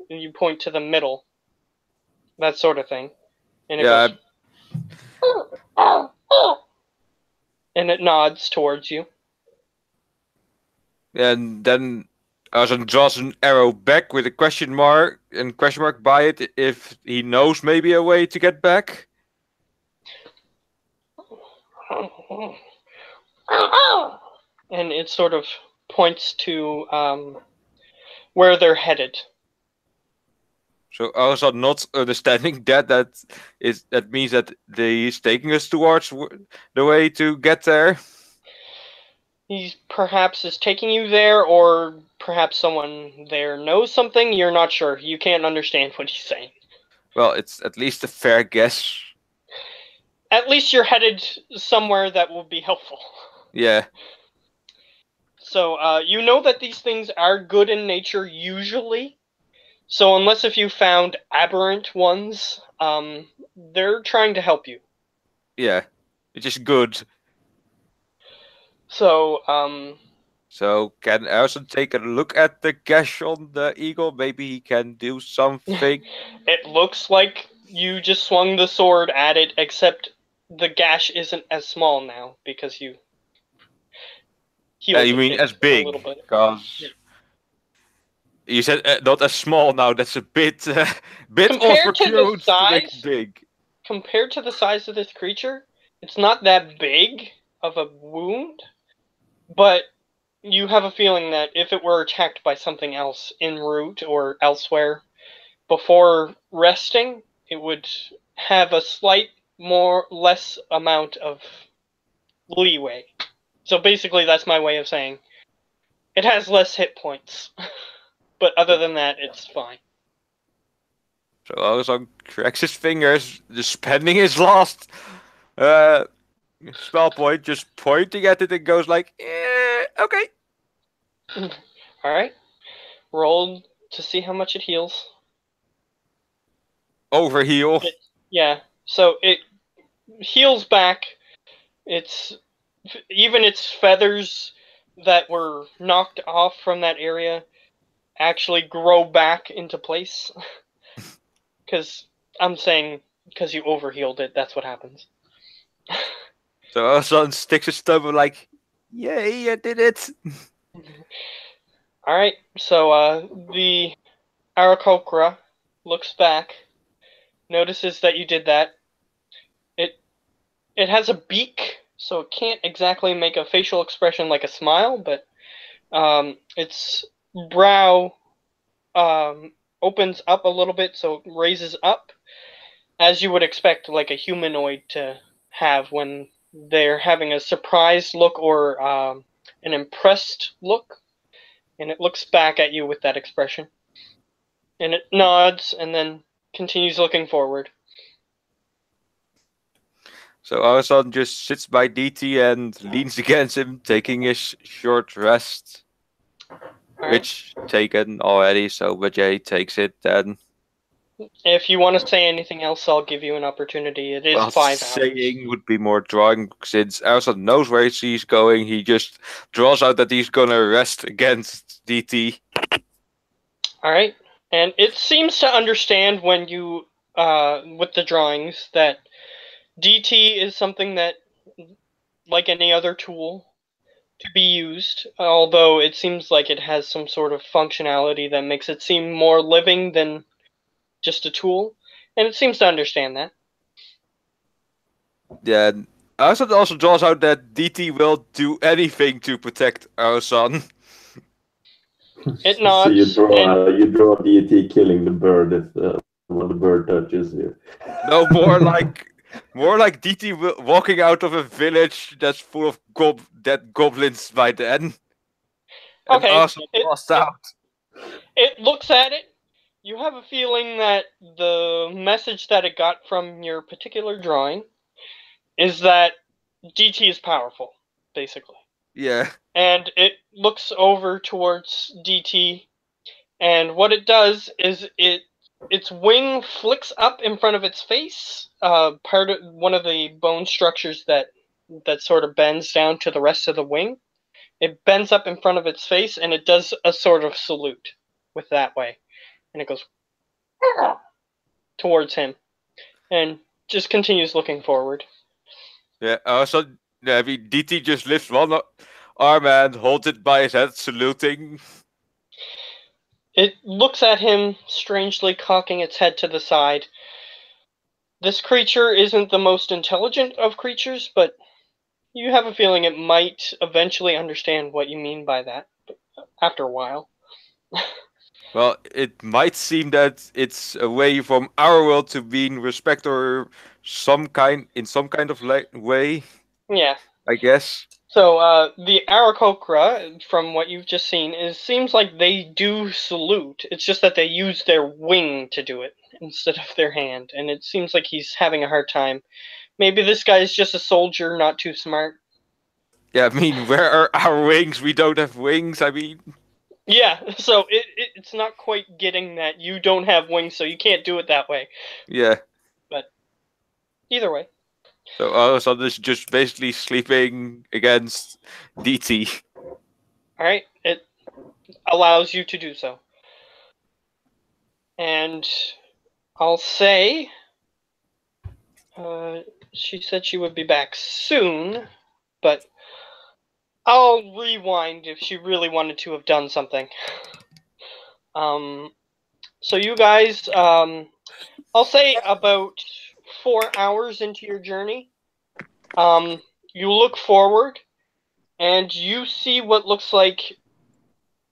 you point to the middle. That sort of thing. And it goes, and it nods towards you. And then Arison draws an arrow back with a question mark by it if he knows maybe a way to get back. And it sort of points to where they're headed. So Arison not understanding that means that he's taking us towards the way to get there. He perhaps is taking you there, or perhaps someone there knows something. You're not sure. You can't understand what he's saying. Well, it's at least a fair guess. At least you're headed somewhere that will be helpful. Yeah. So you know that these things are good in nature usually. So unless if you found aberrant ones, they're trying to help you. Yeah, which is good. So, So can Arison take a look at the gash on the eagle? Maybe he can do something. It looks like you just swung the sword at it, except the gash isn't as small now because you healed you mean as big? Because you said not as small now. That's a bit overcute to make big. Compared to the size of this creature, it's not that big of a wound, but you have a feeling that if it were attacked by something else en route or elsewhere before resting, it would have a less amount of leeway. So basically that's my way of saying it has less hit points. But other than that, it's fine. So Arison cracks his fingers, just spending his last spell point, just pointing at it and goes like, okay. Alright. Roll to see how much it heals. Overheal. Yeah. So it heals back its even its feathers that were knocked off from that area actually grow back into place. Because I'm saying, because you overhealed it, that's what happens. So Arson sticks his thumb like, yay, I did it. Alright, so the Aarakocra looks back, notices that you did that. It has a beak, so it can't exactly make a facial expression like a smile, but its brow opens up a little bit, so it raises up, as you would expect like a humanoid to have when they're having a surprised look or an impressed look, and it looks back at you with that expression. And it nods and then continues looking forward. So Arson just sits by DT and leans against him, taking his short rest. All right. Which taken already, so Bajay takes it then. If you want to say anything else, I'll give you an opportunity. It is Well, 5 hours. saying would be more drawing, since Arson knows where he's going. He just draws out that he's gonna rest against DT. All right, and it seems to understand when you, with the drawings, that DT is something that, like any other tool, to be used. Although it seems like it has some sort of functionality that makes it seem more living than just a tool, and it seems to understand that. Yeah, Arson also draws out that DT will do anything to protect Arson. It nods. So you draw DT killing the bird if when the bird touches you. No, more like DT walking out of a village that's full of dead goblins by then. And Okay, Arson lost out. It looks at it. You have a feeling that the message that it got from your particular drawing is that DT is powerful, basically. Yeah. And it looks over towards DT, and what it does is its wing flicks up in front of its face. Part of one of the bone structures that sort of bends down to the rest of the wing. It bends up in front of its face, and it does a sort of salute with that way, and it goes towards him, and just continues looking forward. Yeah. So DT just lifts one arm and holds it by his head, saluting. It looks at him strangely, cocking its head to the side. This creature isn't the most intelligent of creatures, but you have a feeling it might eventually understand what you mean by that after a while. Well, it might seem that it's a way from our world to being respect or in some kind of way. Yeah. I guess. So the Aarakocra, from what you've just seen, seems like they do salute. It's just that they use their wing to do it instead of their hand, and it seems like he's having a hard time. Maybe this guy's just a soldier, not too smart. Yeah, I mean, where are our wings? We don't have wings. I mean. Yeah, so it's not quite getting that you don't have wings, so you can't do it that way. Yeah. But either way. So Arson is just basically sleeping against DT. Alright, it allows you to do so. And I'll say she said she would be back soon, but I'll rewind if she really wanted to have done something. So you guys, I'll say about 4 hours into your journey, you look forward, and you see what looks like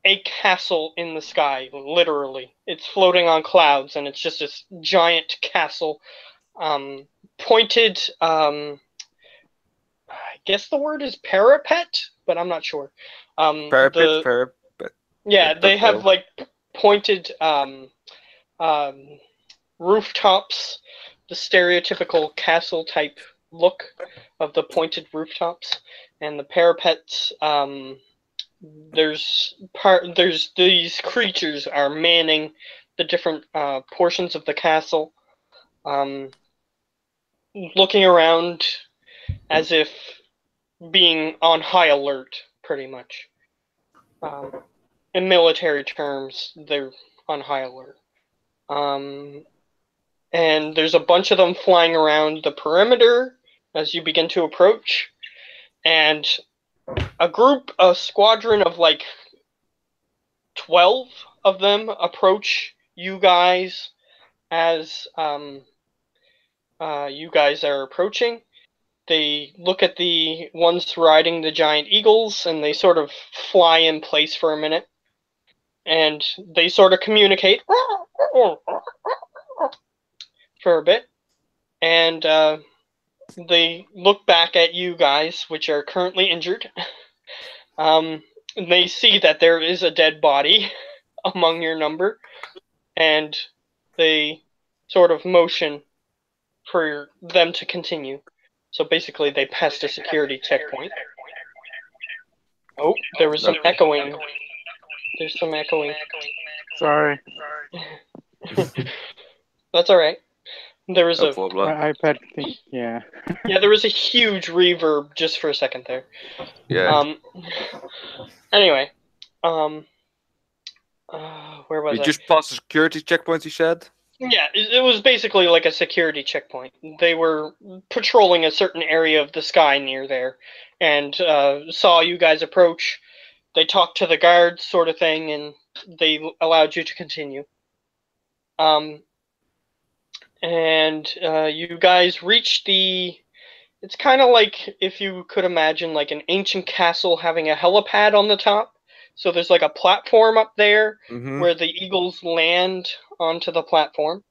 a castle in the sky, literally. It's floating on clouds, and it's just this giant castle, pointed, I guess the word is parapet, but I'm not sure. Parapet. Yeah, they have like pointed rooftops, the stereotypical castle type look of the pointed rooftops, and the parapets. There's these creatures are manning the different portions of the castle, looking around as if being on high alert, pretty much. In military terms, they're on high alert. And there's a bunch of them flying around the perimeter as you begin to approach. And a squadron of like 12 of them approach you guys as you guys are approaching. They look at the ones riding the giant eagles, and they sort of fly in place for a minute. And they sort of communicate for a bit. And they look back at you guys, which are currently injured. They see that there is a dead body among your number, and they sort of motion for them to continue. So basically, they passed a security checkpoint. Oh, there was some echoing. There's some echoing. Sorry. That's all right. There was No problem. My iPad thing. Yeah. Yeah, there was a huge reverb just for a second there. Yeah. Anyway, where was We I? just passed the security checkpoint, he said? Yeah, it was basically like a security checkpoint. They were patrolling a certain area of the sky near there, and saw you guys approach. They talked to the guards, sort of thing, and they allowed you to continue. And you guys reached the... It's kind of like if you could imagine like an ancient castle having a helipad on the top. So there's like a platform up there where the eagles land onto the platform.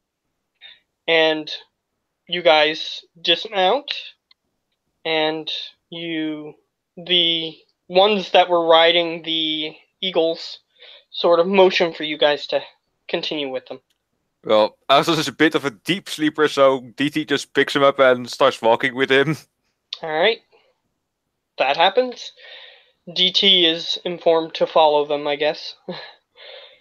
And you guys dismount, and the ones that were riding the eagles sort of motion for you guys to continue with them. Well, Astos is a bit of a deep sleeper, so DT just picks him up and starts walking with him. Alright. That happens. DT is informed to follow them, I guess.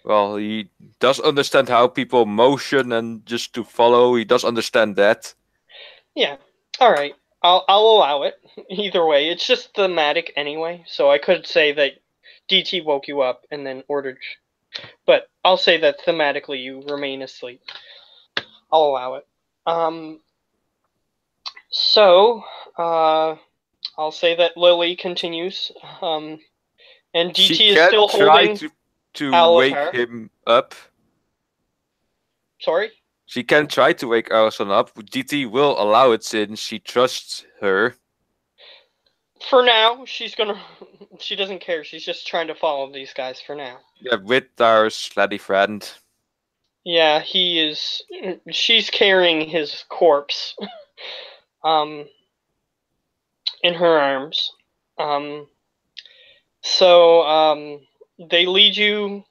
Well, he does understand how people motion and just to follow. He does understand that. Yeah. Alright. I'll allow it. Either way, it's just thematic anyway, so I could say that DT woke you up and then ordered... But I'll say that thematically you remain asleep. I'll allow it. I'll say that Lily continues. And DT is still holding... to Alatar. wake him up. Sorry? She can try to wake Alison up. DT will allow it since she trusts her. For now, she doesn't care. She's just trying to follow these guys for now. Yeah, with our sladdy friend. Yeah, she's carrying his corpse in her arms. They lead you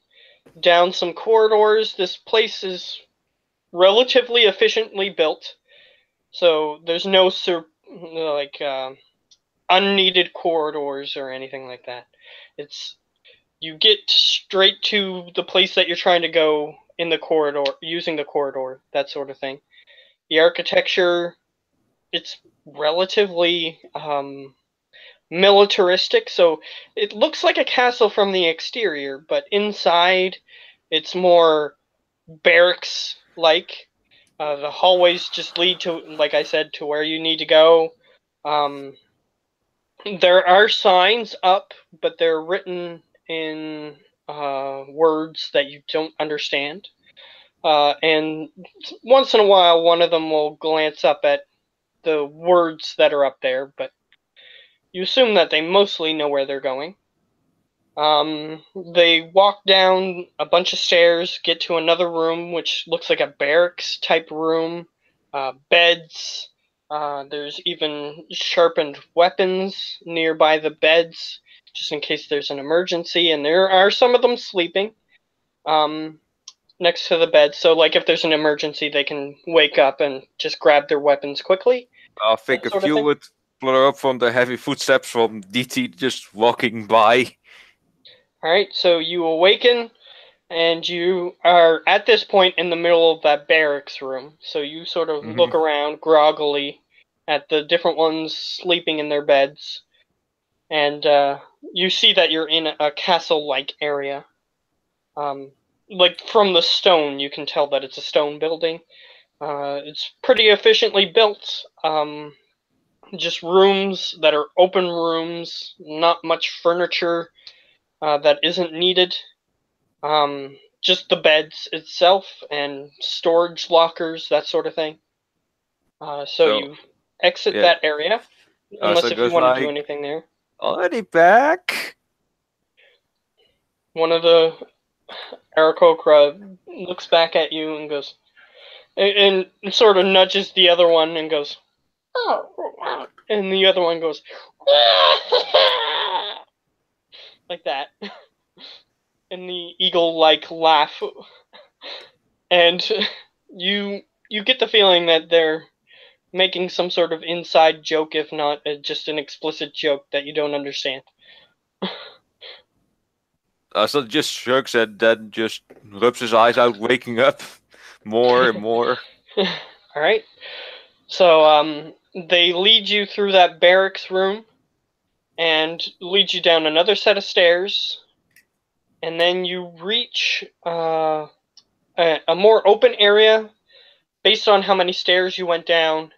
down some corridors. This place is relatively efficiently built, so there's no unneeded corridors or anything like that. You get straight to the place that you're trying to go in the corridor, using the corridor, that sort of thing. The architecture, it's relatively militaristic, so it looks like a castle from the exterior, but inside it's more barracks-like. The hallways just lead to, like I said, to where you need to go. There are signs up, but they're written in words that you don't understand. And once in a while, one of them will glance up at the words that are up there, but you assume that they mostly know where they're going. They walk down a bunch of stairs, get to another room, which looks like a barracks type room. Beds. There's even sharpened weapons nearby the beds, just in case there's an emergency, and there are some of them sleeping next to the bed, so like if there's an emergency, they can wake up and just grab their weapons quickly. I think a few would flutter up from the heavy footsteps from DT just walking by. Alright, so you awaken, and you are at this point in the middle of that barracks room, so you sort of look around groggily at the different ones sleeping in their beds. and you see that you're in a castle-like area. Like from the stone, you can tell that it's a stone building. It's pretty efficiently built. Just rooms that are open rooms, not much furniture that isn't needed. Just the beds itself and storage lockers, that sort of thing. So you exit that area, unless if you want to do anything there. Already back? One of the Aarakocra looks back at you and goes, and sort of nudges the other one and goes, oh, and the other one goes, like that. And the eagle-like laugh. And you get the feeling that they're making some sort of inside joke, if not just an explicit joke that you don't understand. So just shrugs and then just rubs his eyes out, waking up more and more. Alright. So they lead you through that barracks room and lead you down another set of stairs, and then you reach a more open area. Based on how many stairs you went down,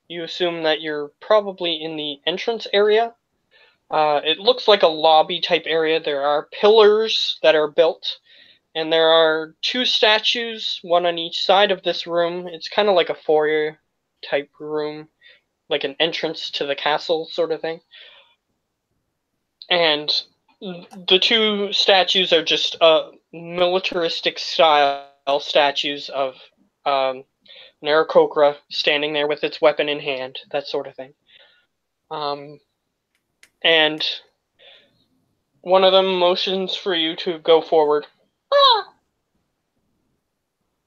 you assume that you're probably in the entrance area. It looks like a lobby type area. There are pillars that are built, and there are 2 statues, one on each side of this room. It's kind of like a foyer type room, like an entrance to the castle sort of thing. And the 2 statues are just militaristic style statues of Aarakocra standing there with its weapon in hand, that sort of thing. And one of them motions for you to go forward.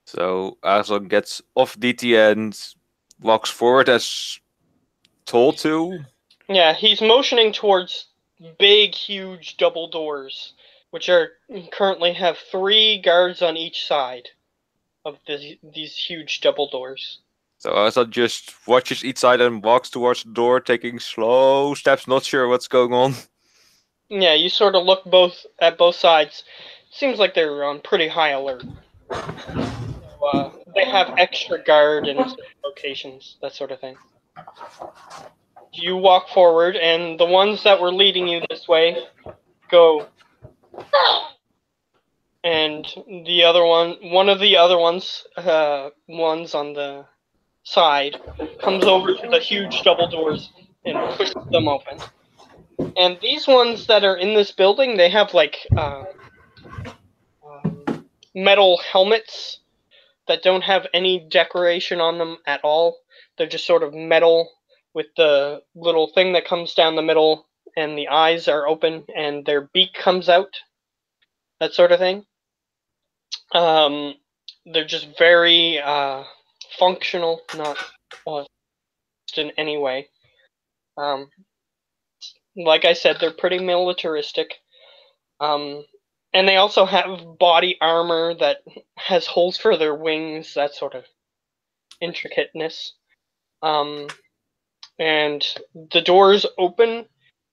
So Aslan gets off DT and walks forward as told to. Yeah, he's motioning towards big, huge double doors, which currently have 3 guards on each side of these huge double doors. So Aslan just watches each side and walks towards the door, taking slow steps, not sure what's going on. Yeah, you sort of look at both sides. Seems like they're on pretty high alert. So, they have extra guard in certain locations, that sort of thing. You walk forward, and the ones that were leading you this way go. And one of the other ones on the side, comes over to the huge double doors and pushes them open. And these ones that are in this building, they have like metal helmets that don't have any decoration on them at all. They're just sort of metal with the little thing that comes down the middle, and the eyes are open and their beak comes out, that sort of thing. They're just very functional, not in any way. Like I said, they're pretty militaristic. And they also have body armor that has holes for their wings, that sort of intricateness. And the doors open,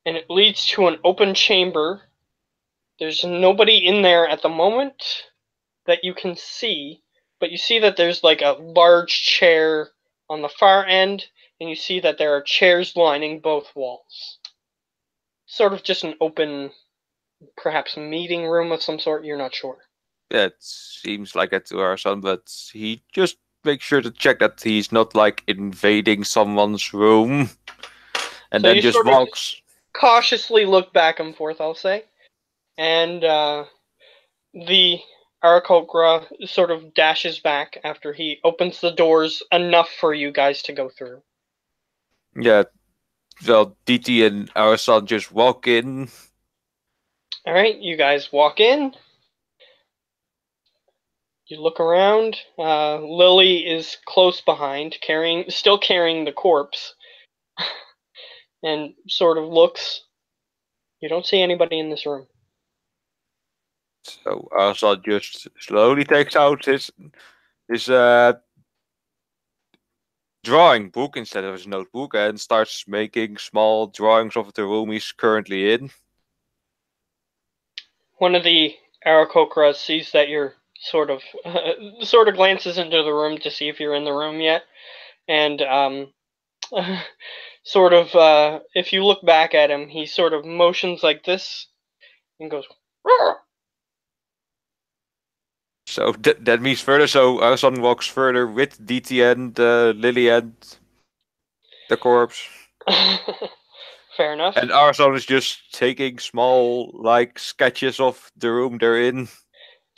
and it leads to an open chamber. There's nobody in there at the moment that you can see, but you see that there's like a large chair on the far end, and you see that there are chairs lining both walls. Sort of just an open, perhaps meeting room of some sort, you're not sure. Yeah, it seems like it to our son, but he just makes sure to check that he's not like invading someone's room. And So then just walks. Cautiously look back and forth, I'll say. And the Aarakocra sort of dashes back after he opens the doors enough for you guys to go through. Yeah, well, DT and our son just walk in. Alright, you guys walk in. You look around. Lily is close behind, still carrying the corpse. And sort of looks. You don't see anybody in this room. So our son just slowly takes out his drawing book instead of his notebook and starts making small drawings of the room he's currently in. One of the Aarakocras sees that you're sort of glances into the room to see if you're in the room yet, and if you look back at him, he sort of motions like this and goes, "Roar!" So that means further. So Arasan walks further with DT and Lily and the corpse. Fair enough. And Arasan is just taking small, like, sketches of the room they're in.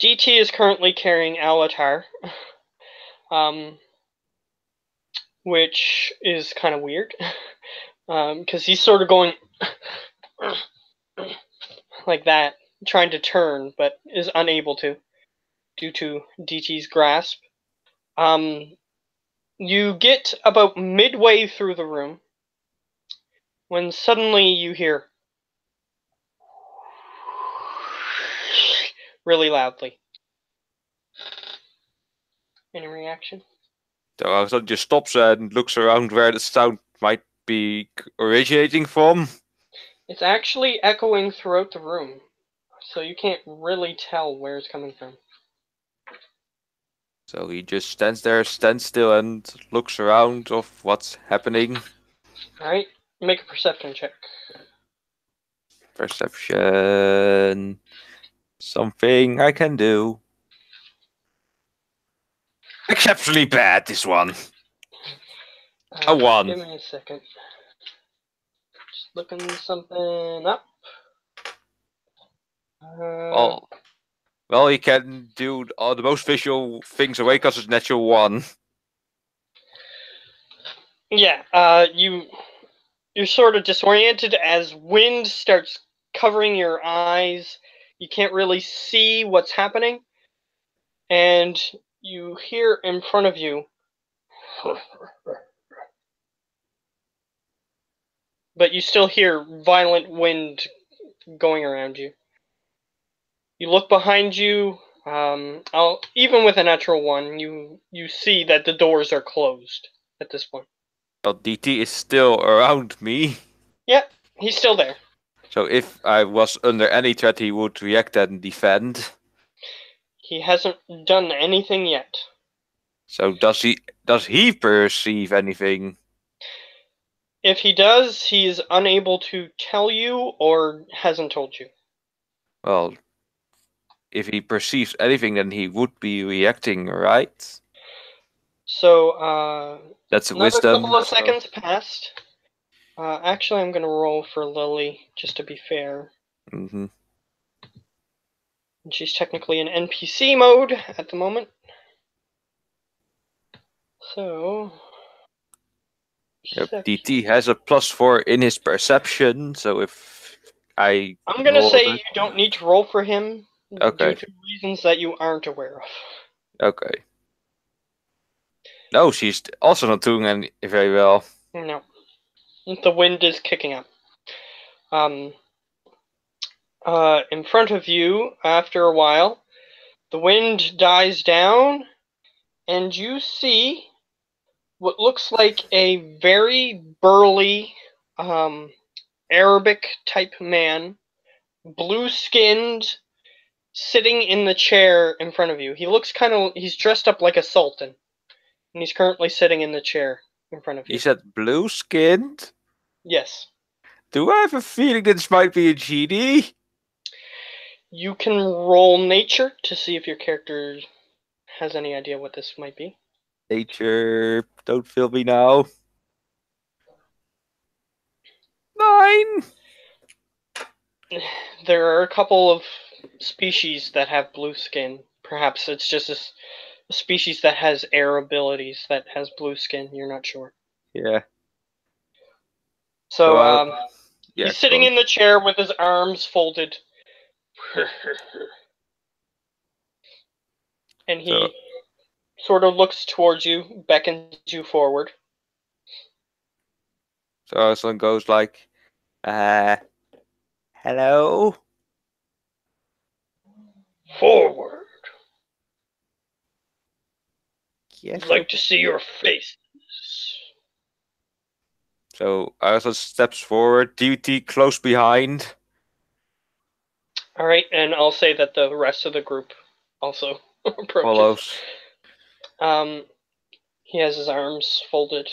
DT is currently carrying Alatar, which is kind of weird, because he's sort of going like that, trying to turn, but is unable to, due to DT's grasp. You get about midway through the room, when suddenly you hear really loudly. Any reaction? So Arasan just stops and looks around where the sound might be originating from. It's actually echoing throughout the room, so you can't really tell where it's coming from. So he just stands still, and looks around of what's happening. Alright, make a perception check. Perception. Something I can do. Exceptionally bad, this one. A 1. Give me a second. Just looking something up. Well, he can do all the most visual things away because it's natural 1. Yeah, you're sort of disoriented as wind starts covering your eyes. You can't really see what's happening. And you hear in front of you, but you still hear violent wind going around you. You look behind you, even with a natural 1, you see that the doors are closed at this point. Well, DT is still around me. Yeah, he's still there. So if I was under any threat, he would react and defend. He hasn't done anything yet. So does he perceive anything? If he does, he's unable to tell you or hasn't told you. Well, if he perceives anything, then he would be reacting, right? So, That's a another wisdom. couple of seconds passed. Actually, I'm going to roll for Lily, just to be fair. Mm-hmm. And she's technically in NPC mode at the moment. So... Yep, DT has a +4 in his perception, so if I'm going to say you don't need to roll for him okay. due to reasons that you aren't aware of. Okay. No, she's also not doing very well. No. The wind is kicking up. In front of you, after a while, the wind dies down, and you see what looks like a very burly, Arabic-type man, blue-skinned, sitting in the chair in front of you. He looks he's dressed up like a sultan, and he's currently sitting in the chair in front of you. You said blue-skinned? Yes. Do I have a feeling this might be a GD? You can roll nature to see if your character has any idea what this might be. Nature, don't feel me now. 9! There are a couple of species that have blue skin. Perhaps it's just a species that has air abilities that has blue skin. You're not sure. Yeah. So, yeah, he's sitting in the chair with his arms folded. And he sort of looks towards you, beckons you forward. So someone goes like, hello? Forward. Yes. I'd like to see your face. So Arson steps forward, DT close behind. All right, and I'll say that the rest of the group also approaches. Follows. He has his arms folded.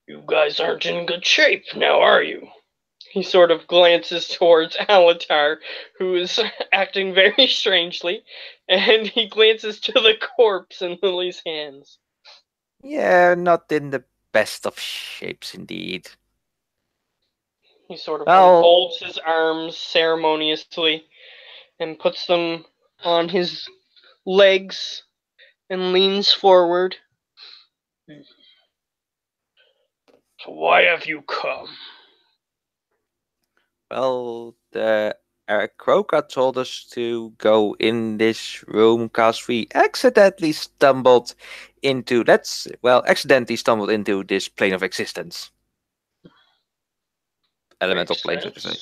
You guys aren't in good shape now, are you? He sort of glances towards Alatar, who is acting very strangely, and he glances to the corpse in Lily's hands. Yeah, not in the best of shapes indeed. He sort of Well- unfolds his arms ceremoniously and puts them on his legs and leans forward. So why have you come? Well, the Croca told us to go in this room because we accidentally stumbled into this plane of existence. Elemental plane, so to say.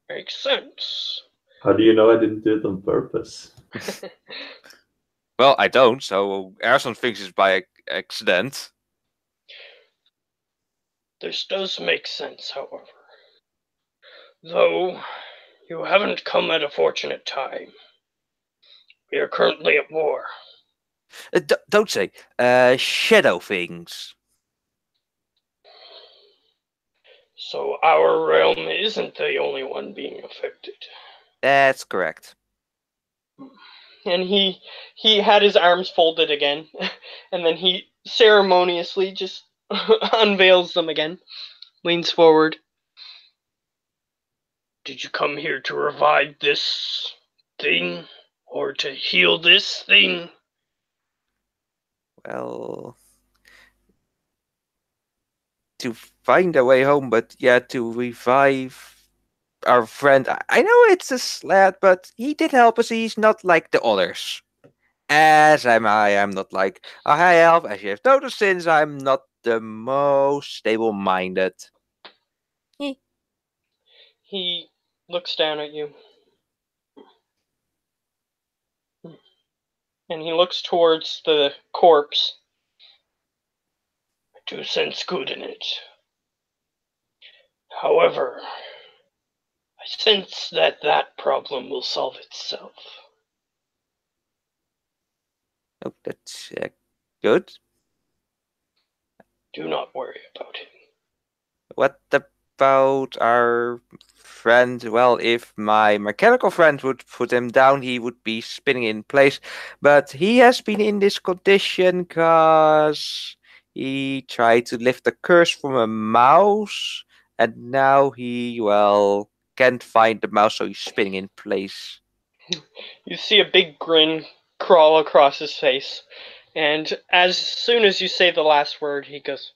Makes sense. How do you know I didn't do it on purpose? Well, I don't, so Erson thinks it's by accident. This does make sense, however. Though, you haven't come at a fortunate time. We are currently at war. Don't say. Shadow things. So our realm isn't the only one being affected. That's correct. And he had his arms folded again, and then he ceremoniously just unveils them again, leans forward. Did you come here to revive this thing, or to heal this thing? Well, to find a way home, but yeah, to revive our friend. I know it's a sled, but he did help us. He's not like the others. As am I. I'm not like a high elf, as you have noticed, since I'm not the most stable-minded. He looks down at you. And he looks towards the corpse. I do sense good in it. However, I sense that problem will solve itself. Oh, that's good. Do not worry about him. What about our friend? Well, if my mechanical friend would put him down, he would be spinning in place. But he has been in this condition because he tried to lift the curse from a mouse, and now he, well, can't find the mouse, so he's spinning in place. You see a big grin crawl across his face, and as soon as you say the last word, he goes,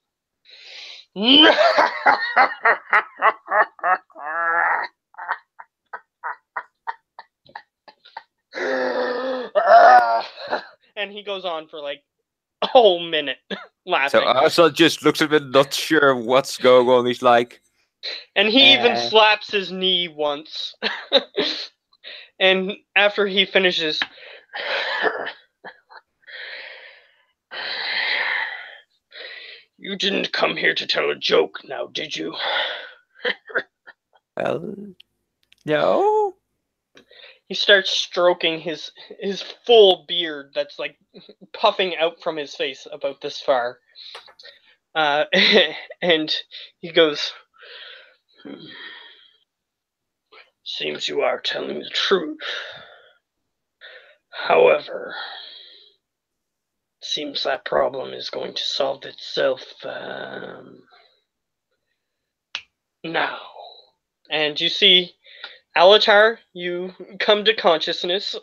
and he goes on for like a whole minute laughing. So Arsa just looks at him, not sure what's going on. He's like, and he even slaps his knee once. And after he finishes, you didn't come here to tell a joke now, did you? well, no. He starts stroking his full beard that's like puffing out from his face about this far. And he goes, seems you are telling the truth. However, seems that problem is going to solve itself now. And you see, Alatar, you come to consciousness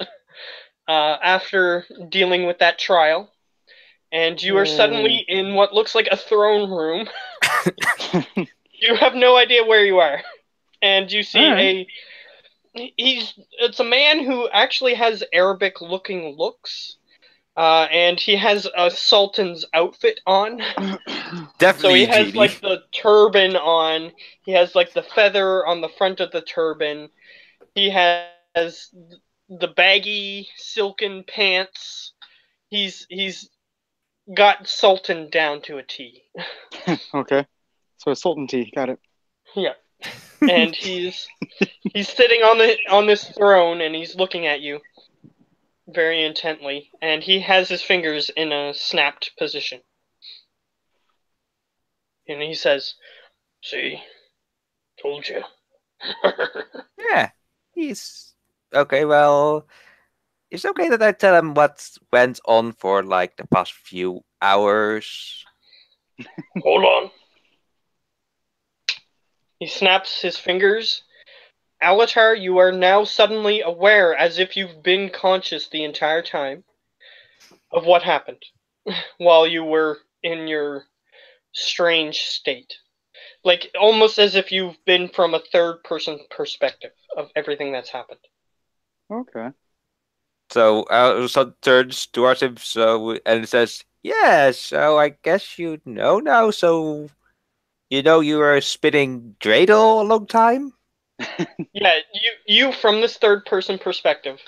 after dealing with that trial, and you are suddenly in what looks like a throne room. You have no idea where you are, and you see it's a man who actually has Arabic-looking looks, and he has a sultan's outfit on. Definitely. So he has like the turban on. He has like the feather on the front of the turban. He has the baggy silken pants. He's got Sultan down to a T. Okay. So Sultan tea, got it. Yeah. And he's sitting on this throne and he's looking at you very intently, and he has his fingers in a snapped position. And he says, "See, told you." Yeah, he's okay. Well, it's okay that I tell him what went on for like the past few hours. Hold on. He snaps his fingers. Alatar, you are now suddenly aware, as if you've been conscious the entire time, of what happened while you were in your strange state. Like, almost as if you've been from a third-person perspective of everything that's happened. Okay. So our son turns towards him, and says, "Yeah, so I guess you know now. So you know you were spinning dreidel a long time." Yeah, you from this third-person perspective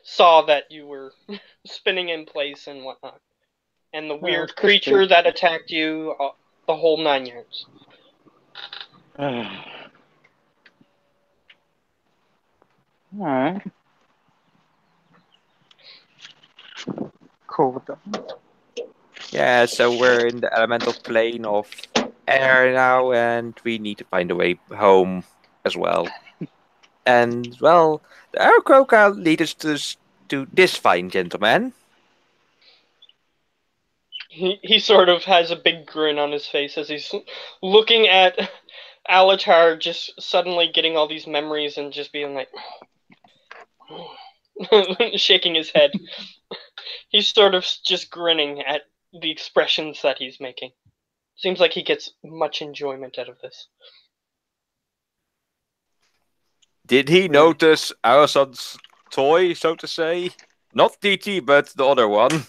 saw that you were spinning in place and whatnot. And the weird that's creature interesting. that attacked you, the whole 9 yards. Alright. Cool with that. Yeah, so we're in the elemental plane of air now, and we need to find a way home as well. And well, the arrow crocodile lead us to this fine gentleman. He sort of has a big grin on his face as he's looking at Alatar just suddenly getting all these memories and just being like shaking his head. He's sort of just grinning at the expressions that he's making. Seems like he gets much enjoyment out of this. Did he notice our son's toy, so to say? Not TT, but the other one.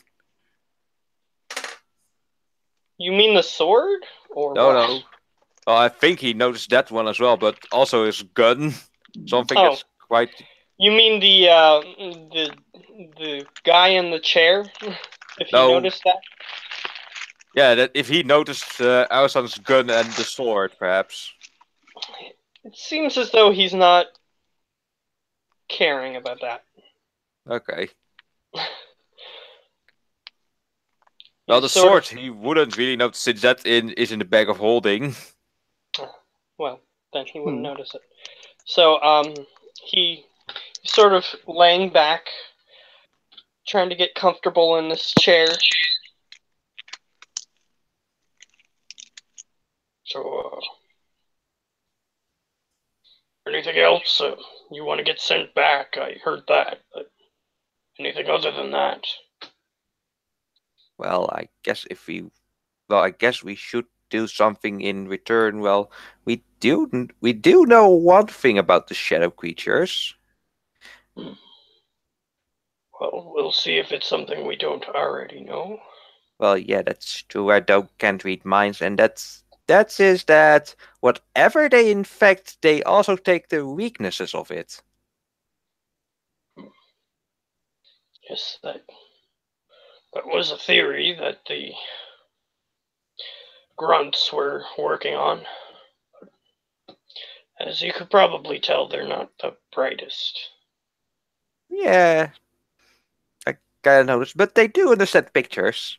You mean the sword? Or No, what? no. Well, I think he noticed that one as well, but also his gun. Something Oh. that's quite. You mean the guy in the chair? If you No. noticed that? Yeah, that if he noticed our son's gun and the sword, perhaps. It seems as though he's not caring about that. Okay. Well, the sort sword he wouldn't really notice since that is in the bag of holding. Well, then he wouldn't notice it. So, he's sort of laying back, trying to get comfortable in this chair. So, anything else? You want to get sent back? I heard that. But anything other than that? Well, I guess I guess we should do something in return. Well, we do know one thing about the shadow creatures. Well, we'll see if it's something we don't already know. Well, yeah, that's true. I can't read minds, and that whatever they infect, they also take the weaknesses of it. Yes, that was a theory that the grunts were working on. As you could probably tell, they're not the brightest. Yeah, I kinda noticed, but they do understand pictures.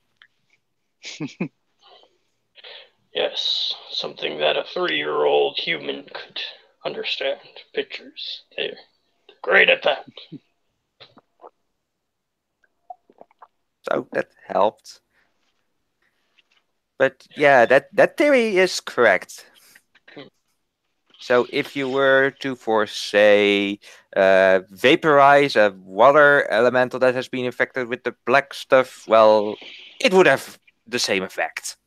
Yes, something that a 3-year-old human could understand. Pictures. They're great at that. So that helped. But yeah, that theory is correct. So if you were to, for say, vaporize a water elemental that has been infected with the black stuff, well, it would have the same effect.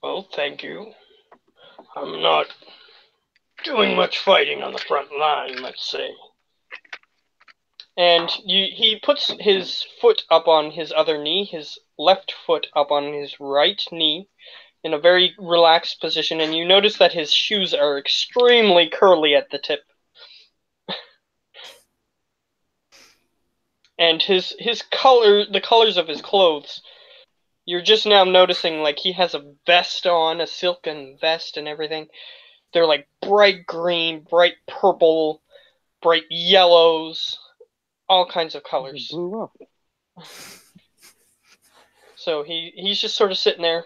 Well, thank you. I'm not doing much fighting on the front line, let's say. And he puts his foot up on his other knee, his left foot up on his right knee, in a very relaxed position, and you notice that his shoes are extremely curly at the tip. and his color, the colors of his clothes. You're just now noticing like he has a vest on, a silken vest and everything. They're like bright green, bright purple, bright yellows, all kinds of colors. Blew up. So he's just sort of sitting there.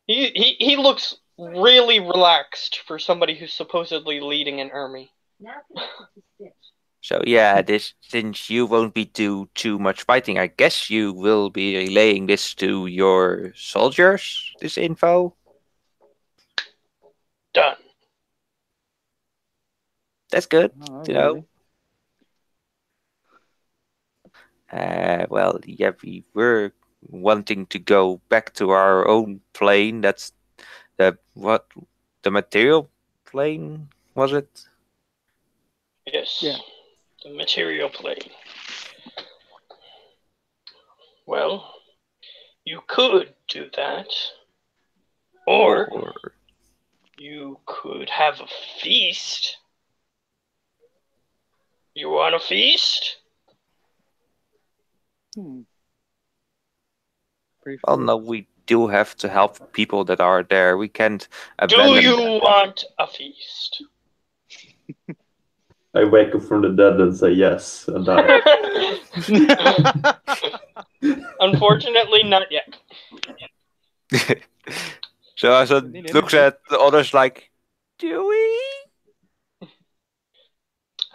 He looks really relaxed for somebody who's supposedly leading an army. So yeah, since you won't be do too much fighting, I guess you will be relaying this to your soldiers, this info. Done. That's good Oh, to that was know. easy. Well, yeah, we were wanting to go back to our own plane. That's the material plane, was it? Yes. Yeah. The material plane. Well, you could do that. Or you could have a feast. You want a feast? Pretty Well, cool. no, we do have to help people that are there. We can't Do abandon you them. want a feast? I wake up from the dead and say yes, and die. Unfortunately, not yet. So Azan Need looks energy. at the others like, do we?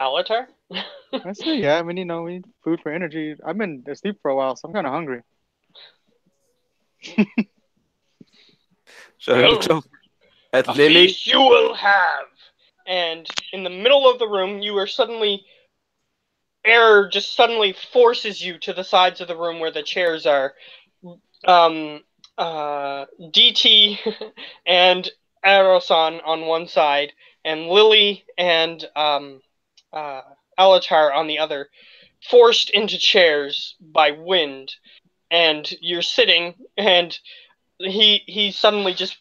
Alatar? I say, yeah. I mean, we need food for energy. I've been asleep for a while, so I'm kind of hungry. So he looks Well, over at a Lily. feast you will have. And in the middle of the room, you are suddenly... Air just suddenly forces you to the sides of the room where the chairs are. DT and Arosan on one side, and Lily and Alatar on the other, forced into chairs by wind. And you're sitting, and he suddenly just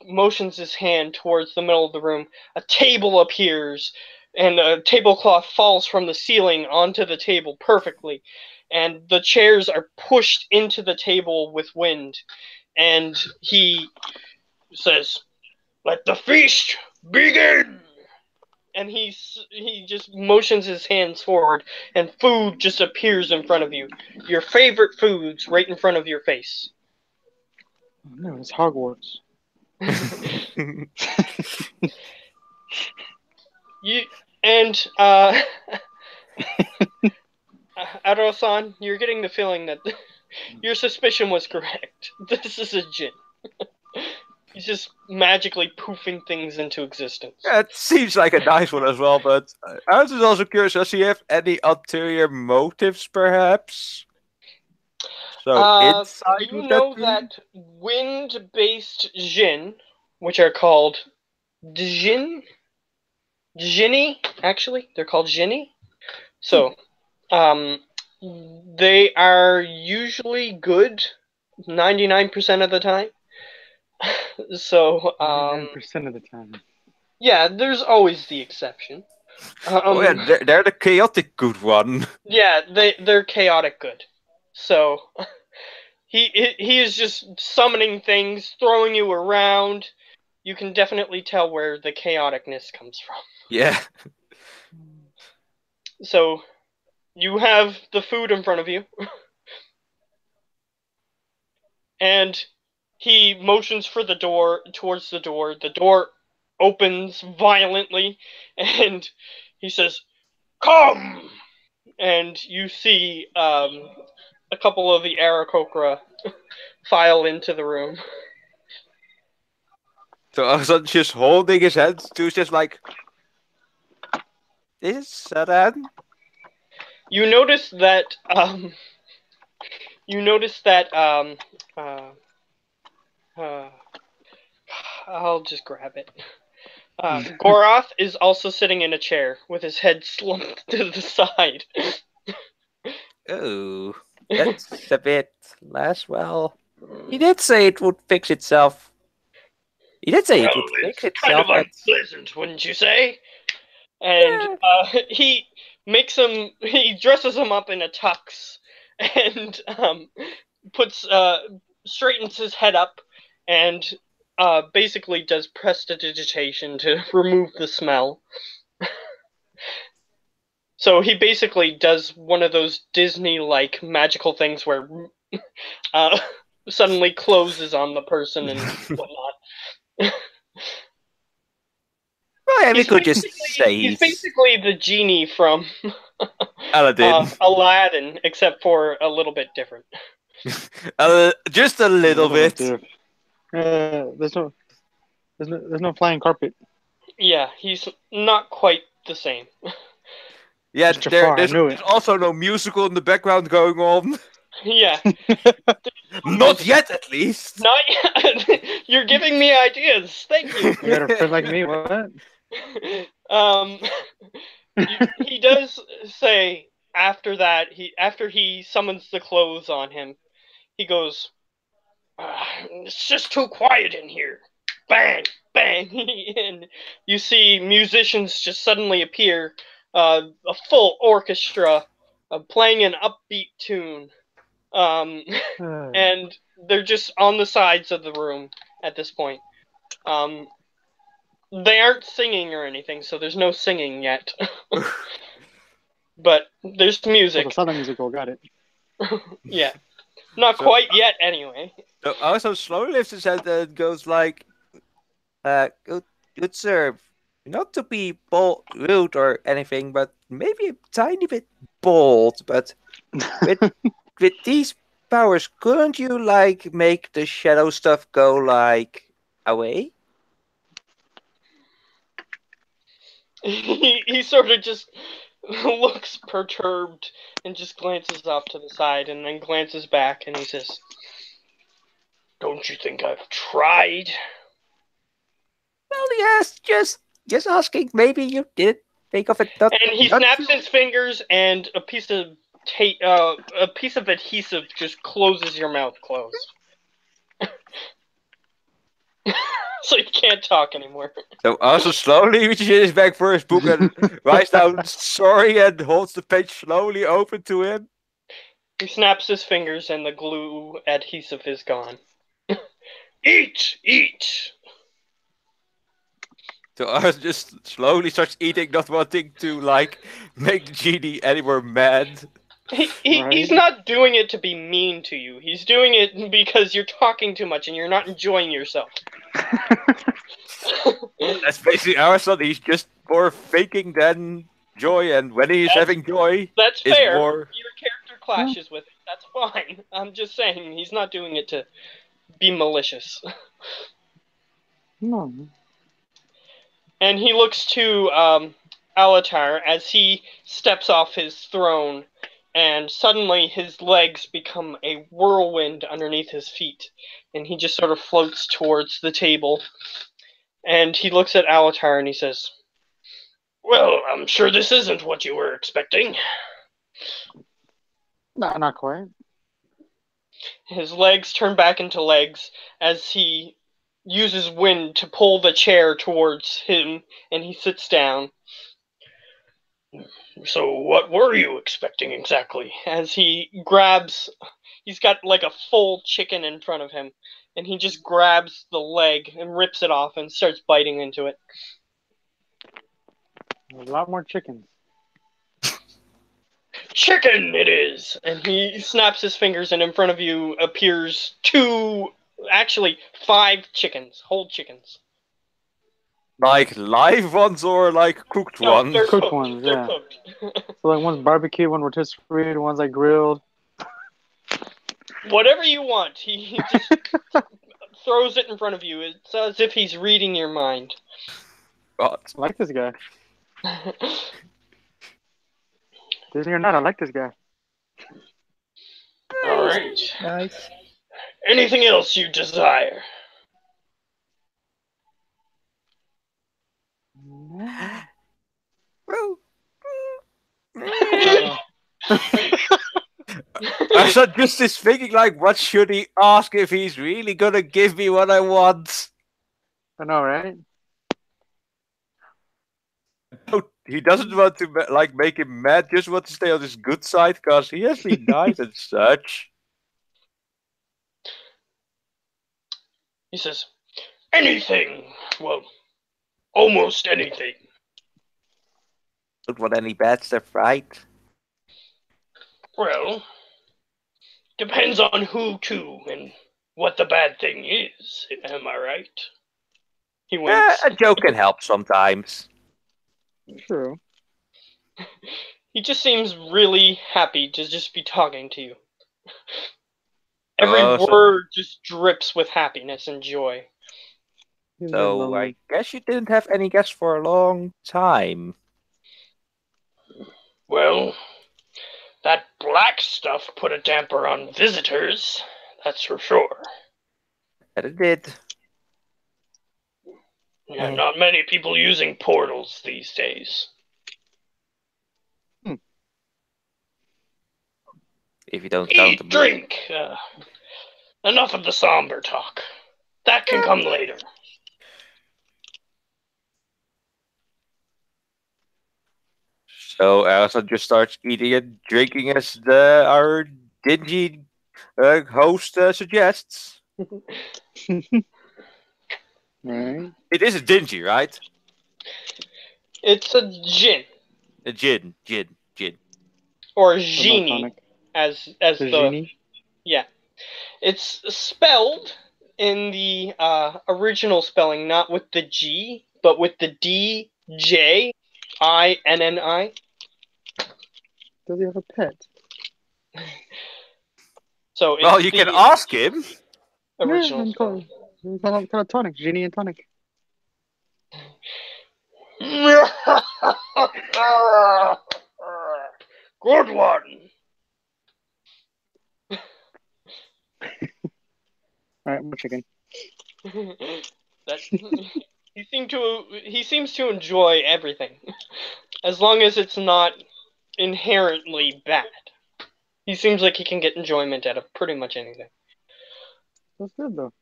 motions his hand towards the middle of the room. A table appears, and a tablecloth falls from the ceiling onto the table perfectly. And the chairs are pushed into the table with wind. And he says, "Let the feast begin!" And he just motions his hands forward, and food just appears in front of you. Your favorite foods right in front of your face. Oh, no, it's Hogwarts. You and Aro-san, you're getting the feeling that your suspicion was correct. This is a djinn. He's just magically poofing things into existence. Yeah, it seems like a nice one as well, but I was also curious, does he have any ulterior motives, perhaps? So inside you of know that room? that wind-based djinn, which are called djinn, actually, they're called djinni. So, they are usually good 99% of the time. So, 99% of the time. yeah, there's always the exception. Oh yeah, they're the chaotic good one. Yeah, they're chaotic good. So he is just summoning things, throwing you around. You can definitely tell where the chaoticness comes from. Yeah. So you have the food in front of you. And he motions for the door, towards the door. The door opens violently, and he says, "Come!" And you see a couple of the Aarakocra file into the room. So Azan's just holding his hands to just like, this is Saran? You notice that I'll just grab it. Goroth is also sitting in a chair with his head slumped to the side. Oh, that's a bit less well. He did say it would fix itself. He did say it would fix It's kind itself. of unpleasant, wouldn't you say? And he he dresses him up in a tux and straightens his head up and basically does prestidigitation to remove the smell. So he basically does one of those Disney-like magical things where suddenly closes on the person and whatnot. Well, yeah, we could just say he's basically the genie from Aladdin. Aladdin, except for a little bit different. Just a little bit. There's no flying carpet. Yeah, he's not quite the same. Yeah, Mr. Farr, I there's knew it. also no musical in the background going on. Yeah. Not yet, at least. Not yet. You're giving me ideas. Thank you. You got a friend like me, what? He does say after that, after he summons the clothes on him, he goes, "It's just too quiet in here." Bang, bang, and you see musicians just suddenly appear, a full orchestra, playing an upbeat tune, and they're just on the sides of the room at this point. They aren't singing or anything, so there's no singing yet. But there's music. Oh, the silent musical, got it. Yeah. Not quite yet, anyway. So also slowly lifts his head and goes like, good sir, not to be rude or anything, but maybe a tiny bit bold, but with these powers, couldn't you like make the shadow stuff go like away? He sort of just looks perturbed and just glances off to the side and then glances back and he says, "Don't you think I've tried?" Well, yes, just asking. Maybe you did think of it. And he snaps his fingers and a piece of adhesive just closes your mouth closed. So you can't talk anymore. So also slowly reaches in his bag for his book and writes down sorry and holds the page slowly open to him. He snaps his fingers and the glue adhesive is gone. Eat! Eat! So Ars just slowly starts eating, not wanting to like make the genie any more mad. He's not doing it to be mean to you. He's doing it because you're talking too much and you're not enjoying yourself. That's basically our son. He's just more faking than joy, and when he's having joy, that's fair. More... Your character clashes with it. That's fine. I'm just saying he's not doing it to be malicious. No. And he looks to Alatar as he steps off his throne, and suddenly his legs become a whirlwind underneath his feet, and he just sort of floats towards the table. And he looks at Alatar and he says, "Well, I'm sure this isn't what you were expecting." No, not quite. His legs turn back into legs as he uses wind to pull the chair towards him, and he sits down. "So what were you expecting exactly?" As he's got like a full chicken in front of him, and he just grabs the leg and rips it off and starts biting into it. A lot more chickens. "Chicken it is!" And he snaps his fingers, and in front of you appears 5 chickens, whole chickens. Like live ones or like cooked ones? They're cooked ones, they're yeah. cooked. So like one's barbecue, one rotisserie, one's like grilled. Whatever you want. He just throws it in front of you. It's as if he's reading your mind. God. I like this guy. Disney or not, I like this guy. Alright. Nice. Anything else you desire? Well, I was just thinking, like, what should he ask if he's really gonna give me what I want? I know, right? He doesn't want to make him mad. Just want to stay on his good side because he has been nice and such. He says, anything. Well, almost anything. Don't want any bad stuff, right? Well, depends on who to and what the bad thing is. Am I right? He winks. A joke can help sometimes. True. He just seems really happy to just be talking to you. Every word just drips with happiness and joy. So I guess you didn't have any guests for a long time. Well, that black stuff put a damper on visitors, that's for sure. That it did. Yeah, not many people using portals these days. If you don't count them. Drink! Enough of the somber talk. That can come later. So Elsa just starts eating and drinking as our dingy host suggests. Right. It is a dingy, right? It's a gin. A gin. Or So no genie, tonic. as The the genie? yeah. It's spelled in the original spelling, not with the G, but with the DJINNI. Does he have a pet? So it's Well, you can ask him. original Yeah, spelling. call it tonic. Genie and tonic. Good one. Alright, more chicken. That he seems to enjoy everything, as long as it's not inherently bad. He seems like he can get enjoyment out of pretty much anything. That's good though.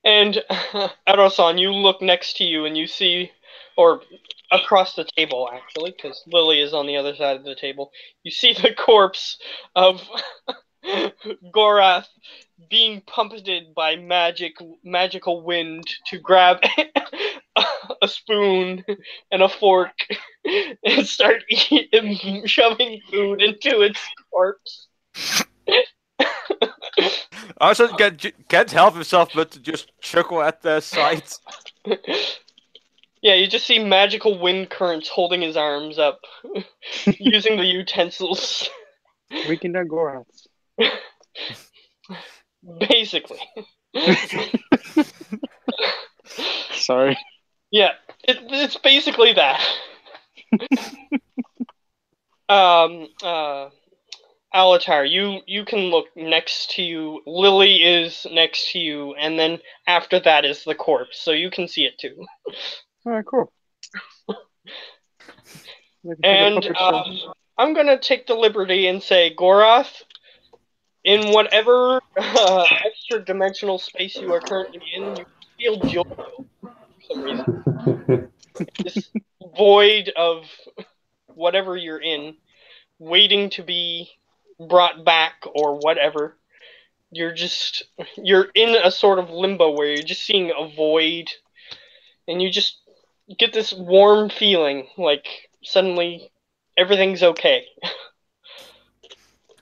And Arosan, you look next to you and you see, or across the table actually, because Lily is on the other side of the table. You see the corpse of Gorath being pummeted by magical wind to grab a spoon and a fork and start shoving food into its corpse. Arson can't help himself but to just chuckle at the sight. Yeah, you just see magical wind currents holding his arms up, using the utensils. Weekend at Gorath's. Basically. Sorry. Yeah, it's basically that. Alatar, you can look next to you. Lily is next to you, and then after that is the corpse, so you can see it too. Alright, cool. And I'm gonna take the liberty and say, Gorath, in whatever extra dimensional space you are currently in, you feel joy for some reason. This void of whatever you're in, waiting to be brought back or whatever. You're in a sort of limbo where you're just seeing a void, and you just get this warm feeling like suddenly everything's okay.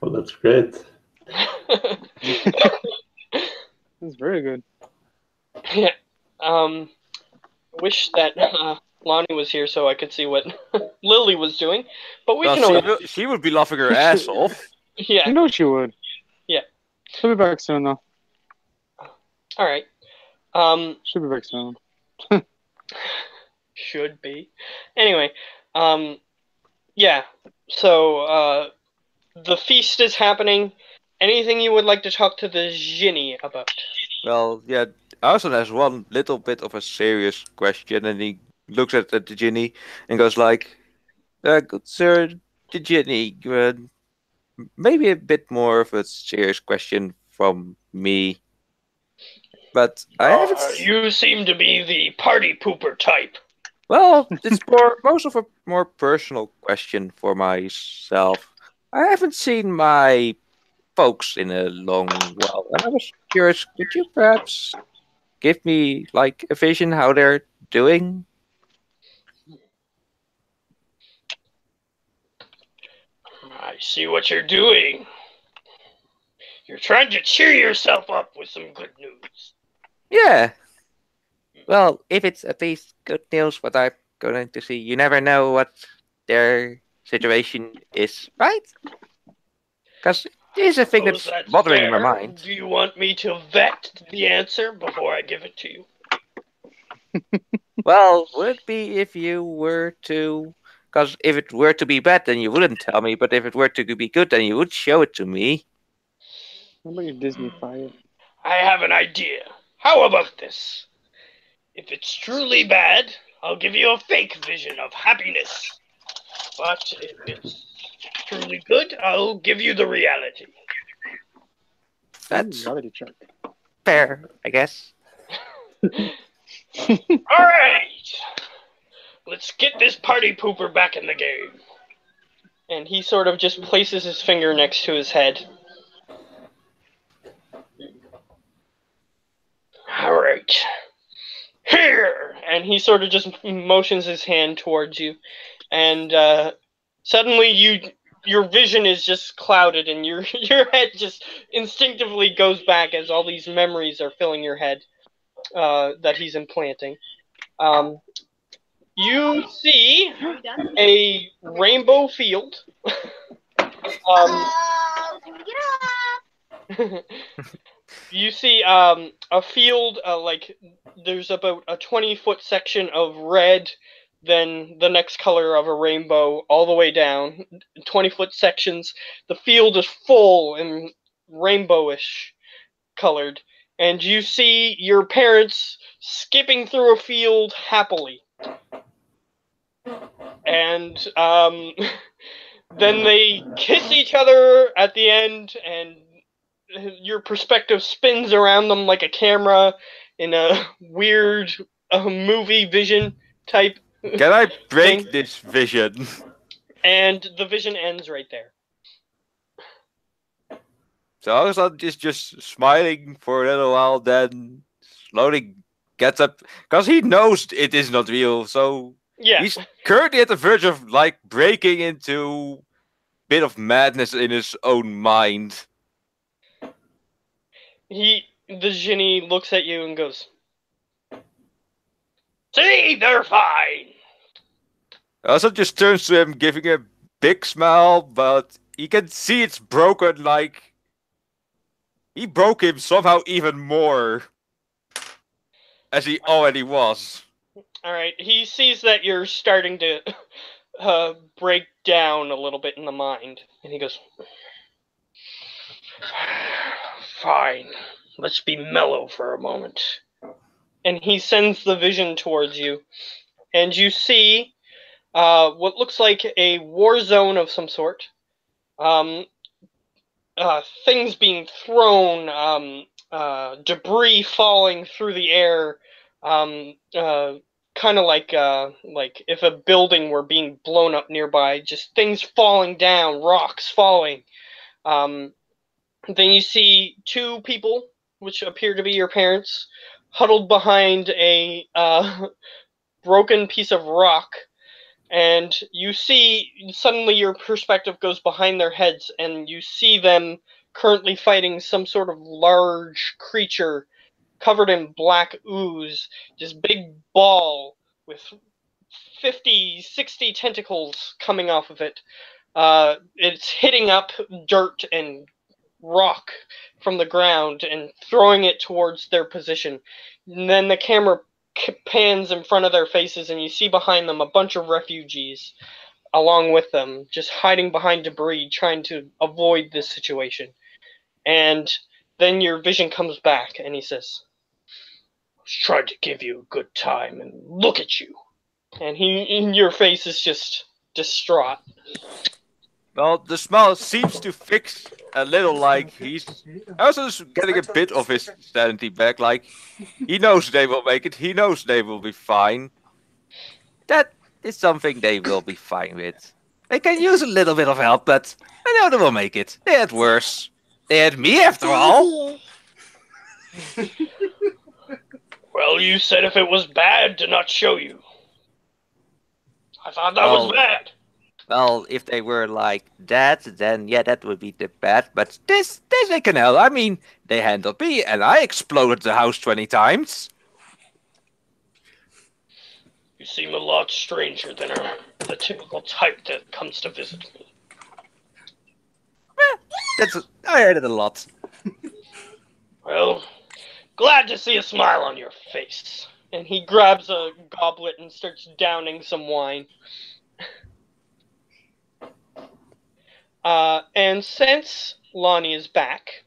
Well, that's great. That's very good. Yeah. Wish that Lonnie was here so I could see what Lily was doing, but we can only... she would be laughing her ass off. Yeah. You know she would. Yeah. She'll be back soon though. Alright. She'll be back soon. Should be. Anyway, yeah. So, the feast is happening. Anything you would like to talk to the Ginny about? Well, yeah, Arson has one little bit of a serious question, and he looks at the genie and goes like, good sir, the genie, maybe a bit more of a serious question from me. But I haven't... You seem to be the party pooper type. Well, it's most of a more personal question for myself. I haven't seen my folks in a long while, and I was curious. Could you perhaps give me like a vision how they're doing? I see what you're doing. You're trying to cheer yourself up with some good news. Yeah. Well, if it's at least good news, what I'm going to see, you never know what their situation is, right? Because it is a thing Suppose that's that's bothering my fair. mind. Do you want me to vet the answer before I give it to you? Well, would it be if you were to? Because if it were to be bad, then you wouldn't tell me. But if it were to be good, then you would show it to me. How about you Disney-fy it? I have an idea. How about this? If it's truly bad, I'll give you a fake vision of happiness. But if it's truly good, I'll give you the reality. That's Reality check. fair, I guess. Alright! Let's get this party pooper back in the game. And he sort of just places his finger next to his head. Alright. Here! And he sort of just motions his hand towards you. And suddenly your vision is just clouded and your head just instinctively goes back as all these memories are filling your head that he's implanting. You see a rainbow field. You see a field like there's about a 20-foot section of red, then the next color of a rainbow all the way down, 20-foot sections. The field is full and rainbowish colored, and you see your parents skipping through a field happily. And then they kiss each other at the end, and your perspective spins around them like a camera in a weird movie vision type Can I break thing. this vision? And the vision ends right there. So Alexander is just smiling for a little while, then slowly gets up because he knows it is not real. So Yeah. he's currently at the verge of like breaking into a bit of madness in his own mind. The genie looks at you and goes, "See, they're fine." Also just turns to him, giving a big smile, but you can see it's broken. Like he broke him somehow even more, as he already was. Alright, he sees that you're starting to break down a little bit in the mind, and he goes, "Fine, let's be mellow for a moment." And he sends the vision towards you, and you see what looks like a war zone of some sort. Things being thrown, debris falling through the air, kind of like if a building were being blown up nearby, just things falling down, rocks falling. Then you see two people, which appear to be your parents, huddled behind a broken piece of rock. And you see, suddenly your perspective goes behind their heads, and you see them currently fighting some sort of large creature covered in black ooze, this big ball with 50, 60 tentacles coming off of it. It's hitting up dirt and rock from the ground and throwing it towards their position. And then the camera pans in front of their faces, and you see behind them a bunch of refugees along with them, just hiding behind debris, trying to avoid this situation. And then your vision comes back, and he says, "I was trying to give you a good time, and look at you." And your face is just distraught. Well, the smile seems to fix a little, like he's also just getting a bit of his sanity back. Like he knows they will make it. He knows they will be fine. that is something they will be fine with. They can use a little bit of help, but I know they will make it. They had worse. They had me after all. Well, you said if it was bad to not show you. I thought that was Oh. bad. Well, if they were like that, then yeah, that would be the bad. But this they can help. I mean, they handled me, and I exploded the house 20 times. You seem a lot stranger than the typical type that comes to visit me. I heard it a lot. Well, glad to see a smile on your face. And he grabs a goblet and starts downing some wine. And since Lonnie is back,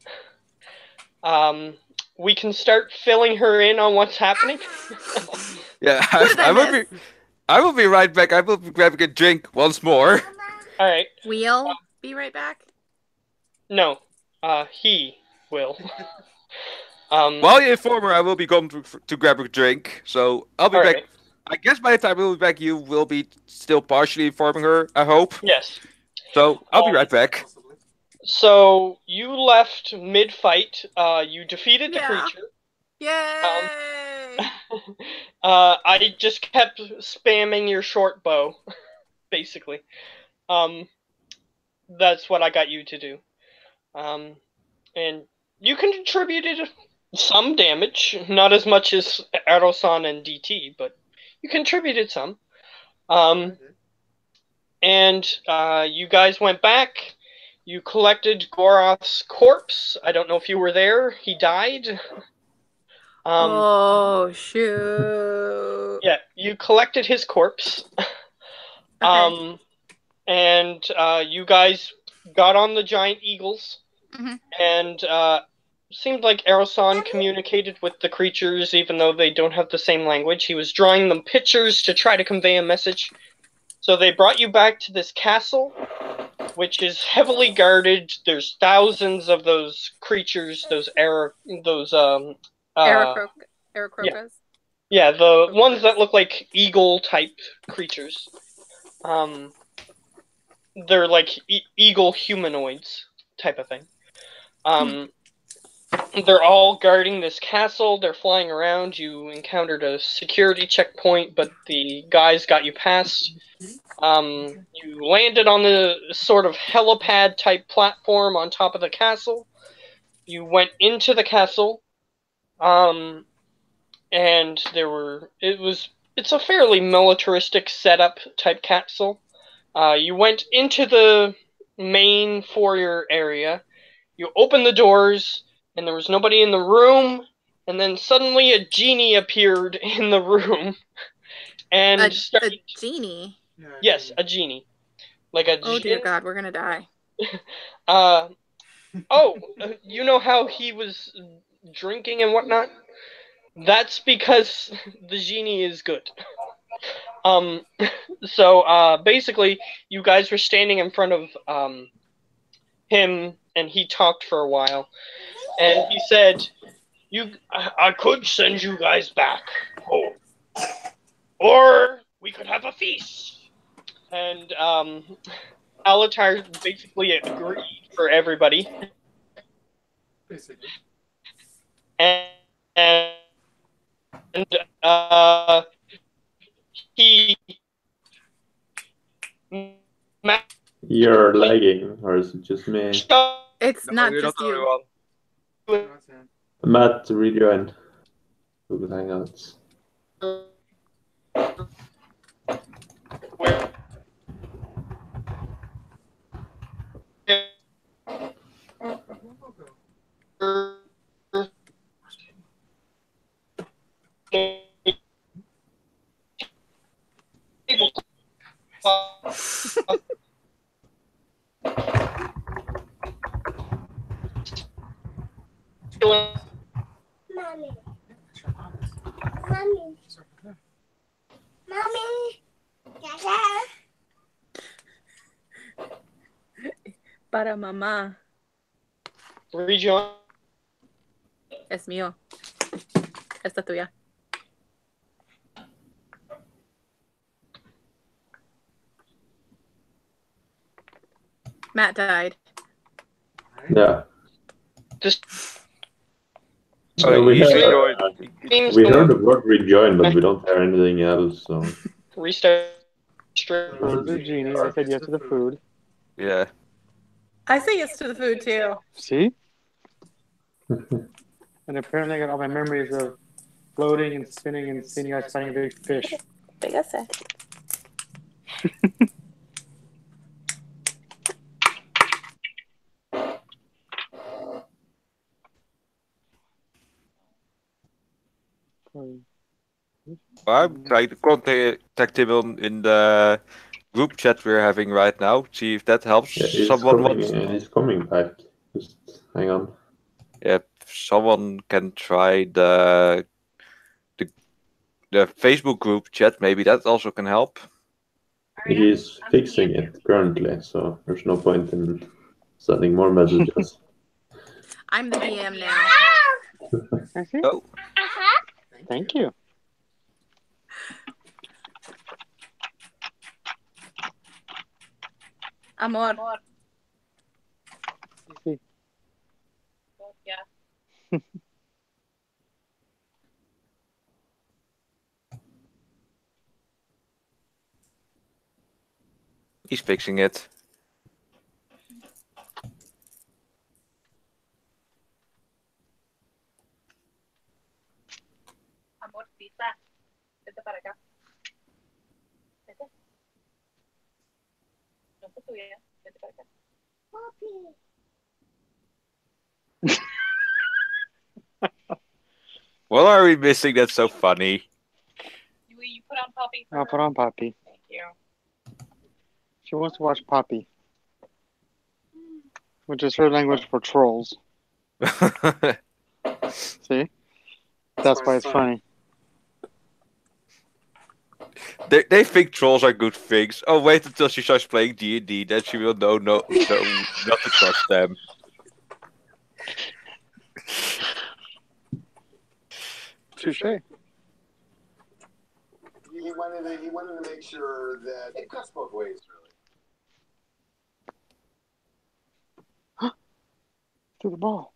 we can start filling her in on what's happening. Yeah, What did I miss? I will be right back. I will be grabbing a drink once more. All right. We'll be right back. No, he will. While you inform her, I will be going to grab a drink. So I'll be All back. right. I guess by the time we'll be back, you will be still partially informing her, I hope. Yes. So I'll be right back. So you left mid-fight. You defeated the Yeah. creature. Yay! I just kept spamming your short bow, basically. That's what I got you to do. And you contributed some damage, not as much as Arosan and DT, but you contributed some. And you guys went back. You collected Goroth's corpse. I don't know if you were there. He died. Oh shoot! Yeah, you collected his corpse. Okay. And you guys got on the giant eagles. Mhm. And seemed like Arosan communicated with the creatures, even though they don't have the same language. He was drawing them pictures to try to convey a message. So they brought you back to this castle, which is heavily guarded. There's thousands of those creatures, those Aarakocras. Yeah, the ones that look like eagle-type creatures. They're like eagle humanoids type of thing. They're all guarding this castle. They're flying around. You encountered a security checkpoint, but the guys got you past. You landed on the sort of helipad-type platform on top of the castle. You went into the castle. And it's a fairly militaristic setup type capsule. You went into the main foyer area. You opened the doors, and there was nobody in the room. And then suddenly a genie appeared in the room, and A started. genie. Yes, a genie, like a. Oh dear God, we're gonna die. You know how he was drinking and whatnot? That's because the genie is good. So basically, you guys were standing in front of him, and he talked for a while, and he said, I could send you guys back home, or we could have a feast." And Alatar basically agreed for everybody. Basically. And he You're lagging, or is it just me? It's No, not you're just the you. only one. Matt, rejoin Google Hangouts. Mommy. Mommy. Mommy. Dada. Para mamá. Rejoin. Es mío. Esta tuya. Matt died. Yeah. Just Oh, we he's heard, rejoined. seems we heard the word rejoin, but we don't hear anything else. So restart. For the genie, I said yes to the food. Yeah. I say yes to the food too. See? And apparently I got all my memories of floating and spinning and seeing you guys fighting a big fish. Big I say. I'm trying to contact him in the group chat we're having right now. See if that helps. yeah, he's coming back. Just hang on. Yeah, someone can try the Facebook group chat. Maybe that also can help. He's fixing it currently, so there's no point in sending more messages. I'm the DM now. I see. Oh, Thank you. Amor. See. Yeah. he's fixing it. Amor, pizza. Vete para acá. Vete. No se tuya. Vete para acá. What are we missing? That's so funny. You put on Poppy. I'll put on Poppy. Thank you. She wants to watch Poppy, which is her language for trolls. See? That's why it's funny. They think trolls are good things. Oh, wait until she starts playing D&D, then she will know not to trust them. Touche. He wanted to make sure that it cuts both ways, really. To the ball.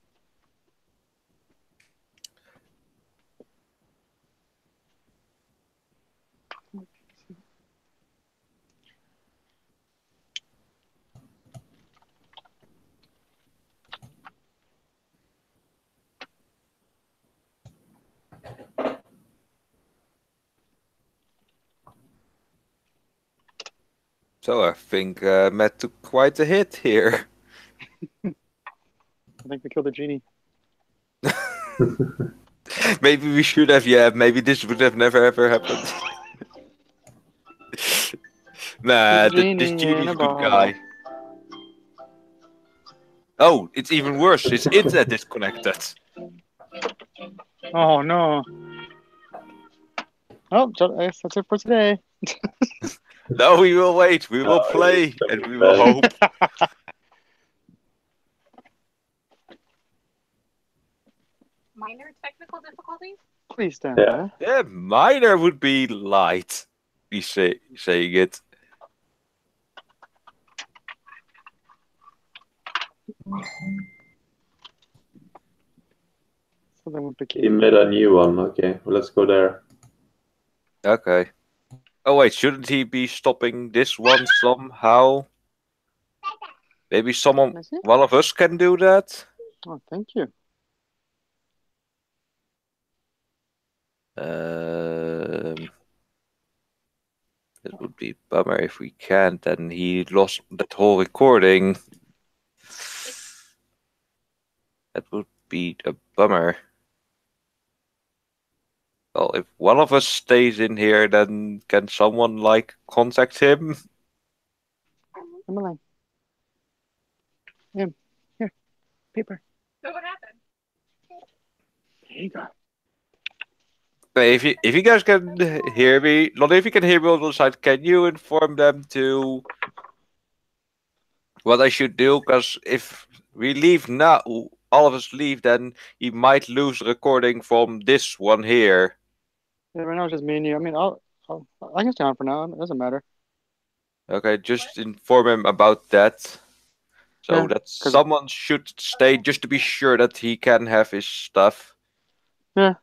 So I think Matt took quite a hit here. I think we killed the genie. Maybe we should have, yeah, maybe this would have never ever happened. Nah, this genie's a good guy. Oh, it's even worse. His internet disconnected. Oh no. Oh, I guess that's it for today. No, we will wait. We will play, and we will hope. Minor technical difficulties? Please stand Yeah. by. Yeah, minor would be light. Be saying it. So then with He bikini. made a new one. Okay, well, let's go there. Okay. Oh wait, shouldn't he be stopping this one somehow? Maybe one of us can do that. Oh, thank you. It would be a bummer if we can't, and he lost that whole recording. That would be a bummer. Well, if one of us stays in here, then can someone contact him? Come on. Here, paper. So what happened? There you go. If you guys can hear me, not if you can hear me on the side, can you inform them to what I should do? Because if we leave now, all of us leave, then he might lose the recording from this one here. Yeah, right now it's just me and you. I mean, I can stay on for now. It doesn't matter. Okay, just inform him about that. So Yeah, that someone should stay just to be sure that he can have his stuff. Yeah.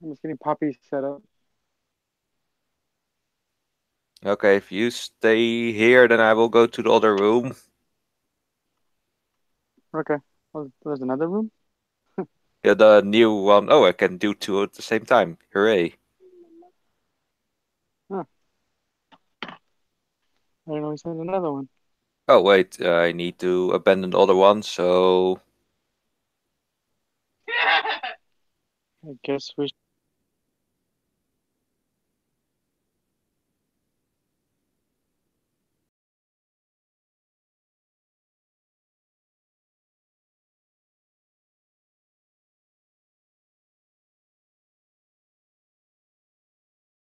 I'm just getting Poppy set up. Okay, if you stay here, then I will go to the other room. Okay. Oh, there's another room? Yeah, the new one. Oh, I can do two at the same time. Hooray. I didn't know he said another one. Oh, wait, I need to abandon the other one, so... I guess we